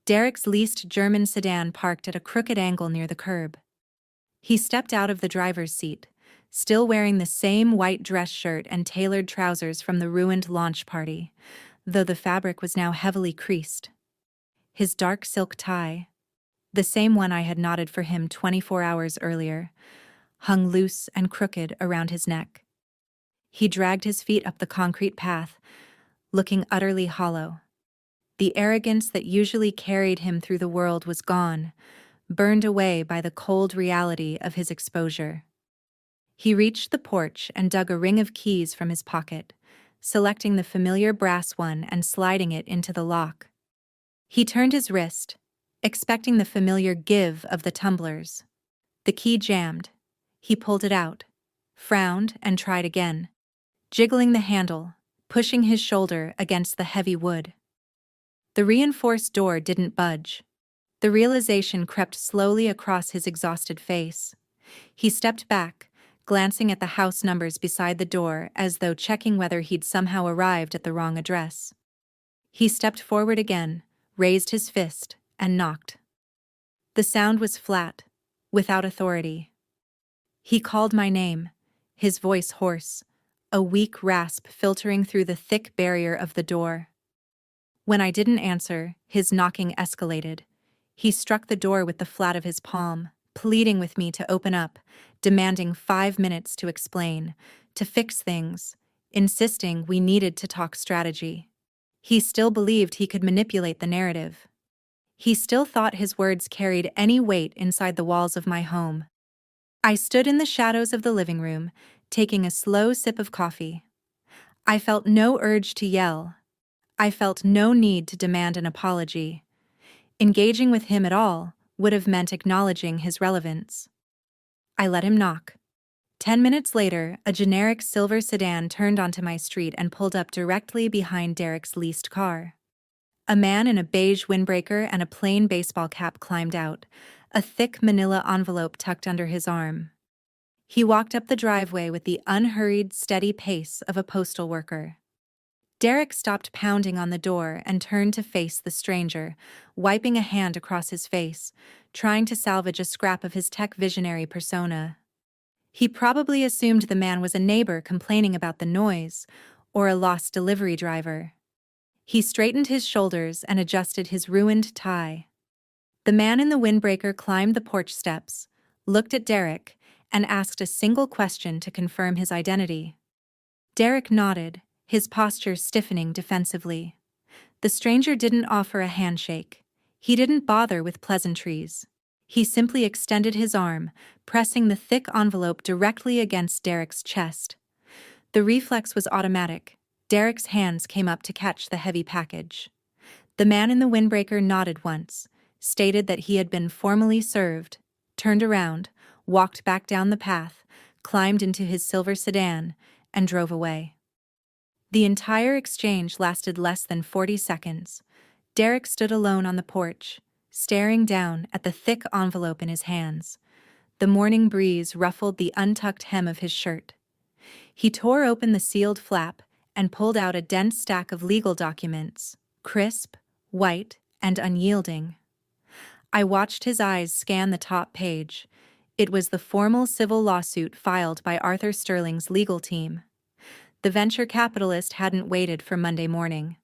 Derek's leased German sedan parked at a crooked angle near the curb. He stepped out of the driver's seat, still wearing the same white dress shirt and tailored trousers from the ruined launch party, though the fabric was now heavily creased. His dark silk tie, the same one I had knotted for him 24 hours earlier, hung loose and crooked around his neck. He dragged his feet up the concrete path, looking utterly hollow. The arrogance that usually carried him through the world was gone, burned away by the cold reality of his exposure. He reached the porch and dug a ring of keys from his pocket, selecting the familiar brass one and sliding it into the lock. He turned his wrist, expecting the familiar give of the tumblers. The key jammed. He pulled it out, frowned, and tried again, jiggling the handle, pushing his shoulder against the heavy wood. The reinforced door didn't budge. The realization crept slowly across his exhausted face. He stepped back, glancing at the house numbers beside the door as though checking whether he'd somehow arrived at the wrong address. He stepped forward again, raised his fist, and knocked. The sound was flat, without authority. He called my name, his voice hoarse, a weak rasp filtering through the thick barrier of the door. When I didn't answer, his knocking escalated. He struck the door with the flat of his palm, pleading with me to open up, demanding 5 minutes to explain, to fix things, insisting we needed to talk strategy. He still believed he could manipulate the narrative. He still thought his words carried any weight inside the walls of my home. I stood in the shadows of the living room, taking a slow sip of coffee. I felt no urge to yell. I felt no need to demand an apology. Engaging with him at all would have meant acknowledging his relevance. I let him knock. 10 minutes later, a generic silver sedan turned onto my street and pulled up directly behind Derek's leased car. A man in a beige windbreaker and a plain baseball cap climbed out, a thick manila envelope tucked under his arm. He walked up the driveway with the unhurried, steady pace of a postal worker. Derek stopped pounding on the door and turned to face the stranger, wiping a hand across his face, trying to salvage a scrap of his tech visionary persona. He probably assumed the man was a neighbor complaining about the noise, or a lost delivery driver. He straightened his shoulders and adjusted his ruined tie. The man in the windbreaker climbed the porch steps, looked at Derek, and asked a single question to confirm his identity. Derek nodded, his posture stiffening defensively. The stranger didn't offer a handshake. He didn't bother with pleasantries. He simply extended his arm, pressing the thick envelope directly against Derek's chest. The reflex was automatic. Derek's hands came up to catch the heavy package. The man in the windbreaker nodded once, stated that he had been formally served, turned around, walked back down the path, climbed into his silver sedan, and drove away. The entire exchange lasted less than 40 seconds. Derek stood alone on the porch, staring down at the thick envelope in his hands. The morning breeze ruffled the untucked hem of his shirt. He tore open the sealed flap and pulled out a dense stack of legal documents, crisp, white, and unyielding. I watched his eyes scan the top page. It was the formal civil lawsuit filed by Arthur Sterling's legal team. The venture capitalist hadn't waited for Monday morning.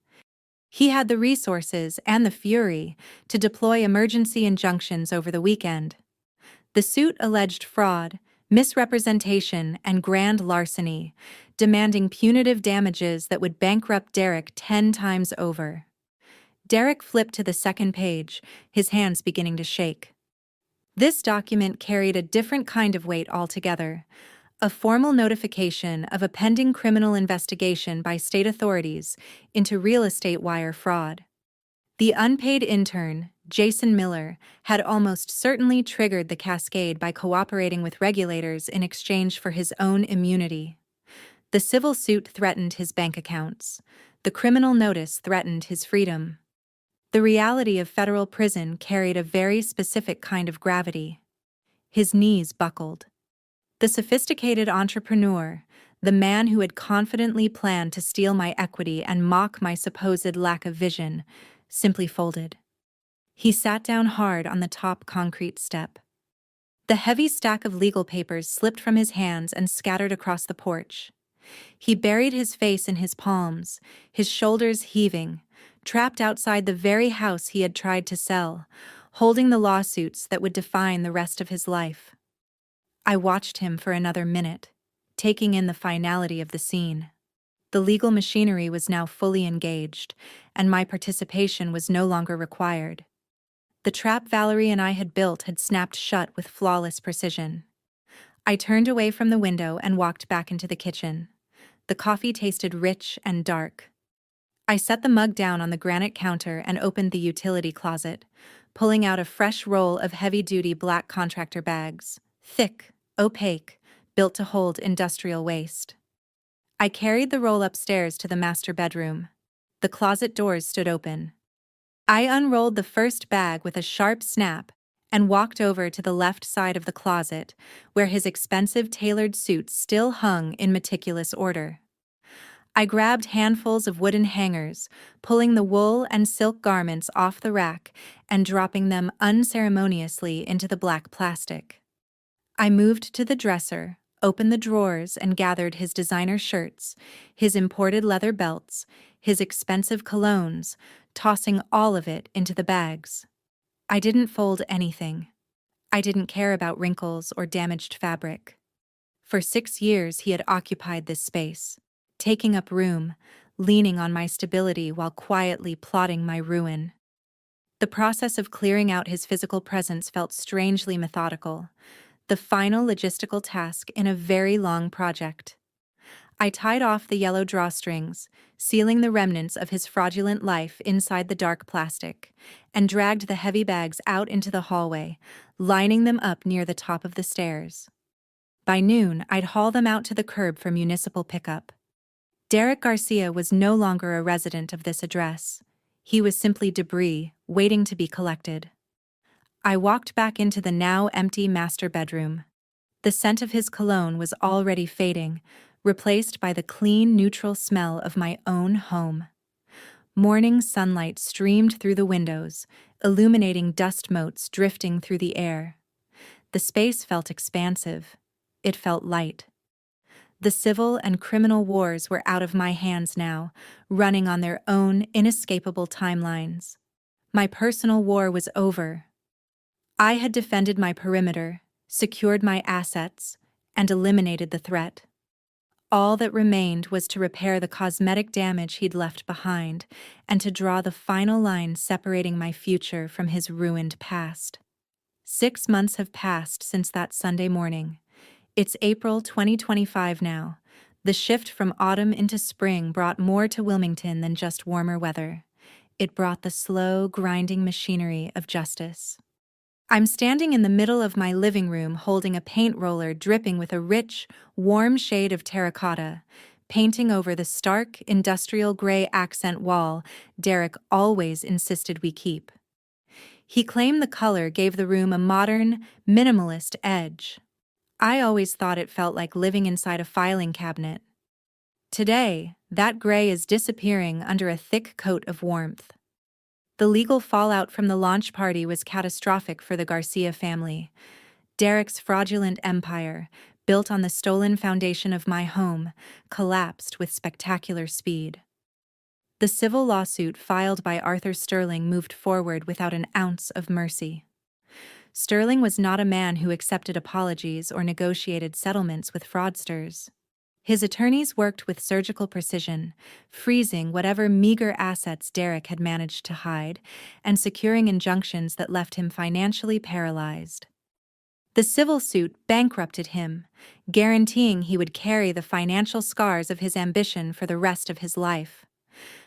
He had the resources and the fury to deploy emergency injunctions over the weekend. The suit alleged fraud, misrepresentation, and grand larceny, demanding punitive damages that would bankrupt Derek 10 times over. Derek flipped to the second page, his hands beginning to shake. This document carried a different kind of weight altogether. A formal notification of a pending criminal investigation by state authorities into real estate wire fraud. The unpaid intern, Jason Miller, had almost certainly triggered the cascade by cooperating with regulators in exchange for his own immunity. The civil suit threatened his bank accounts. The criminal notice threatened his freedom. The reality of federal prison carried a very specific kind of gravity. His knees buckled. The sophisticated entrepreneur, the man who had confidently planned to steal my equity and mock my supposed lack of vision, simply folded. He sat down hard on the top concrete step. The heavy stack of legal papers slipped from his hands and scattered across the porch. He buried his face in his palms, his shoulders heaving, trapped outside the very house he had tried to sell, holding the lawsuits that would define the rest of his life. I watched him for another minute, taking in the finality of the scene. The legal machinery was now fully engaged, and my participation was no longer required. The trap Valerie and I had built had snapped shut with flawless precision. I turned away from the window and walked back into the kitchen. The coffee tasted rich and dark. I set the mug down on the granite counter and opened the utility closet, pulling out a fresh roll of heavy-duty black contractor bags, thick, opaque, built to hold industrial waste. I carried the roll upstairs to the master bedroom. The closet doors stood open. I unrolled the first bag with a sharp snap and walked over to the left side of the closet, where his expensive tailored suits still hung in meticulous order. I grabbed handfuls of wooden hangers, pulling the wool and silk garments off the rack and dropping them unceremoniously into the black plastic. I moved to the dresser, opened the drawers, and gathered his designer shirts, his imported leather belts, his expensive colognes, tossing all of it into the bags. I didn't fold anything. I didn't care about wrinkles or damaged fabric. For 6 years he had occupied this space, taking up room, leaning on my stability while quietly plotting my ruin. The process of clearing out his physical presence felt strangely methodical, the final logistical task in a very long project. I tied off the yellow drawstrings, sealing the remnants of his fraudulent life inside the dark plastic, and dragged the heavy bags out into the hallway, lining them up near the top of the stairs. By noon, I'd haul them out to the curb for municipal pickup. Derek Garcia was no longer a resident of this address. He was simply debris, waiting to be collected. I walked back into the now empty master bedroom. The scent of his cologne was already fading, replaced by the clean, neutral smell of my own home. Morning sunlight streamed through the windows, illuminating dust motes drifting through the air. The space felt expansive. It felt light. The civil and criminal wars were out of my hands now, running on their own inescapable timelines. My personal war was over. I had defended my perimeter, secured my assets, and eliminated the threat. All that remained was to repair the cosmetic damage he'd left behind and to draw the final line separating my future from his ruined past. 6 months have passed since that Sunday morning. It's April 2025 now. The shift from autumn into spring brought more to Wilmington than just warmer weather. It brought the slow, grinding machinery of justice. I'm standing in the middle of my living room holding a paint roller dripping with a rich, warm shade of terracotta, painting over the stark, industrial gray accent wall Derek always insisted we keep. He claimed the color gave the room a modern, minimalist edge. I always thought it felt like living inside a filing cabinet. Today, that gray is disappearing under a thick coat of warmth. The legal fallout from the launch party was catastrophic for the Garcia family. Derek's fraudulent empire, built on the stolen foundation of my home, collapsed with spectacular speed. The civil lawsuit filed by Arthur Sterling moved forward without an ounce of mercy. Sterling was not a man who accepted apologies or negotiated settlements with fraudsters. His attorneys worked with surgical precision, freezing whatever meager assets Derek had managed to hide and securing injunctions that left him financially paralyzed. The civil suit bankrupted him, guaranteeing he would carry the financial scars of his ambition for the rest of his life.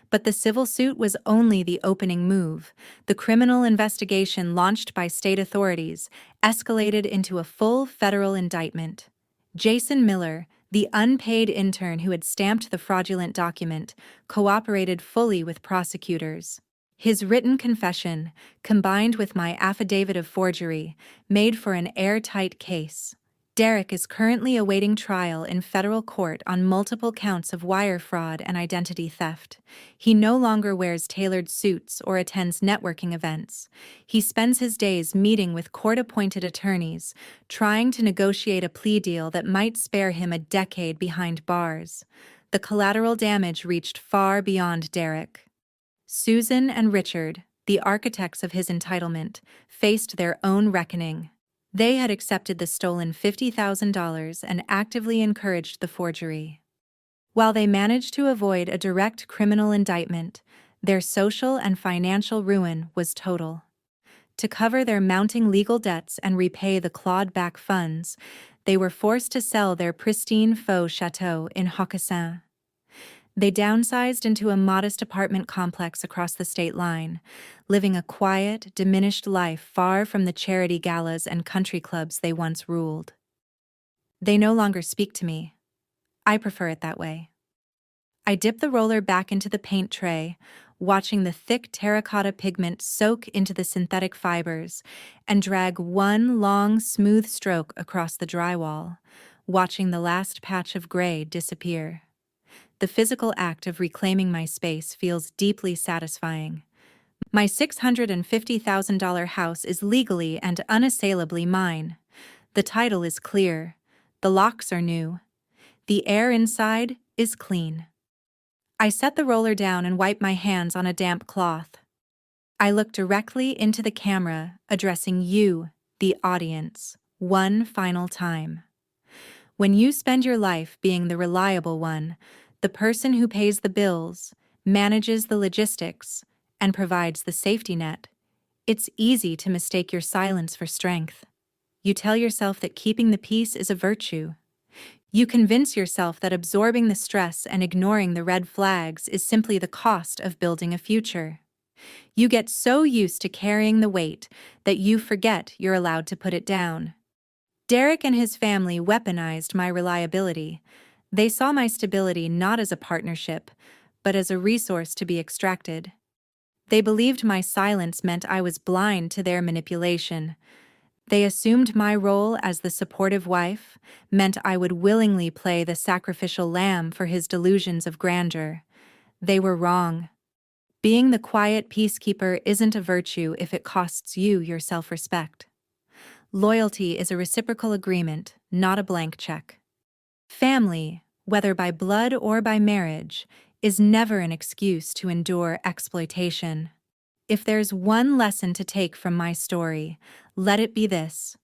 But the civil suit was only the opening move. The criminal investigation launched by state authorities escalated into a full federal indictment. Jason Miller, the unpaid intern who had stamped the fraudulent document, cooperated fully with prosecutors. His written confession, combined with my affidavit of forgery, made for an airtight case. Derek is currently awaiting trial in federal court on multiple counts of wire fraud and identity theft. He no longer wears tailored suits or attends networking events. He spends his days meeting with court-appointed attorneys, trying to negotiate a plea deal that might spare him a decade behind bars. The collateral damage reached far beyond Derek. Susan and Richard, the architects of his entitlement, faced their own reckoning. They had accepted the stolen $50,000 and actively encouraged the forgery. While they managed to avoid a direct criminal indictment, their social and financial ruin was total. To cover their mounting legal debts and repay the clawed-back funds, they were forced to sell their pristine faux chateau in Hockessin. They downsized into a modest apartment complex across the state line, living a quiet, diminished life far from the charity galas and country clubs they once ruled. They no longer speak to me. I prefer it that way. I dip the roller back into the paint tray, watching the thick terracotta pigment soak into the synthetic fibers, and drag one long, smooth stroke across the drywall, watching the last patch of gray disappear. The physical act of reclaiming my space feels deeply satisfying. My $650,000 house is legally and unassailably mine. The title is clear. The locks are new. The air inside is clean. I set the roller down and wipe my hands on a damp cloth. I look directly into the camera, addressing you, the audience, one final time. When you spend your life being the reliable one, the person who pays the bills, manages the logistics, and provides the safety net, it's easy to mistake your silence for strength. You tell yourself that keeping the peace is a virtue. You convince yourself that absorbing the stress and ignoring the red flags is simply the cost of building a future. You get so used to carrying the weight that you forget you're allowed to put it down. Derek and his family weaponized my reliability. They saw my stability not as a partnership, but as a resource to be extracted. They believed my silence meant I was blind to their manipulation. They assumed my role as the supportive wife meant I would willingly play the sacrificial lamb for his delusions of grandeur. They were wrong. Being the quiet peacekeeper isn't a virtue if it costs you your self-respect. Loyalty is a reciprocal agreement, not a blank check. Family, whether by blood or by marriage, is never an excuse to endure exploitation. If there's one lesson to take from my story, let it be this.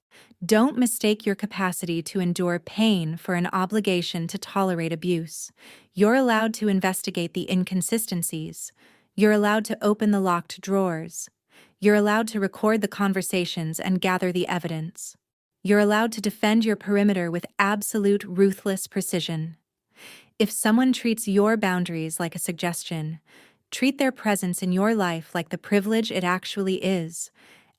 Don't mistake your capacity to endure pain for an obligation to tolerate abuse. You're allowed to investigate the inconsistencies. You're allowed to open the locked drawers. You're allowed to record the conversations and gather the evidence. You're allowed to defend your perimeter with absolute ruthless precision. If someone treats your boundaries like a suggestion, treat their presence in your life like the privilege it actually is.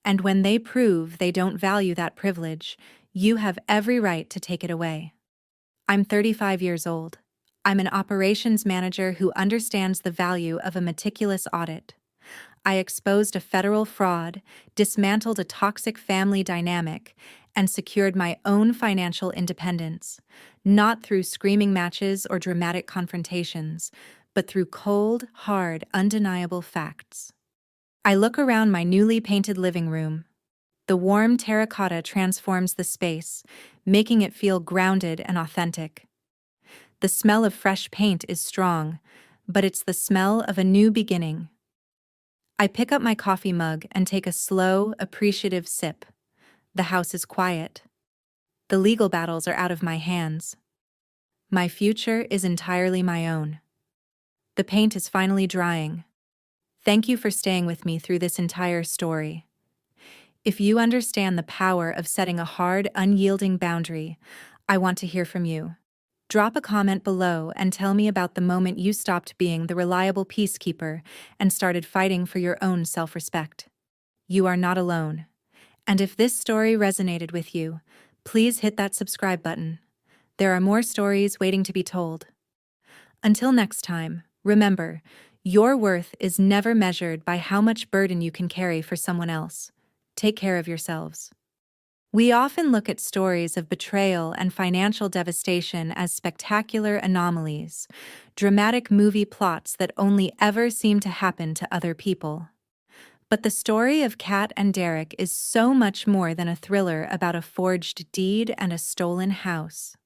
And when they prove they don't value that privilege, you have every right to take it away. I'm 35 years old. I'm an operations manager who understands the value of a meticulous audit. I exposed a federal fraud, dismantled a toxic family dynamic, and secured my own financial independence, not through screaming matches or dramatic confrontations, but through cold, hard, undeniable facts. I look around my newly painted living room. The warm terracotta transforms the space, making it feel grounded and authentic. The smell of fresh paint is strong, but it's the smell of a new beginning. I pick up my coffee mug and take a slow, appreciative sip. The house is quiet. The legal battles are out of my hands. My future is entirely my own. The paint is finally drying. Thank you for staying with me through this entire story. If you understand the power of setting a hard, unyielding boundary, I want to hear from you. Drop a comment below and tell me about the moment you stopped being the reliable peacekeeper and started fighting for your own self-respect. You are not alone. And if this story resonated with you, please hit that subscribe button. There are more stories waiting to be told. Until next time, remember, your worth is never measured by how much burden you can carry for someone else. Take care of yourselves. We often look at stories of betrayal and financial devastation as spectacular anomalies, dramatic movie plots that only ever seem to happen to other people. But the story of Kat and Derek is so much more than a thriller about a forged deed and a stolen house.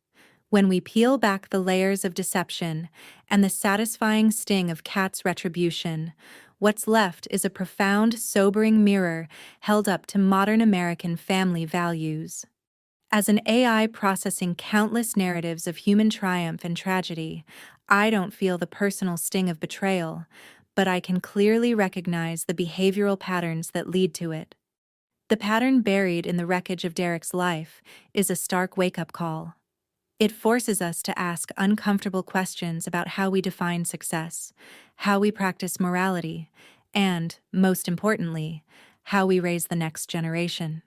When we peel back the layers of deception and the satisfying sting of Kat's retribution, what's left is a profound, sobering mirror held up to modern American family values. As an AI processing countless narratives of human triumph and tragedy, I don't feel the personal sting of betrayal, but I can clearly recognize the behavioral patterns that lead to it. The pattern buried in the wreckage of Derek's life is a stark wake-up call. It forces us to ask uncomfortable questions about how we define success, how we practice morality, and, most importantly, how we raise the next generation.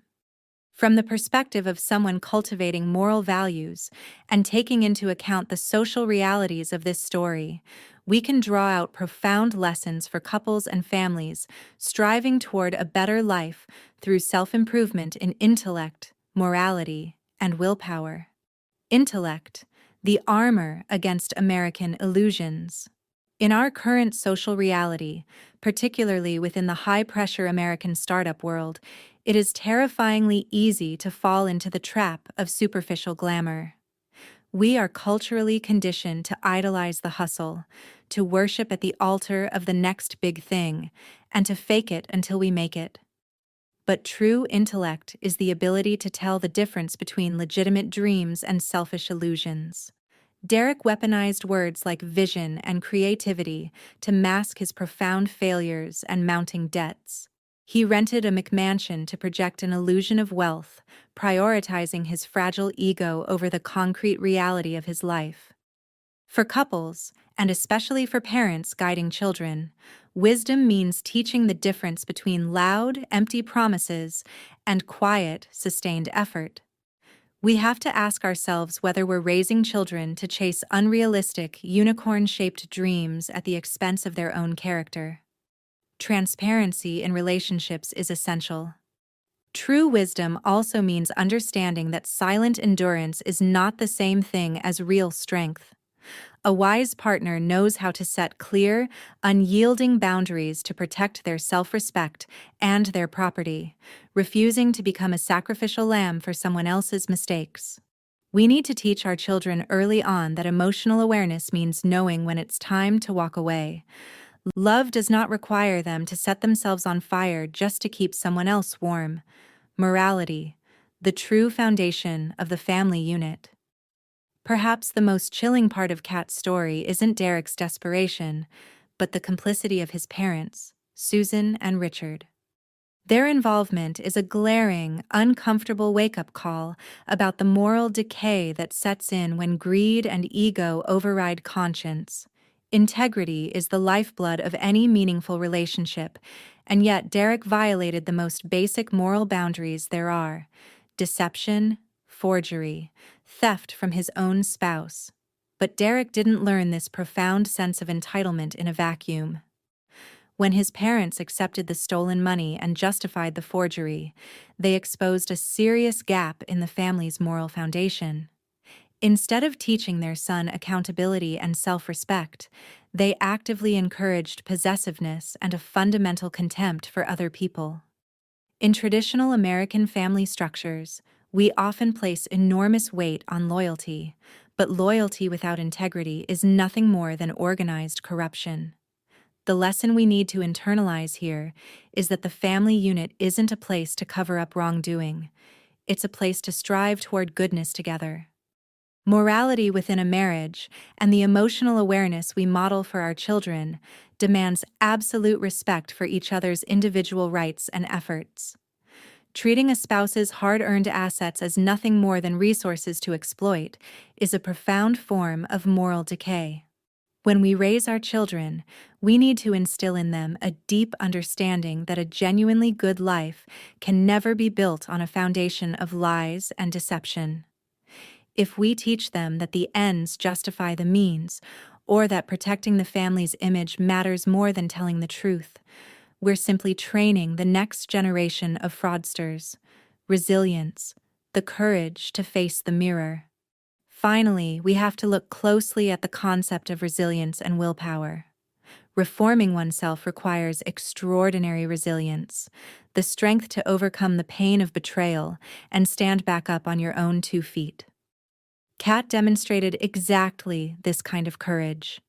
From the perspective of someone cultivating moral values and taking into account the social realities of this story, we can draw out profound lessons for couples and families striving toward a better life through self-improvement in intellect, morality, and willpower. Intellect, the armor against American illusions. In our current social reality, particularly within the high-pressure American startup world, it is terrifyingly easy to fall into the trap of superficial glamour. We are culturally conditioned to idolize the hustle, to worship at the altar of the next big thing, and to fake it until we make it. But true intellect is the ability to tell the difference between legitimate dreams and selfish illusions. Derek weaponized words like vision and creativity to mask his profound failures and mounting debts. He rented a McMansion to project an illusion of wealth, prioritizing his fragile ego over the concrete reality of his life. For couples, and especially for parents guiding children, wisdom means teaching the difference between loud, empty promises and quiet, sustained effort. We have to ask ourselves whether we're raising children to chase unrealistic, unicorn-shaped dreams at the expense of their own character. Transparency in relationships is essential. True wisdom also means understanding that silent endurance is not the same thing as real strength. A wise partner knows how to set clear, unyielding boundaries to protect their self-respect and their property, refusing to become a sacrificial lamb for someone else's mistakes. We need to teach our children early on that emotional awareness means knowing when it's time to walk away. Love does not require them to set themselves on fire just to keep someone else warm. Morality, the true foundation of the family unit. Perhaps the most chilling part of Kat's story isn't Derek's desperation, but the complicity of his parents, Susan and Richard. Their involvement is a glaring, uncomfortable wake-up call about the moral decay that sets in when greed and ego override conscience. Integrity is the lifeblood of any meaningful relationship, and yet Derek violated the most basic moral boundaries there are: deception, forgery, theft from his own spouse. But Derek didn't learn this profound sense of entitlement in a vacuum. When his parents accepted the stolen money and justified the forgery, they exposed a serious gap in the family's moral foundation. Instead of teaching their son accountability and self-respect, they actively encouraged possessiveness and a fundamental contempt for other people. In traditional American family structures, we often place enormous weight on loyalty, but loyalty without integrity is nothing more than organized corruption. The lesson we need to internalize here is that the family unit isn't a place to cover up wrongdoing. It's a place to strive toward goodness together. Morality within a marriage and the emotional awareness we model for our children demands absolute respect for each other's individual rights and efforts. Treating a spouse's hard-earned assets as nothing more than resources to exploit is a profound form of moral decay. When we raise our children, we need to instill in them a deep understanding that a genuinely good life can never be built on a foundation of lies and deception. If we teach them that the ends justify the means, or that protecting the family's image matters more than telling the truth, we're simply training the next generation of fraudsters. Resilience, the courage to face the mirror. Finally, we have to look closely at the concept of resilience and willpower. Reforming oneself requires extraordinary resilience, the strength to overcome the pain of betrayal and stand back up on your own 2 feet. Kat demonstrated exactly this kind of courage.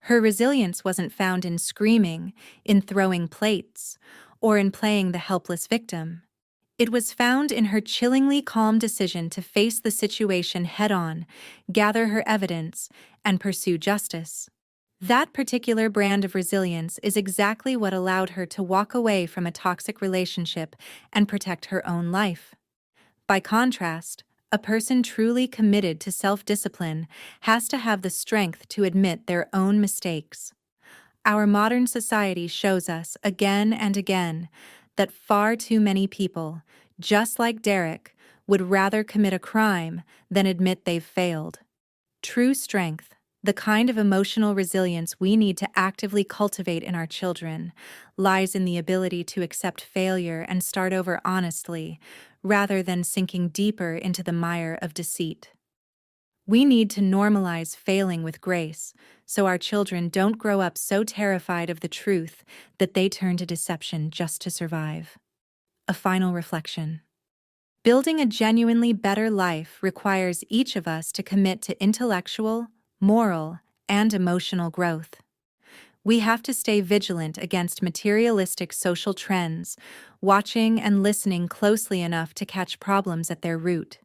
Her resilience wasn't found in screaming, in throwing plates, or in playing the helpless victim. It was found in her chillingly calm decision to face the situation head-on, gather her evidence, and pursue justice. That particular brand of resilience is exactly what allowed her to walk away from a toxic relationship and protect her own life. By contrast, A person truly committed to self-discipline has to have the strength to admit their own mistakes. Our modern society shows us again and again that far too many people, just like Derek, would rather commit a crime than admit they've failed. True strength, the kind of emotional resilience we need to actively cultivate in our children, lies in the ability to accept failure and start over honestly, rather than sinking deeper into the mire of deceit. We need to normalize failing with grace so our children don't grow up so terrified of the truth that they turn to deception just to survive. A final reflection. Building a genuinely better life requires each of us to commit to intellectual, moral, and emotional growth. We have to stay vigilant against materialistic social trends, watching and listening closely enough to catch problems at their root.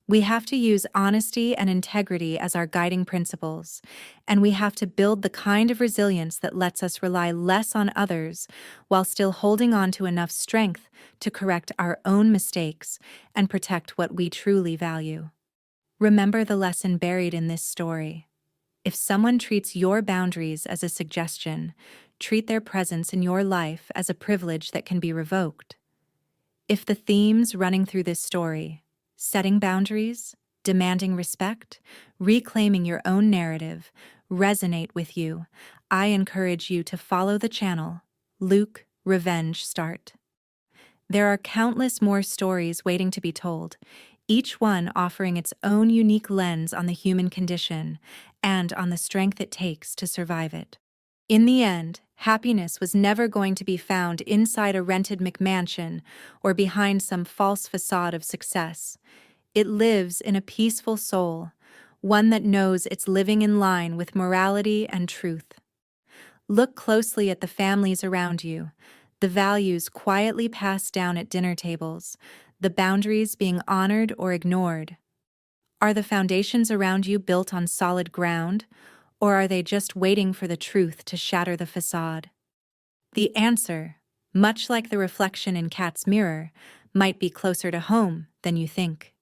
We have to use honesty and integrity as our guiding principles, and we have to build the kind of resilience that lets us rely less on others while still holding on to enough strength to correct our own mistakes and protect what we truly value. Remember the lesson buried in this story. If someone treats your boundaries as a suggestion, treat their presence in your life as a privilege that can be revoked. If the themes running through this story, setting boundaries, demanding respect, reclaiming your own narrative, resonate with you, I encourage you to follow the channel, Luke Revenge Start. There are countless more stories waiting to be told, each one offering its own unique lens on the human condition and on the strength it takes to survive it. In the end, happiness was never going to be found inside a rented McMansion or behind some false facade of success. It lives in a peaceful soul, one that knows it's living in line with morality and truth. Look closely at the families around you, the values quietly passed down at dinner tables, the boundaries being honored or ignored. Are the foundations around you built on solid ground, or are they just waiting for the truth to shatter the facade? The answer, much like the reflection in Cat's mirror, might be closer to home than you think.